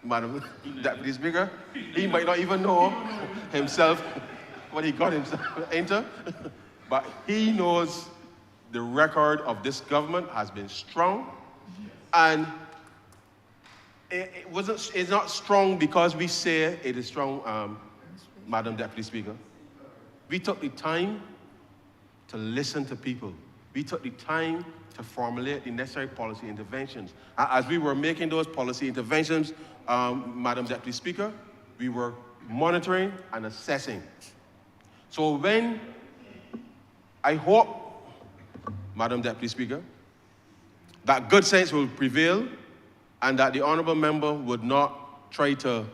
Madam Deputy Speaker. He might not even know himself what he got himself into, but he knows the record of this government has been strong, and it's not strong because we say it is strong, Madam Deputy Speaker. We took the time to listen to people. We took the time to formulate the necessary policy interventions. As we were making those policy interventions, Madam Deputy Speaker, we were monitoring and assessing. So when I hope, Madam Deputy Speaker, that good sense will prevail and that the honourable member would not try to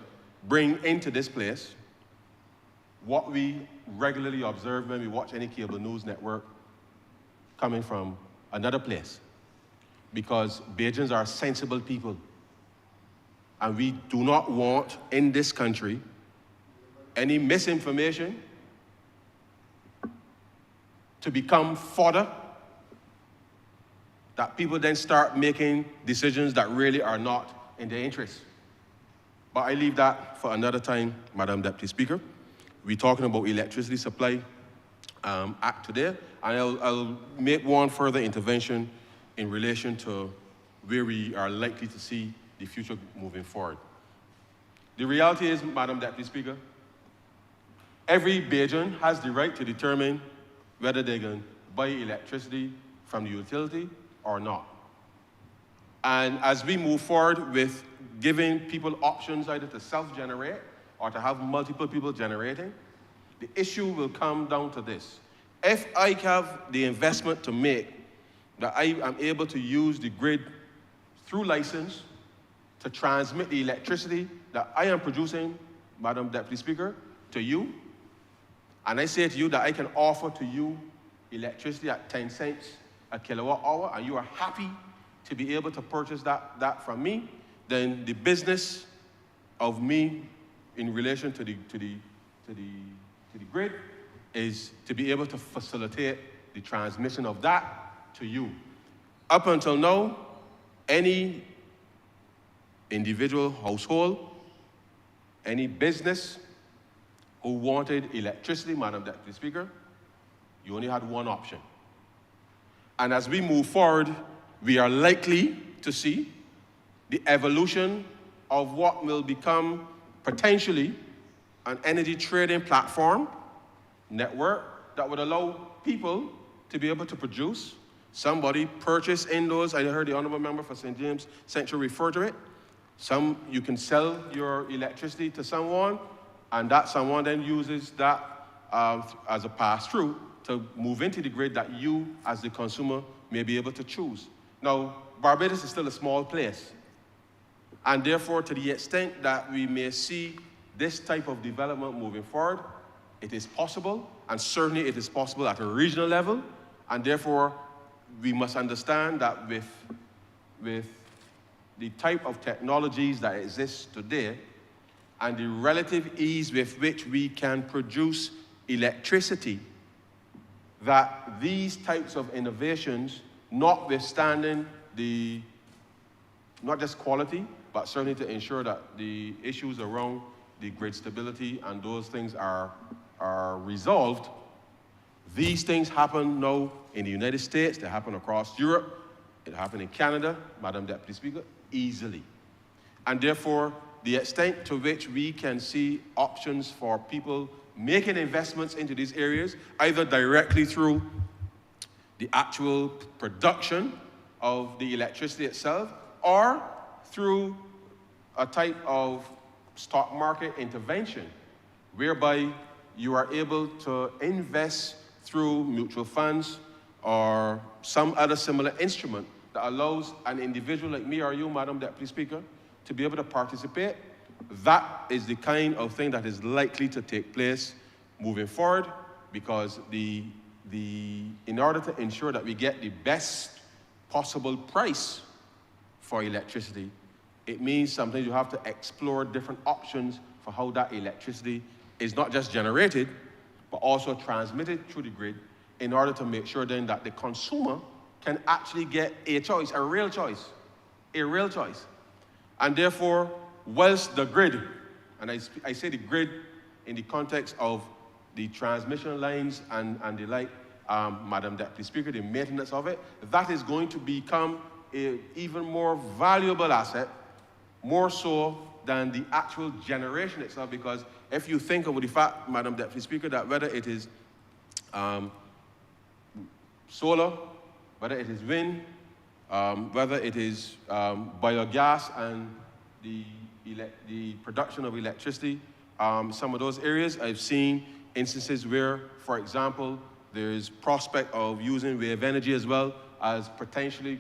bring into this place what we regularly observe when we watch any cable news network coming from another place. Because Bajans are sensible people. And we do not want in this country any misinformation to become fodder that people then start making decisions that really are not in their interest. But I leave that for another time, Madam Deputy Speaker. We're talking about Electricity Supply Act today, and I'll make one further intervention in relation to where we are likely to see the future moving forward. The reality is, Madam Deputy Speaker, every Bajan has the right to determine whether they can buy electricity from the utility or not. And as we move forward with giving people options either to self-generate or to have multiple people generating, the issue will come down to this. If I have the investment to make that I am able to use the grid through license to transmit the electricity that I am producing, Madam Deputy Speaker, to you, and I say to you that I can offer to you electricity at 10 cents a kilowatt hour, and you are happy to be able to purchase that from me, then the business of me in relation to the grid is to be able to facilitate the transmission of that to you. Up until now, any individual household, any business who wanted electricity, Madam Deputy Speaker, you only had one option. And as we move forward, we are likely to see the evolution of what will become potentially an energy trading platform, network, that would allow people to be able to produce. Somebody purchase in those, I heard the honourable member for St. James Central refer to it. You can sell your electricity to someone, and that someone then uses that as a pass-through to move into the grid that you, as the consumer, may be able to choose. Now, Barbados is still a small place, and therefore, to the extent that we may see this type of development moving forward, it is possible, and certainly it is possible at a regional level, and therefore, we must understand that with the type of technologies that exist today, and the relative ease with which we can produce electricity, that these types of innovations, notwithstanding not just quality, but certainly to ensure that the issues around the grid stability and those things are resolved. These things happen now in the United States, they happen across Europe, it happened in Canada, Madam Deputy Speaker, easily. And therefore, the extent to which we can see options for people making investments into these areas, either directly through the actual production of the electricity itself, or through a type of stock market intervention, whereby you are able to invest through mutual funds or some other similar instrument that allows an individual like me or you, Madam Deputy Speaker, to be able to participate. That is the kind of thing that is likely to take place moving forward, because in order to ensure that we get the best possible price for electricity, it means sometimes you have to explore different options for how that electricity is not just generated, but also transmitted through the grid, in order to make sure then that the consumer can actually get a choice, a real choice. And therefore, whilst the grid, and I say the grid in the context of the transmission lines and the like, Madam Deputy Speaker, the maintenance of it, that is going to become an even more valuable asset, more so than the actual generation itself, because if you think of the fact, Madam Deputy Speaker, that whether it is solar, whether it is wind, whether it is biogas and the production of electricity, some of those areas, I've seen instances where, for example, there's prospect of using wave energy as well as potentially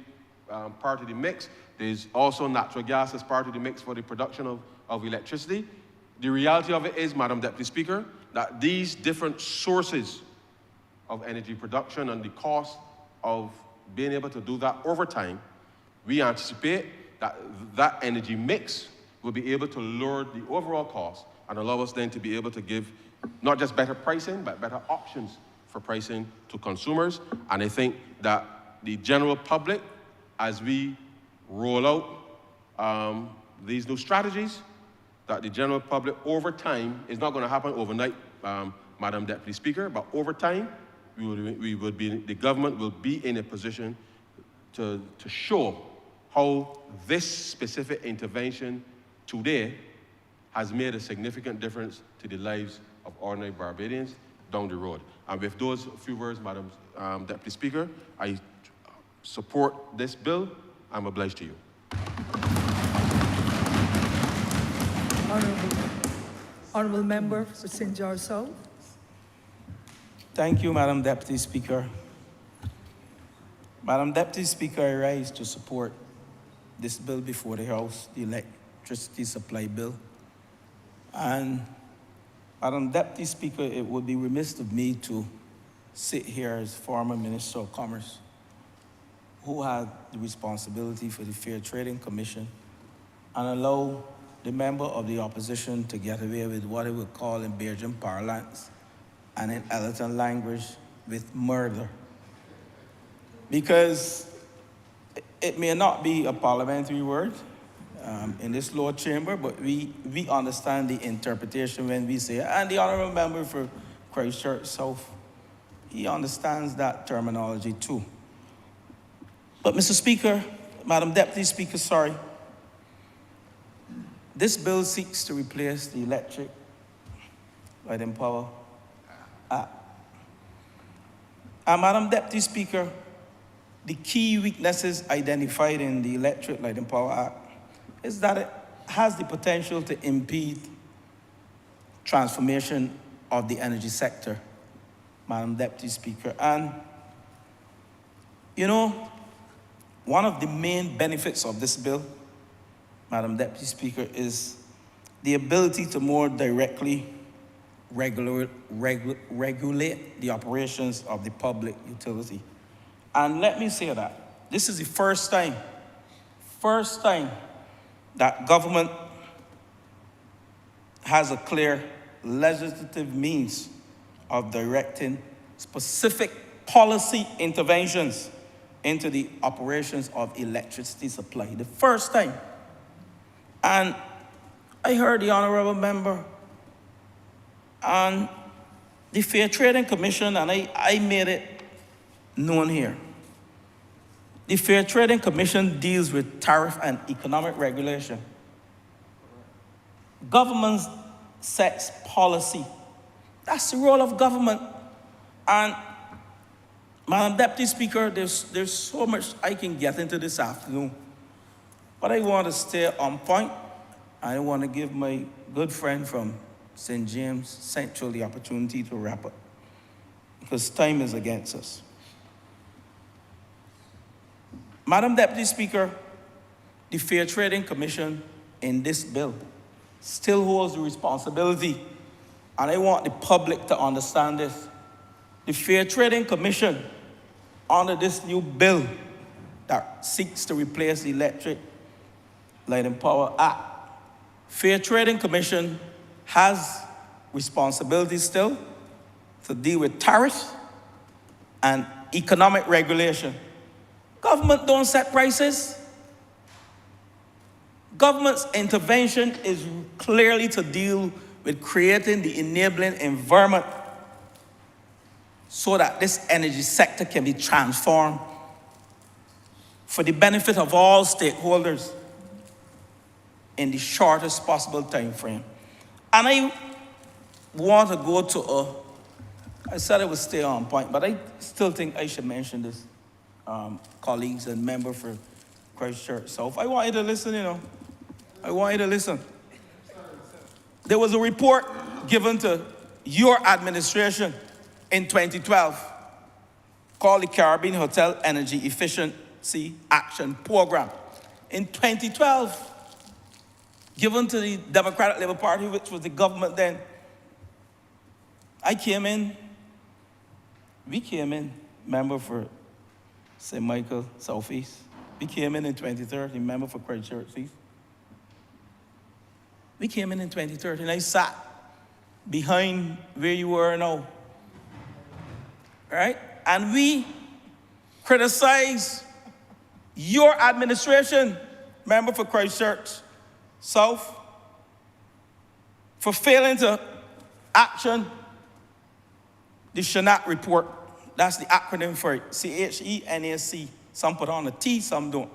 part of the mix. There's also natural gas as part of the mix for the production of electricity. The reality of it is, Madam Deputy Speaker, that these different sources of energy production and the cost of being able to do that over time, we anticipate that that energy mix will be able to lower the overall cost and allow us then to be able to give not just better pricing, but better options for pricing to consumers. And I think that the general public, as we roll out these new strategies, that the general public over time, is not going to happen overnight, Madam Deputy Speaker, but over time, the government will be in a position to show how this specific intervention today has made a significant difference to the lives of ordinary Barbadians down the road. And with those few words, Madam Deputy Speaker, I support this bill. I'm obliged to you.
Honourable Member for St. George South.
Thank you, Madam Deputy Speaker. Madam Deputy Speaker, I rise to support this bill before the House, the electricity supply bill. And Madam Deputy Speaker, it would be remiss of me to sit here as former Minister of Commerce, who had the responsibility for the Fair Trading Commission, and allow the member of the opposition to get away with what I would call in Belgian parlance and in Elton language with murder. Because it may not be a parliamentary word in this lower chamber, but we understand the interpretation when we say it. And the Honourable Member for Christchurch South, he understands that terminology too. But Mr. Speaker, Madam Deputy Speaker, sorry, this bill seeks to replace the Electric Light and Power Act. And Madam Deputy Speaker, the key weaknesses identified in the Electric Light and Power Act is that it has the potential to impede transformation of the energy sector, Madam Deputy Speaker. And, you know, one of the main benefits of this bill, Madam Deputy Speaker, is the ability to more directly regulate the operations of the public utility. And let me say that this is the first time that government has a clear legislative means of directing specific policy interventions into the operations of electricity supply. The first time. And I heard the honorable member on the Fair Trading Commission, and I made it known here. The Fair Trading Commission deals with tariff and economic regulation. Government sets policy. That's the role of government. And Madam Deputy Speaker, there's so much I can get into this afternoon. But I want to stay on point. I want to give my good friend from St. James Central the opportunity to wrap up, because time is against us. Madam Deputy Speaker, the Fair Trading Commission in this bill still holds the responsibility, and I want the public to understand this. The Fair Trading Commission, under this new bill that seeks to replace the Electric Light and Power Act, Fair Trading Commission has responsibility still to deal with tariffs and economic regulation. Government don't set prices. Government's intervention is clearly to deal with creating the enabling environment so that this energy sector can be transformed for the benefit of all stakeholders in the shortest possible time frame. And I want to go to I said I would stay on point, but I still think I should mention this, colleagues and member for Christchurch South. I want you to listen, I want you to listen. There was a report given to your administration in 2012 called the Caribbean Hotel Energy Efficiency Action Program. In 2012, given to the Democratic Labour Party, which was the government then, we came in, member for St. Michael Southeast. We came in 2013, member for Christchurch East. We came in 2013, I sat behind where you were now, right? And we criticized your administration, member for Christchurch South, for failing to action the Shenak report. That's the acronym for it, CHENAC. Some put on a T, some don't.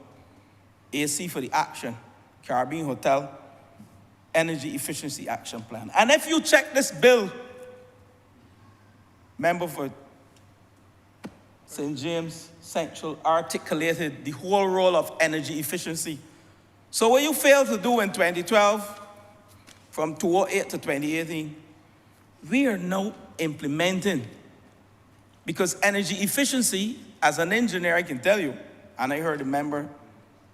AC for the action, Caribbean Hotel Energy Efficiency Action Plan. And if you check this bill, member for St. James Central articulated the whole role of energy efficiency. So what you failed to do in 2012, from 2008 to 2018, we are now implementing, because energy efficiency, as an engineer, I can tell you, and I heard a member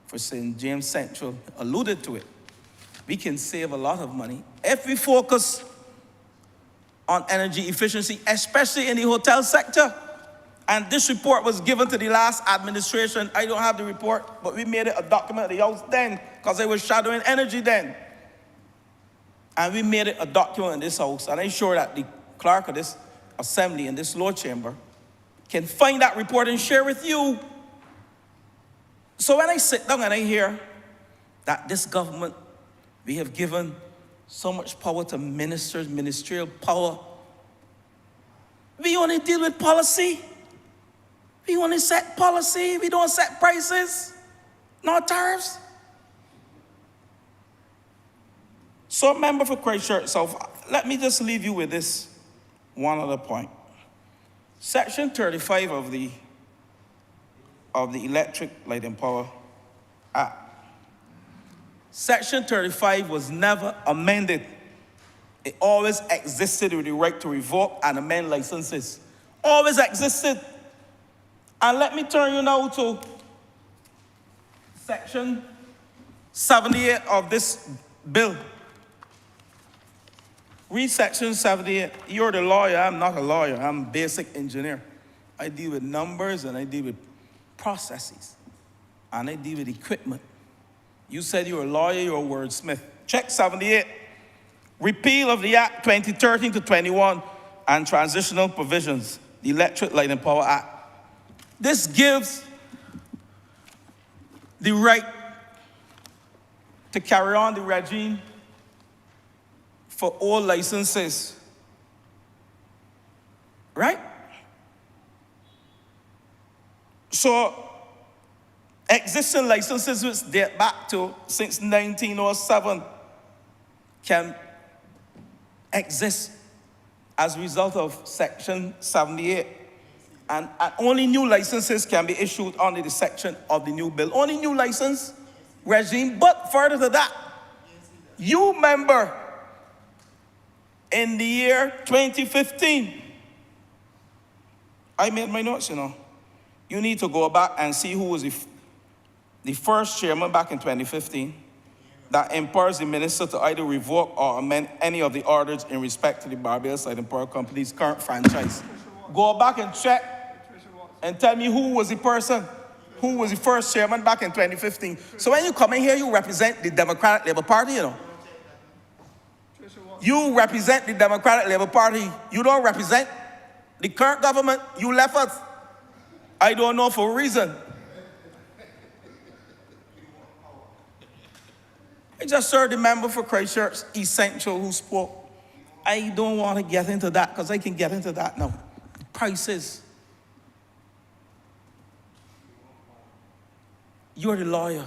for St. James Central alluded to it, we can save a lot of money if we focus on energy efficiency, especially in the hotel sector. And this report was given to the last administration. I don't have the report, but we made it a document of the House then, because I was shadowing energy then. And we made it a document in this House, and I'm sure that the clerk of this assembly in this lower chamber can find that report and share with you. So when I sit down and I hear that this government, we have given so much power to ministers, ministerial power, we only deal with policy. We only set policy. We don't set prices, no tariffs. So, member for Christchurch South, let me just leave you with this one other point. Section 35 of the Electric Light and Power Act. Section 35 was never amended. It always existed with the right to revoke and amend licenses. Always existed. And let me turn you now to Section 78 of this bill. Read Section 78. You're the lawyer. I'm not a lawyer. I'm a basic engineer. I deal with numbers, and I deal with processes, and I deal with equipment. You said you're a lawyer, you're a wordsmith. Check 78. Repeal of the Act 2013 to 21 and transitional provisions, the Electric Light and Power Act. This gives the right to carry on the regime for all licenses, right? So, existing licenses which date back to since 1907 can exist as a result of Section 78. And only new licenses can be issued under the section of the new bill. Only new license regime, but further to that, you remember in the year 2015, I made my notes, you know. You need to go back and see who was the first chairman back in 2015 that empowers the minister to either revoke or amend any of the orders in respect to the Barbados Light and Power Company's current franchise. Go back and check and tell me who was the person, who was the first chairman back in 2015. So when you come in here, you represent the Democratic Labour Party, you know. You represent the Democratic Labour Party. You don't represent the current government. You left us. I don't know for a reason. I just heard the member for Christchurch Essential who spoke. I don't want to get into that because I can get into that now. Prices. You're the lawyer.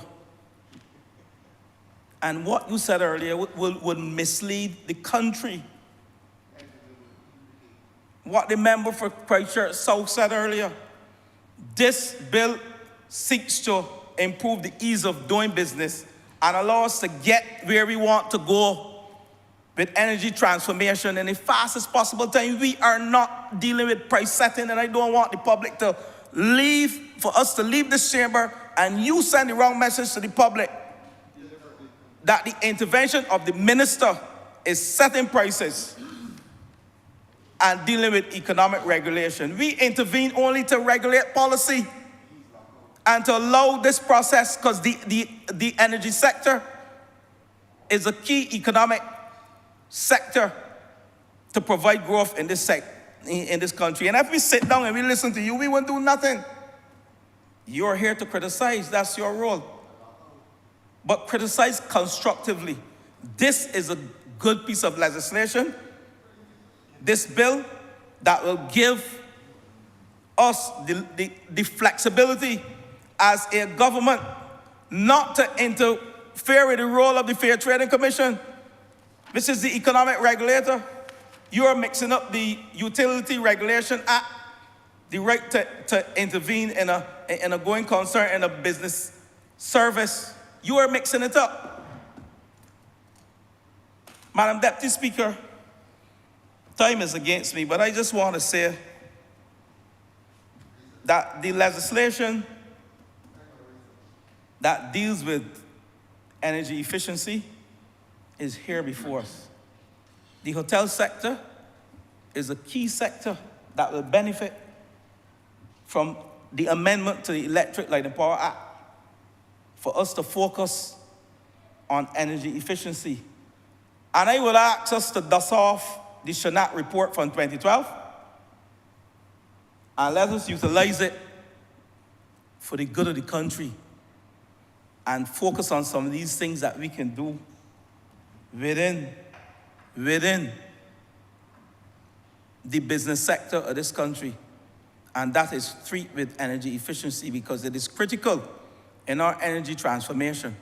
And what you said earlier would mislead the country. What the member for Christchurch South said earlier. This bill seeks to improve the ease of doing business and allow us to get where we want to go with energy transformation in the fastest possible time. We are not dealing with price setting, and I don't want the public to for us to leave this chamber and you send the wrong message to the public that the intervention of the minister is setting prices and dealing with economic regulation. We intervene only to regulate policy and to allow this process, because the energy sector is a key economic sector to provide growth in this country. And if we sit down and we listen to you, we won't do nothing. You're here to criticize, that's your role. But criticize constructively. This is a good piece of legislation. This bill that will give us the flexibility as a government not to interfere with the role of the Fair Trading Commission, which is the economic regulator. You are mixing up the Utility Regulation Act, the right to intervene in a going concern in a business service. You are mixing it up. Madam Deputy Speaker, time is against me, but I just want to say that the legislation that deals with energy efficiency is here before us. The hotel sector is a key sector that will benefit from the amendment to the Electric Light and Power Act for us to focus on energy efficiency. And I would ask us to dust off the Shanat report from 2012 and let us utilize it for the good of the country and focus on some of these things that we can do within the business sector of this country. And that is treat with energy efficiency, because it is critical in our energy transformation.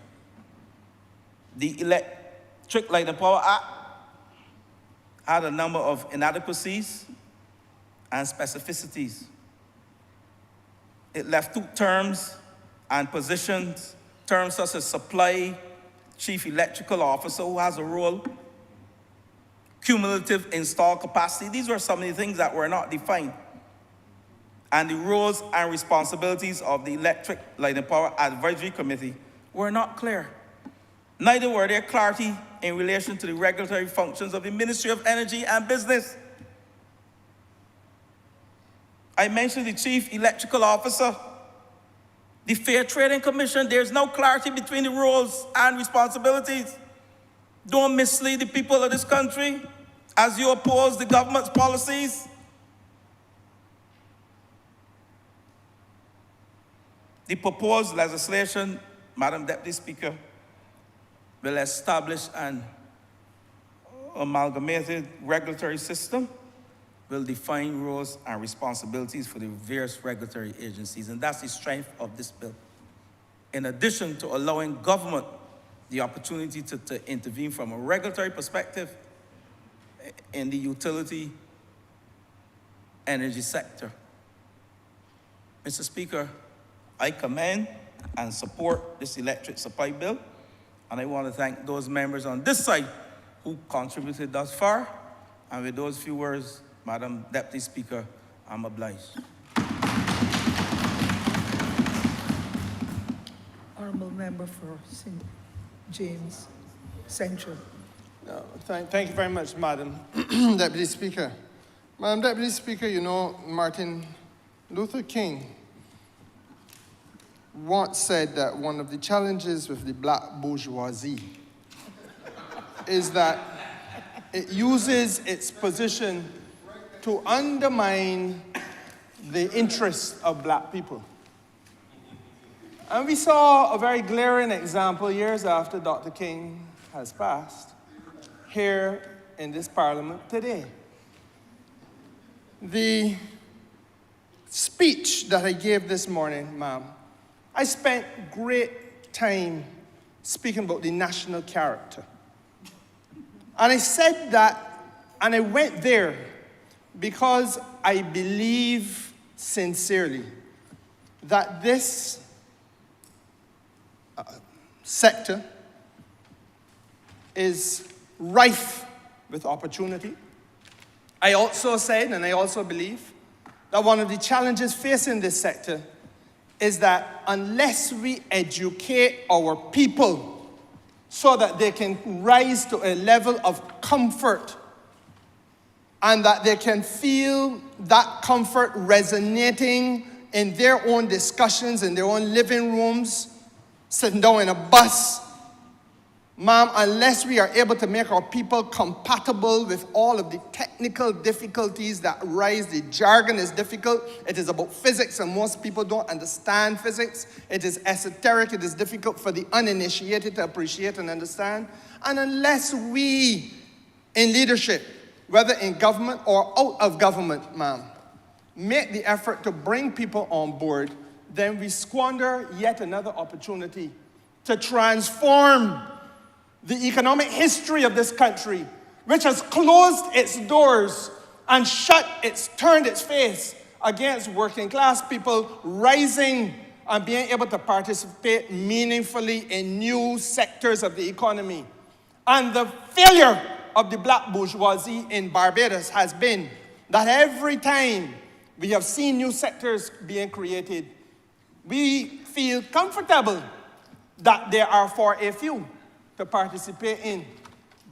The Electric Light and Power Act had a number of inadequacies and specificities. It left two terms and positions, terms such as supply chief electrical officer, who has a role, cumulative installed capacity. These were some of the things that were not defined. And the roles and responsibilities of the Electric Light and Power Advisory Committee were not clear. Neither were there clarity in relation to the regulatory functions of the Ministry of Energy and Business. I mentioned the Chief Electrical Officer. The Fair Trading Commission, there's no clarity between the roles and responsibilities. Don't mislead the people of this country as you oppose the government's policies. The proposed legislation, Madam Deputy Speaker, will establish an amalgamated regulatory system, will define roles and responsibilities for the various regulatory agencies, and that's the strength of this bill. In addition to allowing government the opportunity to intervene from a regulatory perspective in the utility energy sector. Mr. Speaker, I commend and support this electric supply bill, and I want to thank those members on this side who contributed thus far. And with those few words, Madam Deputy Speaker, I'm obliged.
Honourable Member for St. James Central.
Thank you very much, Madam Deputy Speaker. Madam Deputy Speaker, you know, Martin Luther King once said that one of the challenges with the black bourgeoisie is that it uses its position to undermine the interests of black people. And we saw a very glaring example years after Dr. King has passed here in this parliament today. The speech that I gave this morning, ma'am, I spent great time speaking about the national character. And I said that, and I went there because I believe sincerely that this sector is rife with opportunity. I also said, and I also believe, that one of the challenges facing this sector is that unless we educate our people so that they can rise to a level of comfort and that they can feel that comfort resonating in their own discussions, in their own living rooms, sitting down in a bus, ma'am, unless we are able to make our people compatible with all of the technical difficulties that rise, the jargon is difficult. It is about physics, and most people don't understand physics. It is esoteric. It is difficult for the uninitiated to appreciate and understand. And unless we, in leadership, whether in government or out of government, ma'am, make the effort to bring people on board, then we squander yet another opportunity to transform the economic history of this country, which has closed its doors and turned its face against working class people rising and being able to participate meaningfully in new sectors of the economy. And the failure of the black bourgeoisie in Barbados has been that every time we have seen new sectors being created, we feel comfortable that there are for a few to participate in,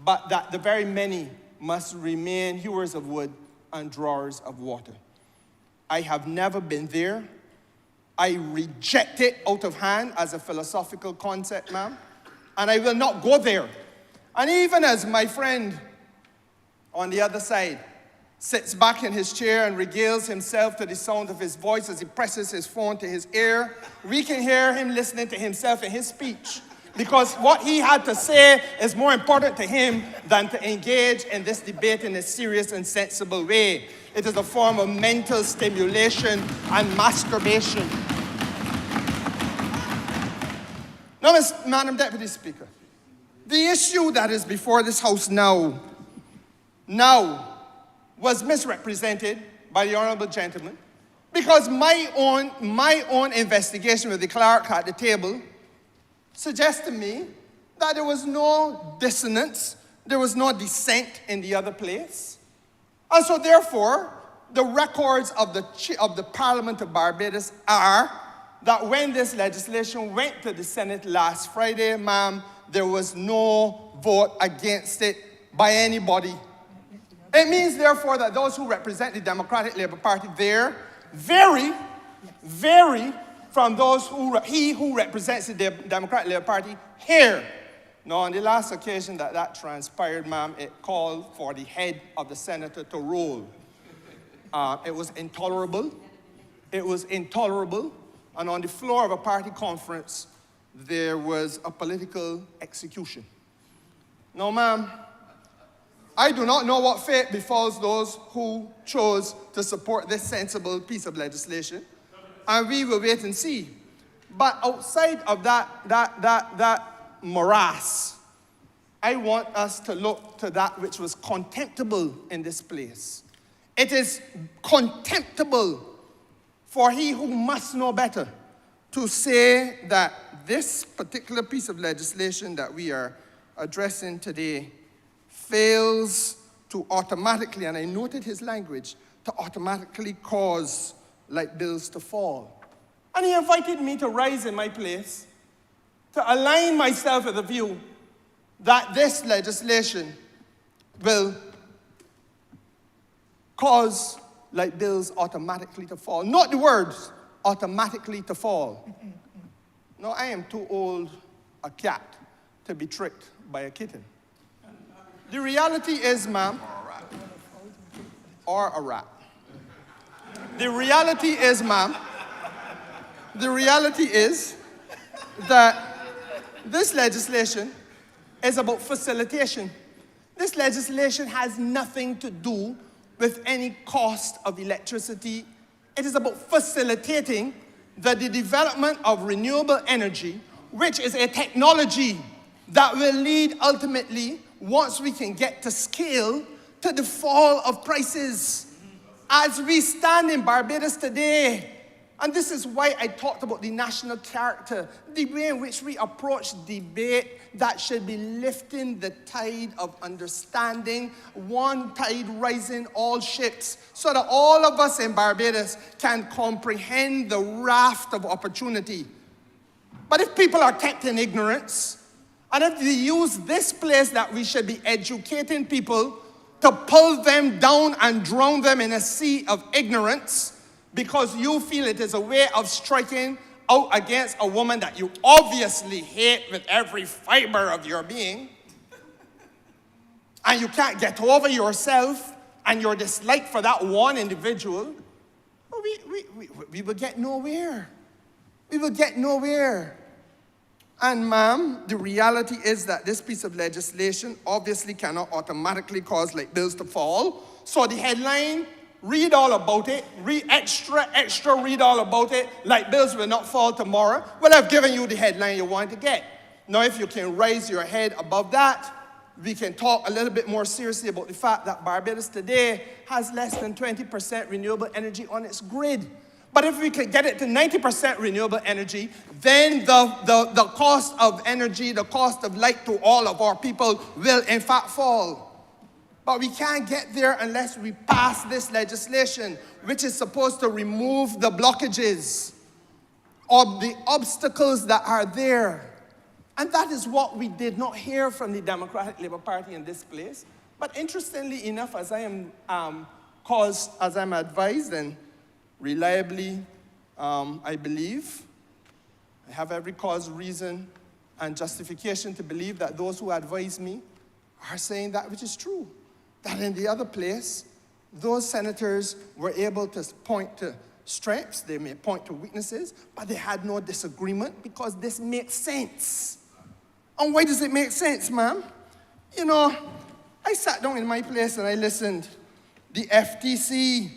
but that the very many must remain hewers of wood and drawers of water. I have never been there. I reject it out of hand as a philosophical concept, ma'am, and I will not go there. And even as my friend on the other side sits back in his chair and regales himself to the sound of his voice as he presses his phone to his ear, we can hear him listening to himself in his speech, because what he had to say is more important to him than to engage in this debate in a serious and sensible way. It is a form of mental stimulation and masturbation. Now, Madam Deputy Speaker, the issue that is before this House now was misrepresented by the Honourable Gentleman, because my own investigation with the clerk at the table suggests to me that there was no dissonance, there was no dissent in the other place. And so therefore, the records of the Parliament of Barbados are that when this legislation went to the Senate last Friday, ma'am, there was no vote against it by anybody. It means, therefore, that those who represent the Democratic Labour Party there vary from those who represents the Democratic Labour Party here. Now, on the last occasion that transpired, ma'am, it called for the head of the senator to roll. It was intolerable. It was intolerable. And on the floor of a party conference, there was a political execution. No, ma'am. I do not know what fate befalls those who chose to support this sensible piece of legislation, and we will wait and see. But outside of that morass, I want us to look to that which was contemptible in this place. It is contemptible for he who must know better to say that this particular piece of legislation that we are addressing today fails to automatically, and I noted his language, to automatically cause light bills to fall. And he invited me to rise in my place, to align myself with the view that this legislation will cause light bills automatically to fall. Not the words, automatically to fall. No, I am too old a cat to be tricked by a kitten. The reality is, ma'am, or a rat. The reality is, ma'am, the reality is that this legislation is about facilitation. This legislation has nothing to do with any cost of electricity. It is about facilitating the development of renewable energy, which is a technology that will lead ultimately, once we can get to scale, to the fall of prices. As we stand in Barbados today, and this is why I talked about the national character, the way in which we approach debate that should be lifting the tide of understanding, one tide rising all ships, so that all of us in Barbados can comprehend the raft of opportunity. But if people are kept in ignorance, and if they use this place that we should be educating people to pull them down and drown them in a sea of ignorance, because you feel it is a way of striking out against a woman that you obviously hate with every fiber of your being, and you can't get over yourself and your dislike for that one individual, we will get nowhere. We will get nowhere. And ma'am, the reality is that this piece of legislation obviously cannot automatically cause light bills to fall. So the headline, read all about it, read extra, read all about it, light bills will not fall tomorrow. Well, I've given you the headline you want to get. Now, if you can raise your head above that, we can talk a little bit more seriously about the fact that Barbados today has less than 20% renewable energy on its grid. But if we could get it to 90% renewable energy, then the cost of energy, the cost of light to all of our people will in fact fall. But we can't get there unless we pass this legislation, which is supposed to remove the blockages or the obstacles that are there. And that is what we did not hear from the Democratic Labour Party in this place. But interestingly enough, as I'm advised and reliably, I believe, I have every cause, reason, and justification to believe that those who advise me are saying that which is true. That in the other place, those senators were able to point to strengths, they may point to weaknesses, but they had no disagreement because this makes sense. And why does it make sense, ma'am? You know, I sat down in my place and I listened. The FTC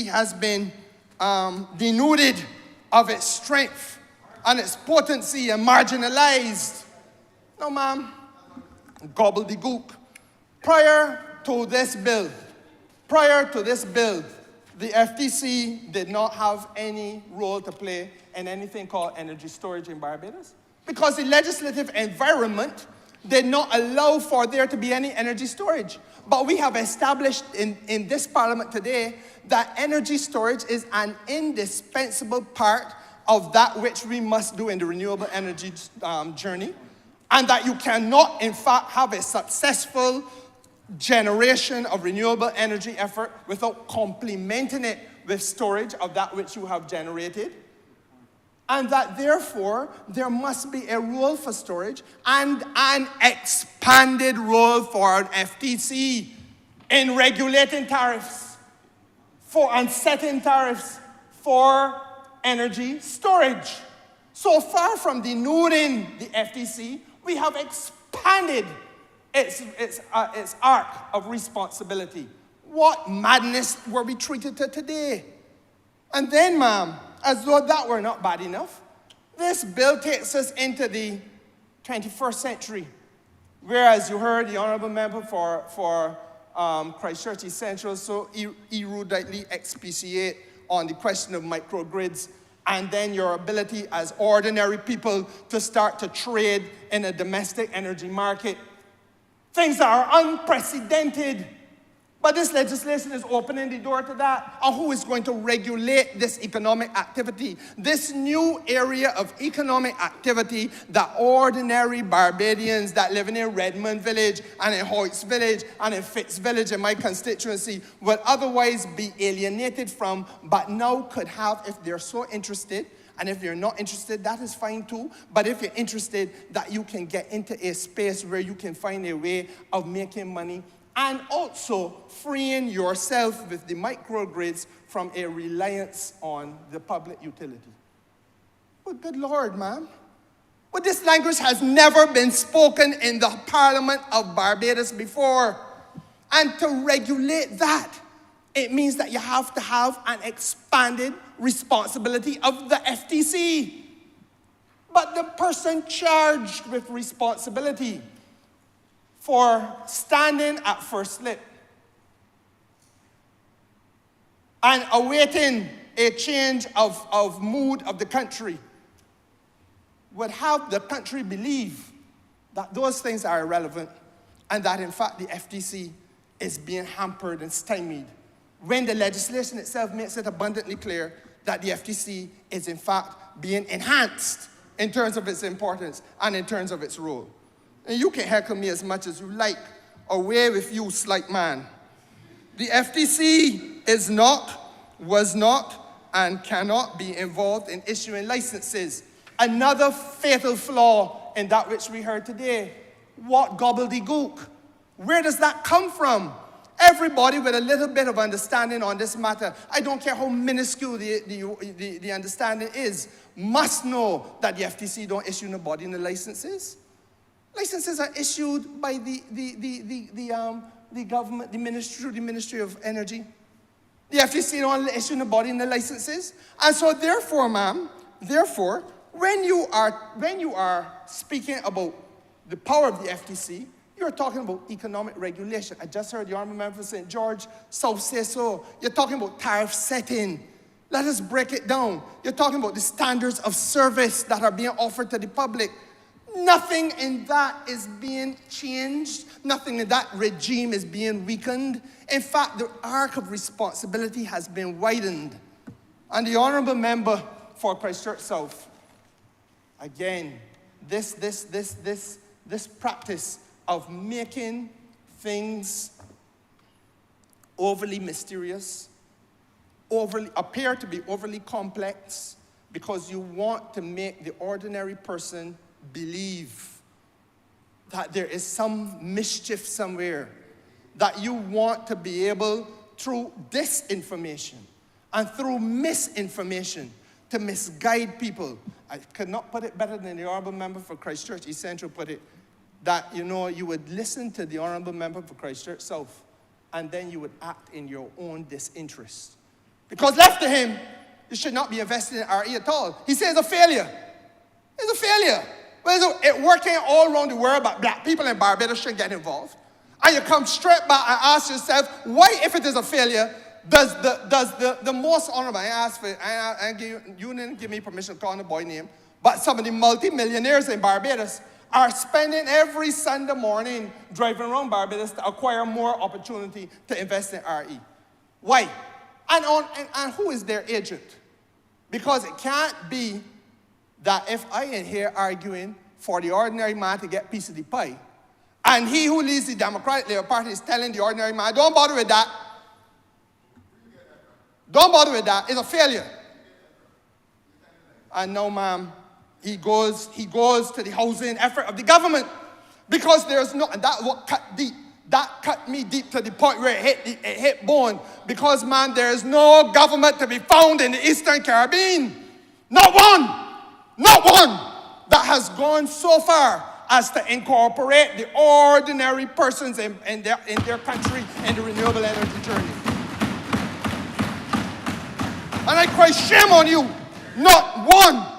has been denuded of its strength and its potency and marginalized. No, ma'am, gobbledygook. Prior to this bill, the FTC did not have any role to play in anything called energy storage in Barbados because the legislative environment did not allow for there to be any energy storage. But we have established in this parliament today that energy storage is an indispensable part of that which we must do in the renewable energy journey, and that you cannot, in fact, have a successful generation of renewable energy effort without complementing it with storage of that which you have generated. And that therefore, there must be a role for storage and an expanded role for an FTC in regulating tariffs and setting tariffs for energy storage. So far from denuding the FTC, we have expanded
expanded its arc of responsibility. What madness were we treated to today? And then, ma'am, as though that were not bad enough, this bill takes us into the 21st century. Whereas you heard the Honourable Member for Christchurch East Central so eruditely expatiate on the question of microgrids, and then your ability as ordinary people to start to trade in a domestic energy market. Things that are unprecedented. But this legislation is opening the door to that. And who is going to regulate this economic activity? This new area of economic activity that ordinary Barbadians that live in Redmond Village and in Hoyts Village and in Fitz Village in my constituency would otherwise be alienated from, but now could have if they're so interested. And if you're not interested, that is fine too. But if you're interested, that you can get into a space where you can find a way of making money and also freeing yourself with the microgrids from a reliance on the public utility. But good Lord, ma'am. But this language has never been spoken in the Parliament of Barbados before. And to regulate that, it means that you have to have an expanded responsibility of the FTC. But the person charged with responsibility for standing at first slip and awaiting a change of mood of the country would have the country believe that those things are irrelevant and that in fact the FTC is being hampered and stymied when the legislation itself makes it abundantly clear that the FTC is in fact being enhanced in terms of its importance and in terms of its role. And you can heckle me as much as you like. Away with you, slight man. The FTC is not, was not, and cannot be involved in issuing licenses. Another fatal flaw in that which we heard today. What gobbledygook? Where does that come from? Everybody with a little bit of understanding on this matter, I don't care how minuscule the understanding is, must know that the FTC don't issue nobody the licenses. Licenses are issued by the government, the Ministry of Energy. The FTC don't issue nobody the licenses. And so therefore, ma'am, when you are speaking about the power of the FTC, you're talking about economic regulation. I just heard the Honourable Member for St. George South say so. You're talking about tariff setting. Let us break it down. You're talking about the standards of service that are being offered to the public. Nothing in that is being changed. Nothing in that regime is being weakened. In fact, the arc of responsibility has been widened. And the Honourable Member for Christchurch South, again, this practice of making things overly mysterious, appear to be overly complex, because you want to make the ordinary person believe that there is some mischief somewhere, that you want to be able, through disinformation and through misinformation, to misguide people. I could not put it better than the Honourable Member for Christchurch East Central put it, that, you would listen to the Honourable Member for Christchurch South, and then you would act in your own disinterest. Because left to him, you should not be invested in RE at all. He says it's a failure. It's a failure. Well, it's working all around the world, but black people in Barbados should get involved. And you come straight back and ask yourself, why, if it is a failure, does the most honorable, you didn't give me permission to call the boy name, but some of the multi-millionaires in Barbados are spending every Sunday morning driving around Barbados to acquire more opportunity to invest in RE. Why? And who is their agent? Because it can't be that if I am here arguing for the ordinary man to get a piece of the pie, and he who leads the Democratic Labour Party is telling the ordinary man, don't bother with that. Don't bother with that. It's a failure. And now, ma'am, he goes to the housing effort of the government, because there's no, and that what cut deep. That cut me deep to the point where it hit bone. Because, man, there is no government to be found in the Eastern Caribbean. Not one that has gone so far as to incorporate the ordinary persons in their country in the renewable energy journey. And I cry shame on you, not one.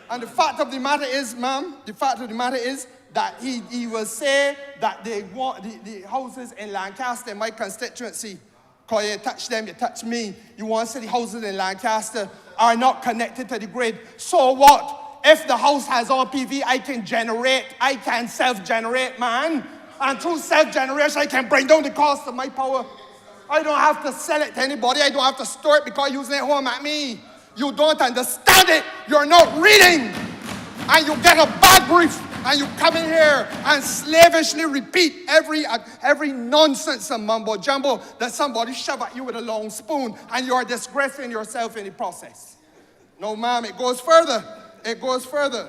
And the fact of the matter is, ma'am, the fact of the matter is that he will say that they want the houses in Lancaster, in my constituency, because you touch them, you touch me. You want to say the houses in Lancaster are not connected to the grid. So what? If the house has all PV, I can self-generate, man. And through self-generation, I can bring down the cost of my power. I don't have to sell it to anybody. I don't have to store it because you're using it home at me. You don't understand it. You're not reading. And you get a bad brief. And you come in here and slavishly repeat every nonsense and mumbo jumbo that somebody shove at you with a long spoon, and you are disgracing yourself in the process. No, ma'am, it goes further. It goes further.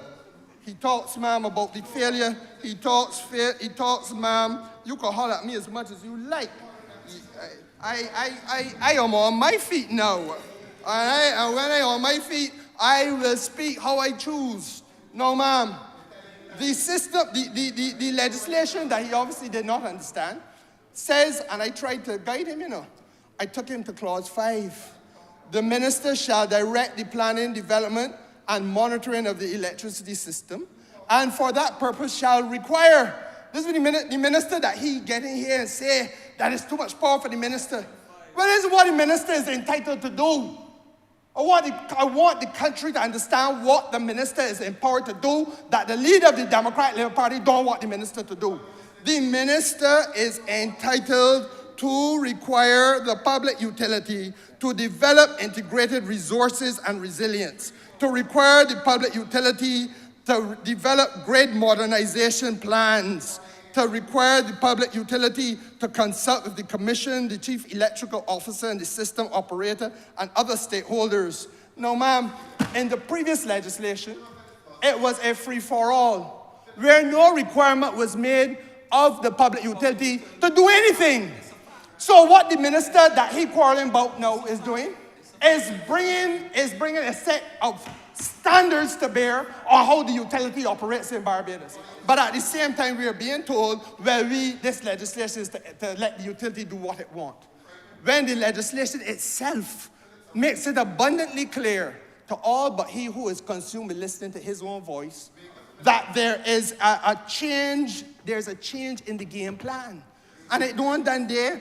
He talks, ma'am, about the failure. He talks, ma'am. You can holler at me as much as you like. I am on my feet now. And when I am on my feet, I will speak how I choose. No, ma'am. The system, the legislation that he obviously did not understand says, and I tried to guide him, I took him to clause 5. The minister shall direct the planning, development, and monitoring of the electricity system, and for that purpose shall require. This is the minister that he get in here and say that it's too much power for the minister. Well, this is what the minister is entitled to do. I want the country to understand what the minister is empowered to do, that the leader of the Democratic Labour Party don't want the minister to do. The minister is entitled to require the public utility to develop integrated resources and resilience, to require the public utility to develop grid modernization plans, to require the public utility to consult with the commission, the chief electrical officer, and the system operator, and other stakeholders. No, ma'am, in the previous legislation, it was a free-for-all, where no requirement was made of the public utility to do anything. So what the minister that he quarreling about now is doing is bringing a set of standards to bear on how the utility operates in Barbados. But at the same time, we are being told, well, this legislation is to let the utility do what it wants. When the legislation itself makes it abundantly clear to all but he who is consumed with listening to his own voice, that there is there's a change in the game plan. And it don't done there.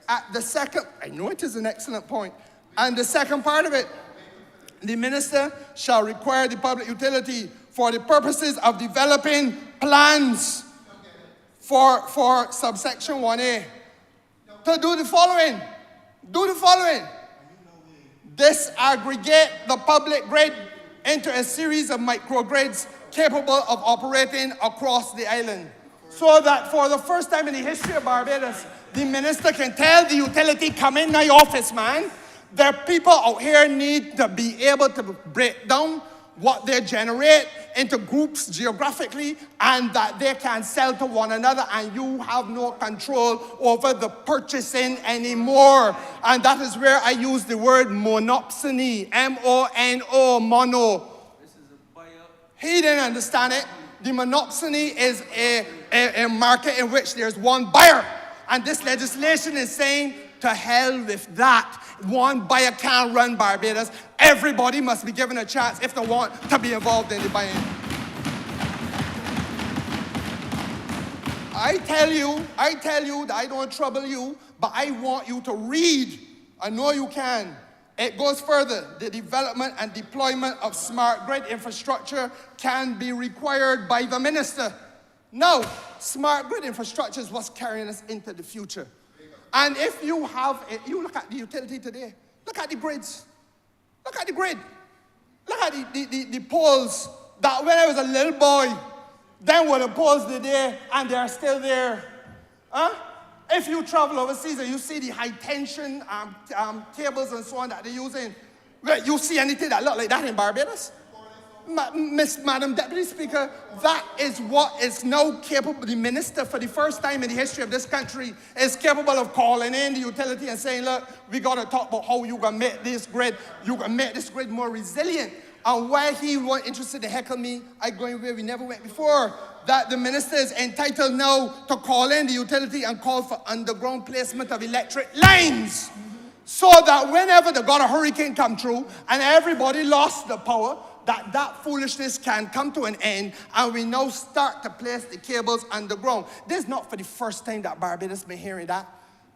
At the second, I know it is an excellent point. And the second part of it, the minister shall require the public utility for the purposes of developing plans for subsection 1A to do the following. Do the following. Disaggregate the public grid into a series of microgrids capable of operating across the island, so that for the first time in the history of Barbados, the minister can tell the utility, come in my office, man. The people out here need to be able to break down what they generate into groups geographically, and that they can sell to one another, and you have no control over the purchasing anymore. And that is where I use the word monopsony, M-O-N-O, mono. He didn't understand it. The monopsony is a market in which there's one buyer. And this legislation is saying, to hell with that. One buyer can't run Barbados. Everybody must be given a chance if they want to be involved in the buying. I tell you that I don't trouble you, but I want you to read. I know you can. It goes further. The development and deployment of smart grid infrastructure can be required by the minister. No, smart grid infrastructure is what's carrying us into the future. And if you have it, you look at the utility today, look at the grids, look at the grid, look at the poles that when I was a little boy, then were the poles there and they are still there. Huh? If you travel overseas and you see the high tension cables and so on that they're using, well, you see anything that look like that in Barbados? Madam Deputy Speaker, that is what is now capable. The minister, for the first time in the history of this country, is capable of calling in the utility and saying, look, we got to talk about how you can make this grid more resilient. And while he was interested to heckle me, I going where we never went before. That the minister is entitled now to call in the utility and call for underground placement of electric lines. So that whenever the God of hurricane come through and everybody lost the power, that foolishness can come to an end and we now start to place the cables underground. This is not for the first time that Barbados been hearing that.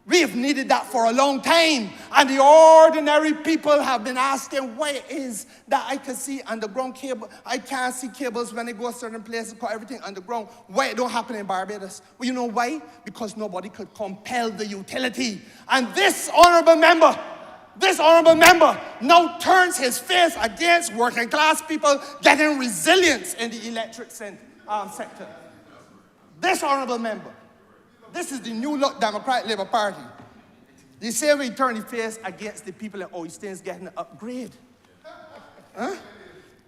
We have needed that for a long time. And the ordinary people have been asking why it is that I can see underground cable. I can't see cables when I go to certain places, because everything underground. Why it don't happen in Barbados? Well, you know why? Because nobody could compel the utility. And this honourable member now turns his face against working class people getting resilience in the electric sector. This honourable member. This is the New Look Democratic Labour Party. The same way he turned his face against the people in Oyster's getting an upgrade. Huh?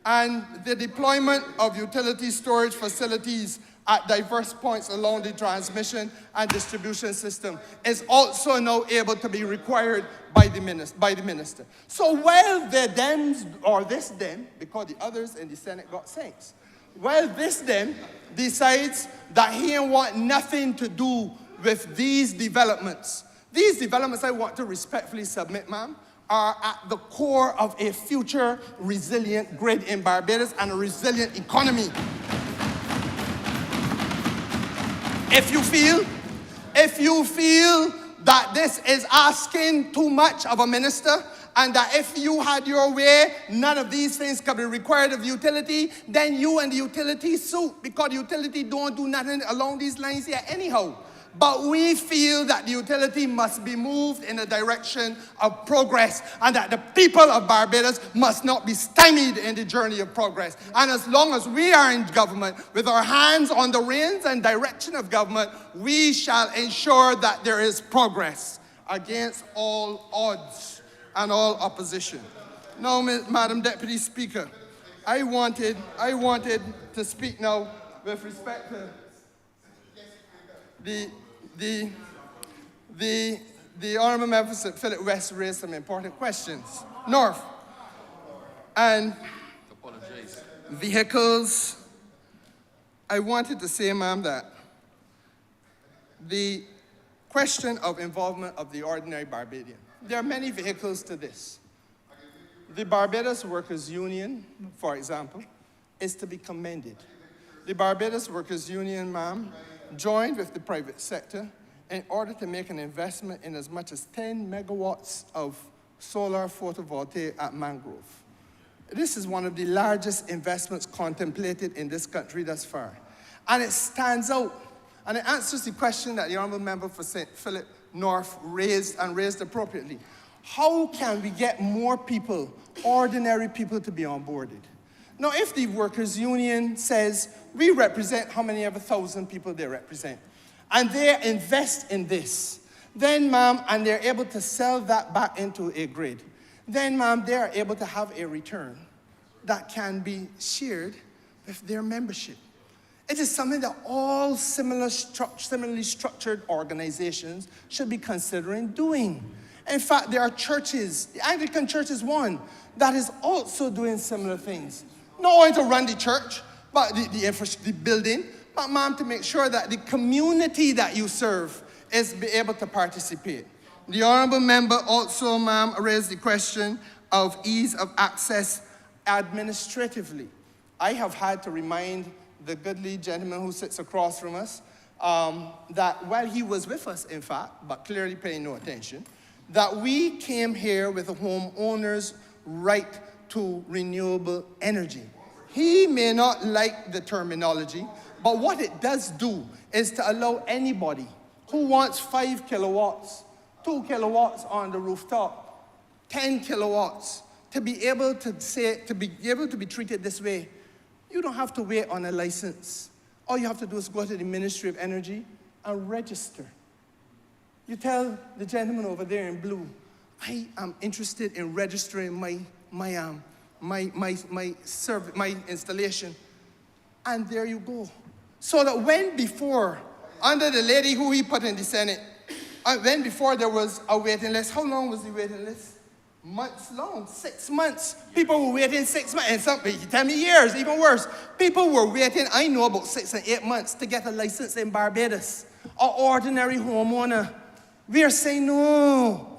And the deployment of utility storage facilities at diverse points along the transmission and distribution system is also now able to be required by the minister. So while the Dems, or this Dem, because the others in the Senate got saints, well, this then decides that he ain't want nothing to do with these developments. These developments, I want to respectfully submit, ma'am, are at the core of a future resilient grid in Barbados and a resilient economy. If you feel that this is asking too much of a minister, and that if you had your way, none of these things could be required of the utility, then you and the utility suit, because the utility don't do nothing along these lines here anyhow. But we feel that the utility must be moved in a direction of progress, and that the people of Barbados must not be stymied in the journey of progress. And as long as we are in government, with our hands on the reins and direction of government, we shall ensure that there is progress against all odds and all opposition. Now, Madam Deputy Speaker, I wanted to speak now with respect to the Honourable Member Philip West raised some important questions. North and vehicles. I wanted to say, ma'am, that the question of involvement of the ordinary Barbadian. There are many vehicles to this. The Barbados Workers' Union, for example, is to be commended. The Barbados Workers' Union, ma'am, joined with the private sector in order to make an investment in as much as 10 megawatts of solar photovoltaic at Mangrove. This is one of the largest investments contemplated in this country thus far. And it stands out, and it answers the question that the Honourable Member for St. Philip North raised appropriately. How can we get more people, ordinary people, to be onboarded? Now, if the workers' union says we represent how many ever 1,000 people they represent, and they invest in this, then, ma'am, and they're able to sell that back into a grid, then, ma'am, they are able to have a return that can be shared with their membership. It is something that all similarly structured organizations should be considering doing. In fact, there are churches, the Anglican Church is one, that is also doing similar things. Not only to run the church, but the building, but, ma'am, to make sure that the community that you serve is be able to participate. The Honourable Member also, ma'am, raised the question of ease of access administratively. I have had to remind the goodly gentleman who sits across from us that while he was with us, in fact, but clearly paying no attention, that we came here with a homeowner's right to renewable energy. He may not like the terminology, but what it does do is to allow anybody who wants 5 kilowatts, 2 kilowatts on the rooftop, 10 kilowatts, to be able to be treated this way. You don't have to wait on a license. All you have to do is go to the Ministry of Energy and register. You tell the gentleman over there in blue, I am interested in registering my installation. And there you go. So that when before, under the lady who he put in the Senate, when before there was a waiting list, how long was the waiting list? months long, 6 months. People were waiting 6 months, and some, you tell me years, even worse. People were waiting, I know, about 6 and 8 months to get a license in Barbados. An ordinary homeowner. We are saying no.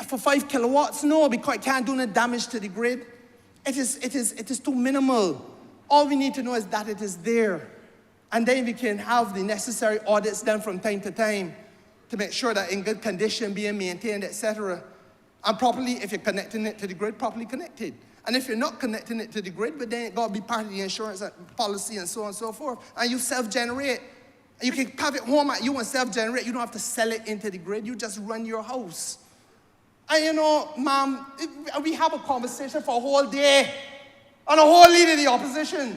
For 5 kilowatts, no, because it can't do no damage to the grid. It is too minimal. All we need to know is that it is there. And then we can have the necessary audits done from time to time to make sure that in good condition, being maintained, etc. And properly, if you're connecting it to the grid, properly connected. And if you're not connecting it to the grid, but then it got to be part of the insurance policy and so on and so forth. And you self-generate. You can have it home at you and self-generate. You don't have to sell it into the grid. You just run your house. And you know, ma'am, we have a conversation for a whole day. And a whole leader of the opposition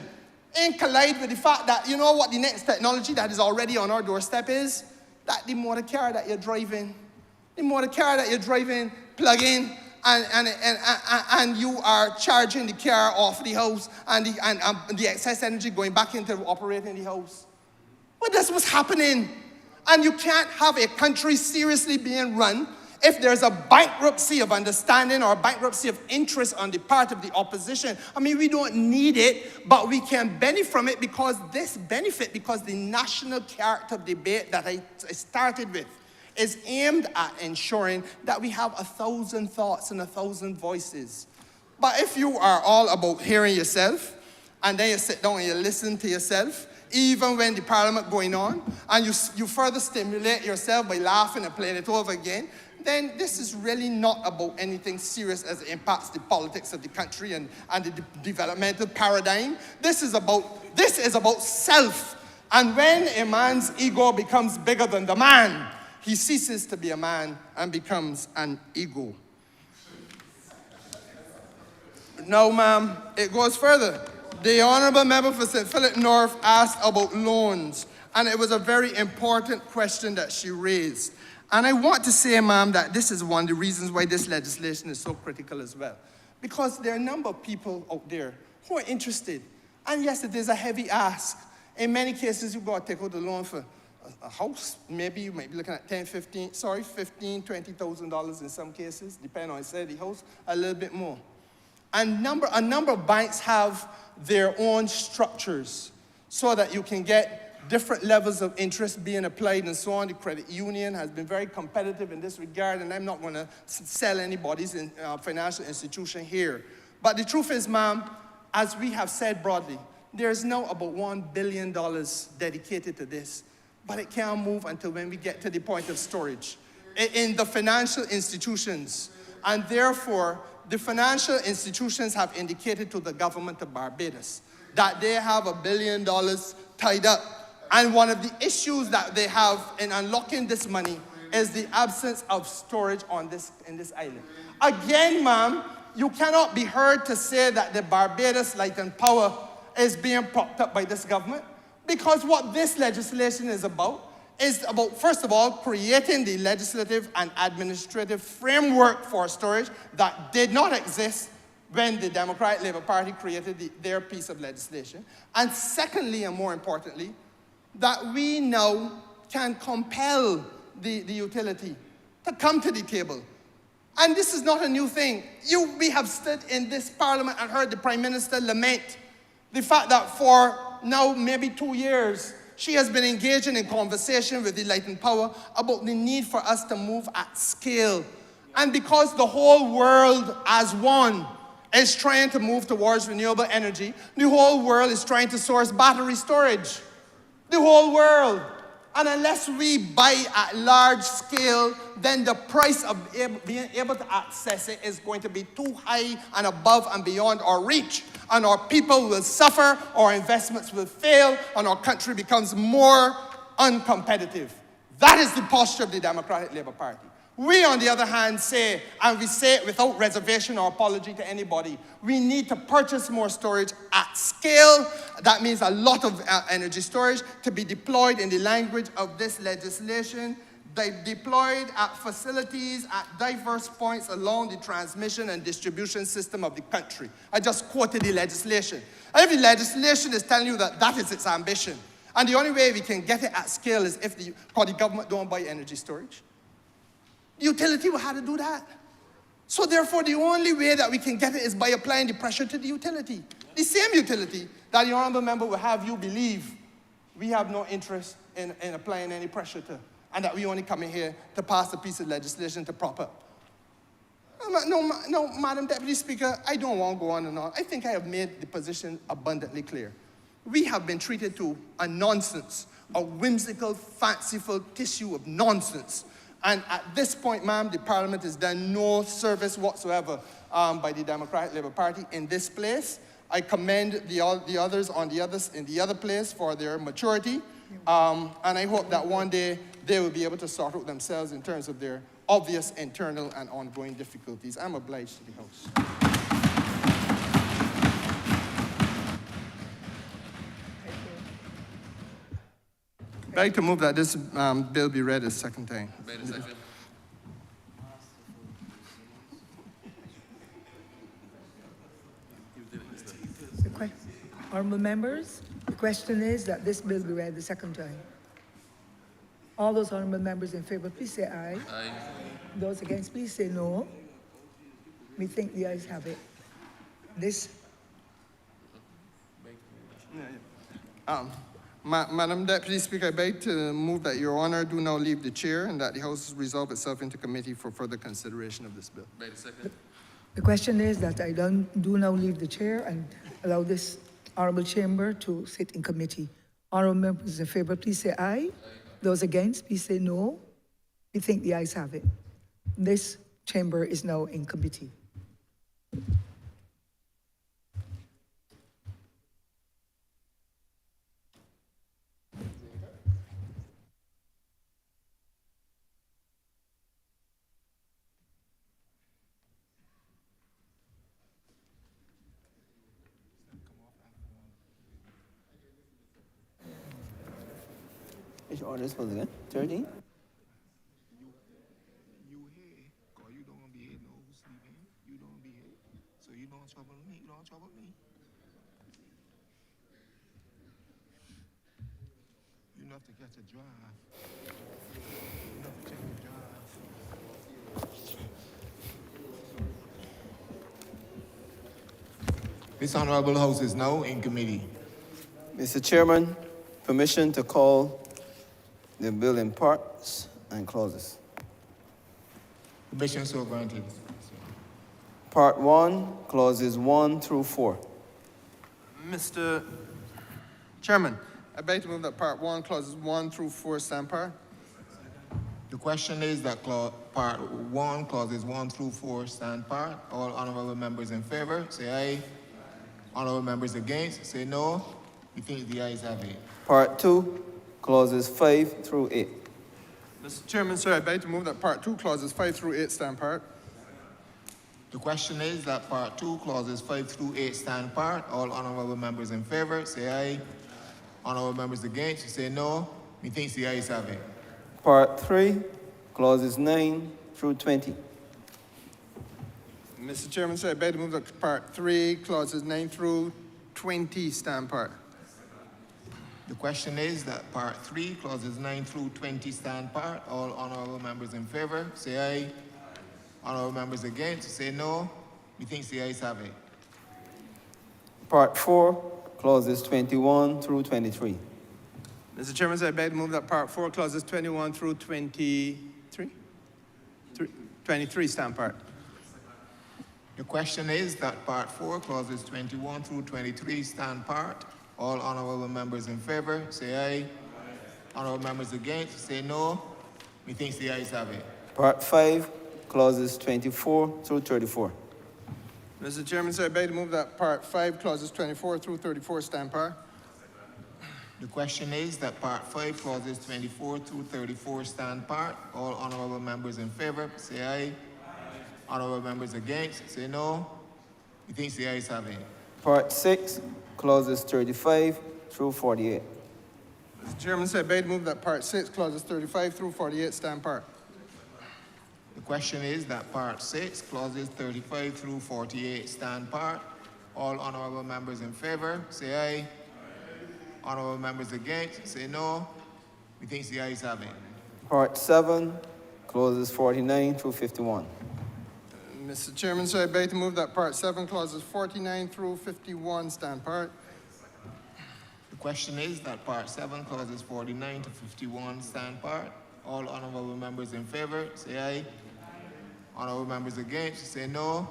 ain't collide with the fact that, you know what the next technology that is already on our doorstep is? That the motor car that you're driving, plug in, and you are charging the car off the house, and the excess energy going back into operating the house. Well, that's what's happening. And you can't have a country seriously being run if there's a bankruptcy of understanding or a bankruptcy of interest on the part of the opposition. I mean, we don't need it, but we can benefit from it because the national character of debate that I started with is aimed at ensuring that we have 1,000 thoughts and 1,000 voices. But if you are all about hearing yourself, and then you sit down and you listen to yourself, even when the parliament going on, and you further stimulate yourself by laughing and playing it over again, then this is really not about anything serious as it impacts the politics of the country and the developmental paradigm. This is about self. And when a man's ego becomes bigger than the man, he ceases to be a man and becomes an ego. Now, ma'am, it goes further. The Honourable Member for St. Philip North asked about loans, and it was a very important question that she raised. And I want to say, ma'am, that this is one of the reasons why this legislation is so critical as well. Because there are a number of people out there who are interested. And yes, it is a heavy ask. In many cases, you've got to take out a loan for a house. Maybe you might be looking at $15,000, $20,000 in some cases, depending on the size of the house, a little bit more. And a number of banks have their own structures so that you can get different levels of interest being applied and so on. The credit union has been very competitive in this regard, and I'm not going to sell anybody's financial institution here. But the truth is, ma'am, as we have said broadly, there's now about $1 billion dedicated to this, but it can't move until when we get to the point of storage in the financial institutions. And therefore, the financial institutions have indicated to the government of Barbados that they have $1 billion tied up. And one of the issues that they have in unlocking this money is the absence of storage in this island. Again, ma'am, you cannot be heard to say that the Barbados Light and Power is being propped up by this government, because what this legislation is about, first of all, creating the legislative and administrative framework for storage that did not exist when the Democratic Labour Party created their piece of legislation. And secondly, and more importantly, that we now can compel the utility to come to the table. And this is not a new thing. We have stood in this parliament and heard the Prime Minister lament the fact that for now maybe 2 years, she has been engaging in conversation with the Light and Power about the need for us to move at scale. And because the whole world as one is trying to move towards renewable energy, the whole world is trying to source battery storage. The whole world. And unless we buy at large scale, then the price of being able to access it is going to be too high and above and beyond our reach. And our people will suffer, our investments will fail, and our country becomes more uncompetitive. That is the posture of the Democratic Labour Party. We, on the other hand, say, and we say it without reservation or apology to anybody, we need to purchase more storage at scale. That means a lot of energy storage to be deployed in the language of this legislation. Deployed at facilities at diverse points along the transmission and distribution system of the country. I just quoted the legislation. And if the legislation is telling you that that is its ambition, and the only way we can get it at scale is if the government don't buy energy storage. The utility will have to do that. So therefore, the only way that we can get it is by applying the pressure to the utility. The same utility that the honourable member will have you believe we have no interest in applying any pressure to, and that we only come in here to pass a piece of legislation to prop up. No, Madam Deputy Speaker, I don't want to go on and on. I think I have made the position abundantly clear. We have been treated to a nonsense, a whimsical, fanciful tissue of nonsense. And at this point, ma'am, the Parliament has done no service whatsoever by the Democratic Labour Party in this place. I commend the others in the other place for their maturity. And I hope that one day they will be able to sort out themselves in terms of their obvious internal and ongoing difficulties. I'm obliged to the House. I'd like to move that this bill be read a second time.
Honourable members, the question is that this bill be read the second time. All those honourable members in favour, please say aye. Aye. Those against, please say no. We think the ayes have it. This.
Madam Deputy Speaker, I beg to move that Your Honour do now leave the chair and that the House resolve itself into committee for further consideration of this bill.
The question is that I do now leave the chair and allow this honourable chamber to sit in committee. Honourable members in favour, please say aye. Those against, please say no. We think the ayes have it. This chamber is now in committee.
Which order is supposed to go? 13?
You here, cause you don't be here, no sleeping. You don't be here. So you don't trouble me. You don't trouble me. You have to catch a drive. You have to check the drive. This honorable house is now in committee.
Mr. Chairman, permission to call the bill in parts and clauses.
Permission so granted.
Part 1, clauses 1 through 4.
Mr. Chairman, I beg to move that Part 1, clauses 1 through 4 stand par.
The question is that part 1, clauses 1 through 4 stand part. All honorable members in favor, say aye. Honorable members against, say no. We think the ayes have it.
Part 2, clauses 5 through 8.
Mr. Chairman, sir, I beg to move that Part 2, clauses 5 through 8 stand part.
The question is that part 2, clauses 5 through 8 stand part. All honorable members in favor, say aye. Honorable members against, say no. Methinks the ayes have it.
Part 3, clauses 9 through 20.
Mr. Chairman, sir, I beg to move that Part 3, clauses 9 through 20 stand part.
The question is that part 3, clauses 9 through 20 stand part. All honorable members in favor, say aye. Honorable members against, say no. Methinks the ayes have it.
Part 4, clauses 21 through 23.
Mr. Chairman, sir, I beg to move that Part 4, clauses 21 through 23 stand part.
The question is that part 4, clauses 21 through 23 stand part. All honorable members in favor, say aye. Honorable members against, say no. Methinks the ayes have it.
Part 5, clauses 24 through 34.
Mr. Chairman, sir, I beg to move that Part 5, clauses 24 through 34 stand par.
The question is that part 5, clauses 24 through 34 stand part. All honorable members in favor, say aye. Honorable members against, say no. Methinks the ayes have it.
Part 6, clauses 35 through 48.
Mr. Chairman, sir, I beg to move that Part 6, clauses 35 through 48 stand part.
The question is that part 6, clauses 35 through 48 stand part. All honorable members in favor, say aye. Honorable members against, say no. Methinks the ayes have it.
Part 7, clauses 49 through 51.
Mr. Chairman, sir, I beg to move that Part 7, clauses 49 through 51 stand part.
The question is that Part 7, clauses 49 to 51 stand part. All honorable members in favor, say aye. Honorable members against, say no.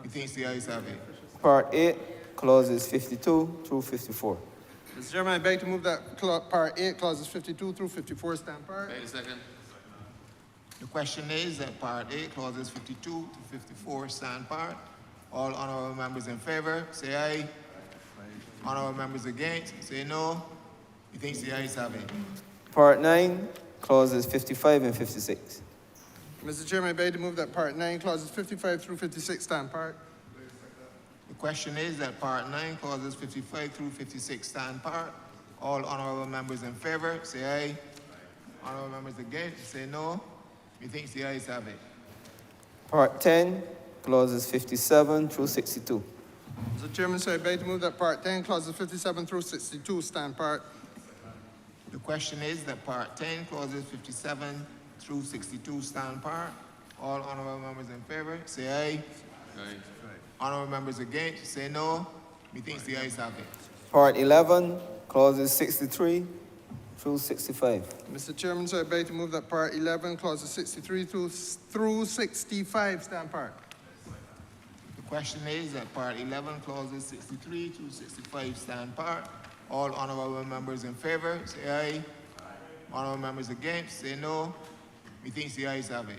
Methinks the ayes have it.
Part 8, clauses 52 through 54.
Mr. Chairman, I beg to move that Part 8, clauses 52 through 54 stand part.
The question is that Part 8, clauses 52 to 54 stand part. All honorable members in favor, say aye. Honorable members against, say no. Methinks the ayes have it.
Part 9, clauses 55 and 56.
Mr. Chairman, I beg to move that Part 9, clauses 55 through 56 stand part.
The question is that Part 9, clauses 55 through 56 stand part. All honorable members in favor, say aye. Honorable members against, say no. Methinks the ayes have it.
Part 10, clauses 57 through 62.
Mr. Chairman, sir, I beg to move that Part 10, clauses 57 through 62 stand part.
The question is that Part 10, clauses 57 through 62 stand part. All honorable members in favor, say aye. Aye. Honorable members against, say no. Methinks the ayes have it.
Part 11, clauses 63 through 65.
Mr. Chairman, sir, I beg to move that Part 11, clauses 63 through 65 stand part.
The question is that Part 11, clauses 63 to 65 stand part. All honorable members in favor, say aye. Honorable members against, say no. Methinks the ayes have it.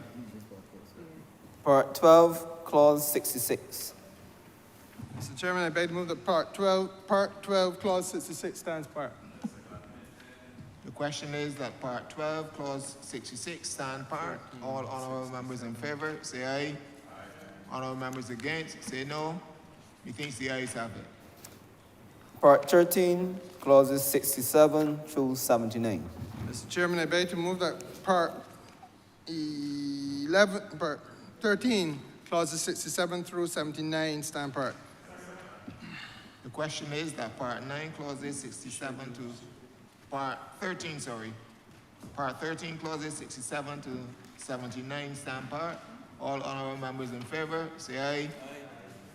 Part 12, clause 66.
Mr. Chairman, I beg to move that Part 12, clause 66 stands part.
The question is that Part 12, clause 66 stand part. All honorable members in favor, say aye. Honorable members against, say no. Methinks the ayes have it.
Part 13, clauses 67 through 79.
Mr. Chairman, I beg to move that Part 13, clauses 67 through 79 stand part.
The question is that Part 9, clauses 67 to Part 13, Part 13, clauses 67 to 79 stand part. All honorable members in favor, say aye.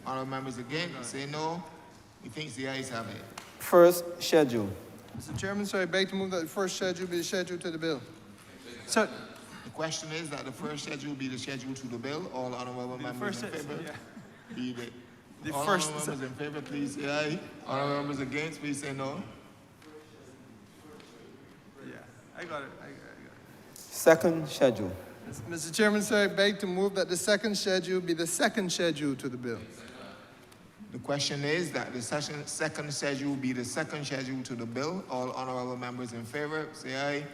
Honorable members against, say no. Methinks the ayes have it.
First schedule.
Mr. Chairman, sir, I beg to move that the first schedule be the schedule to the bill. Sir,
The question is that the first schedule be the schedule to the bill. All honorable members in favor, be the all
first-
honorable members in favor, please say aye. Honorable members against, please say no.
yeah, I got it.
Second schedule.
Mr. Chairman, sir, I beg to move that the second schedule be the second schedule to the bill.
The question is that the second schedule be the second schedule to the bill. All honorable members in favor, say aye.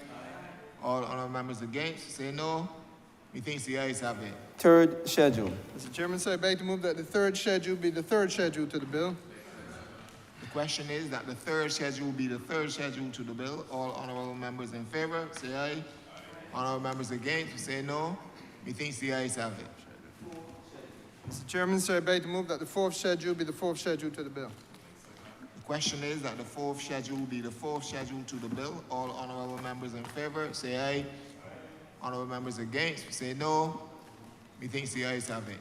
All honorable members against, say no. Methinks the ayes have it.
Third schedule.
Mr. Chairman, sir, I beg to move that the third schedule be the third schedule to the bill.
The question is that the third schedule be the third schedule to the bill. All honorable members in favor, say aye. Honorable members against, say no. Methinks the ayes have it.
Mr. Chairman, sir, I beg to move that the fourth schedule be the fourth schedule to the bill.
The question is that the fourth schedule be the fourth schedule to the bill. All honorable members in favor, say aye. Honorable members against, say no. Methinks the ayes have it.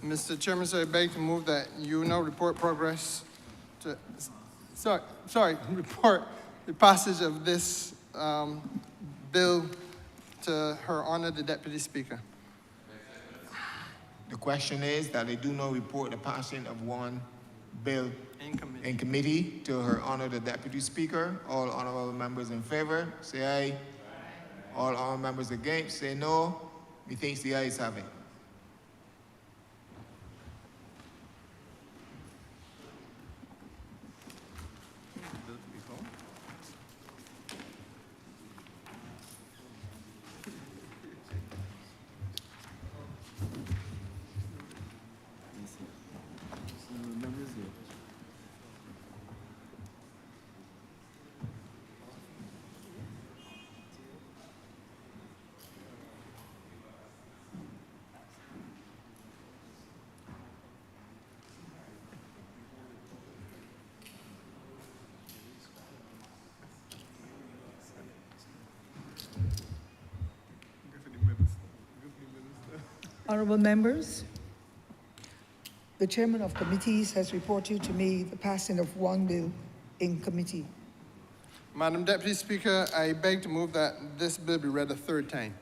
Mr. Chairman, sir, I beg to move that you now report progress to, report the passage of this bill to Her Honor, the Deputy Speaker.
The question is that they do not report the passing of one bill in committee to Her Honor, the Deputy Speaker. All honorable members in favor, say aye. All honorable members against, say no. Methinks the ayes have it.
Honorable members, the chairman of committees has reported to me the passing of one bill in committee.
Madam Deputy Speaker, I beg to move that this bill be read a third time.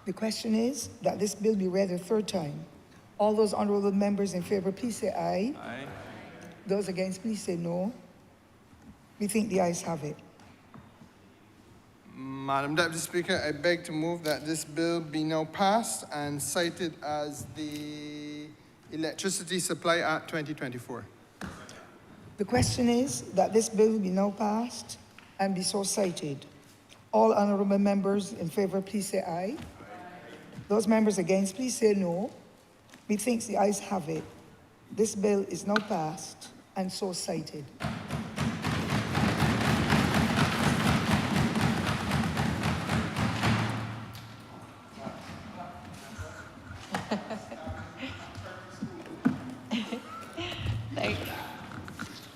The question is that this bill be read a third time. All those honorable members in favor, please say aye.
Aye.
Those against, please say no. We think the ayes have it.
Madam Deputy Speaker, I beg to move that this bill be now passed and cited as the Electricity Supply Act 2024.
The question is that this bill be now passed and be so cited. All honorable members in favor, please say aye. Those members against, please say no. Methinks the ayes have it. This bill is now passed and so cited.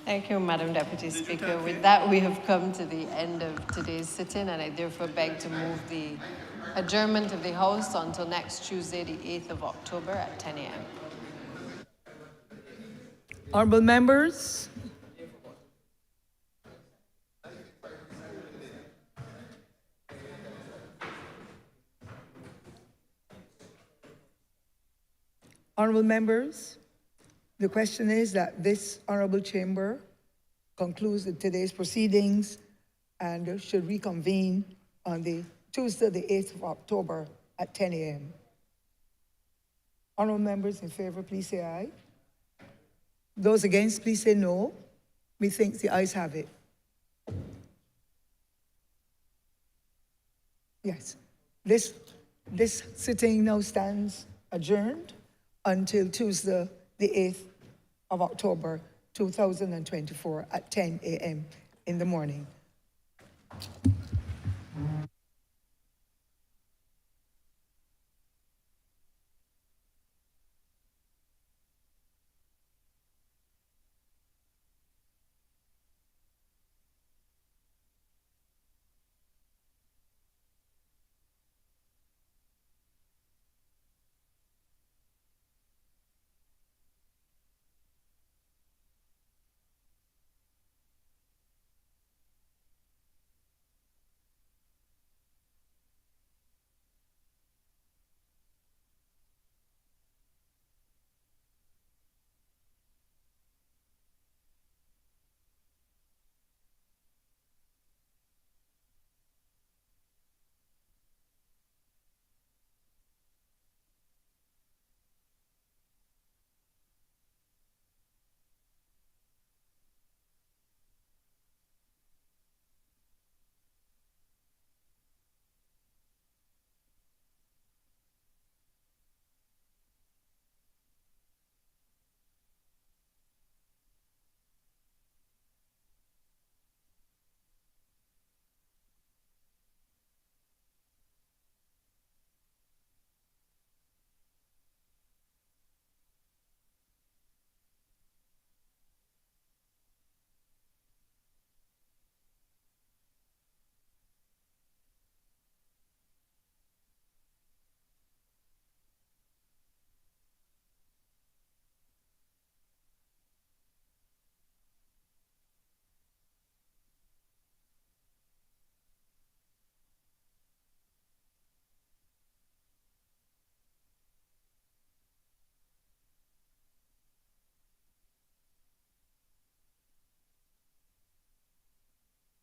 Thank you, Madam Deputy Speaker. With that, we have come to the end of today's sitting, and I therefore beg to move the adjournment of the House until next Tuesday, the 8th of October at 10 a.m.
Honorable members, the question is that this honorable chamber concludes today's proceedings and should reconvene on the Tuesday, the 8th of October at 10 a.m. Honorable members in favor, please say aye. Those against, please say no. Methinks the ayes have it. Yes, this sitting now stands adjourned until Tuesday, the 8th of October, 2024 at 10 a.m. in the morning.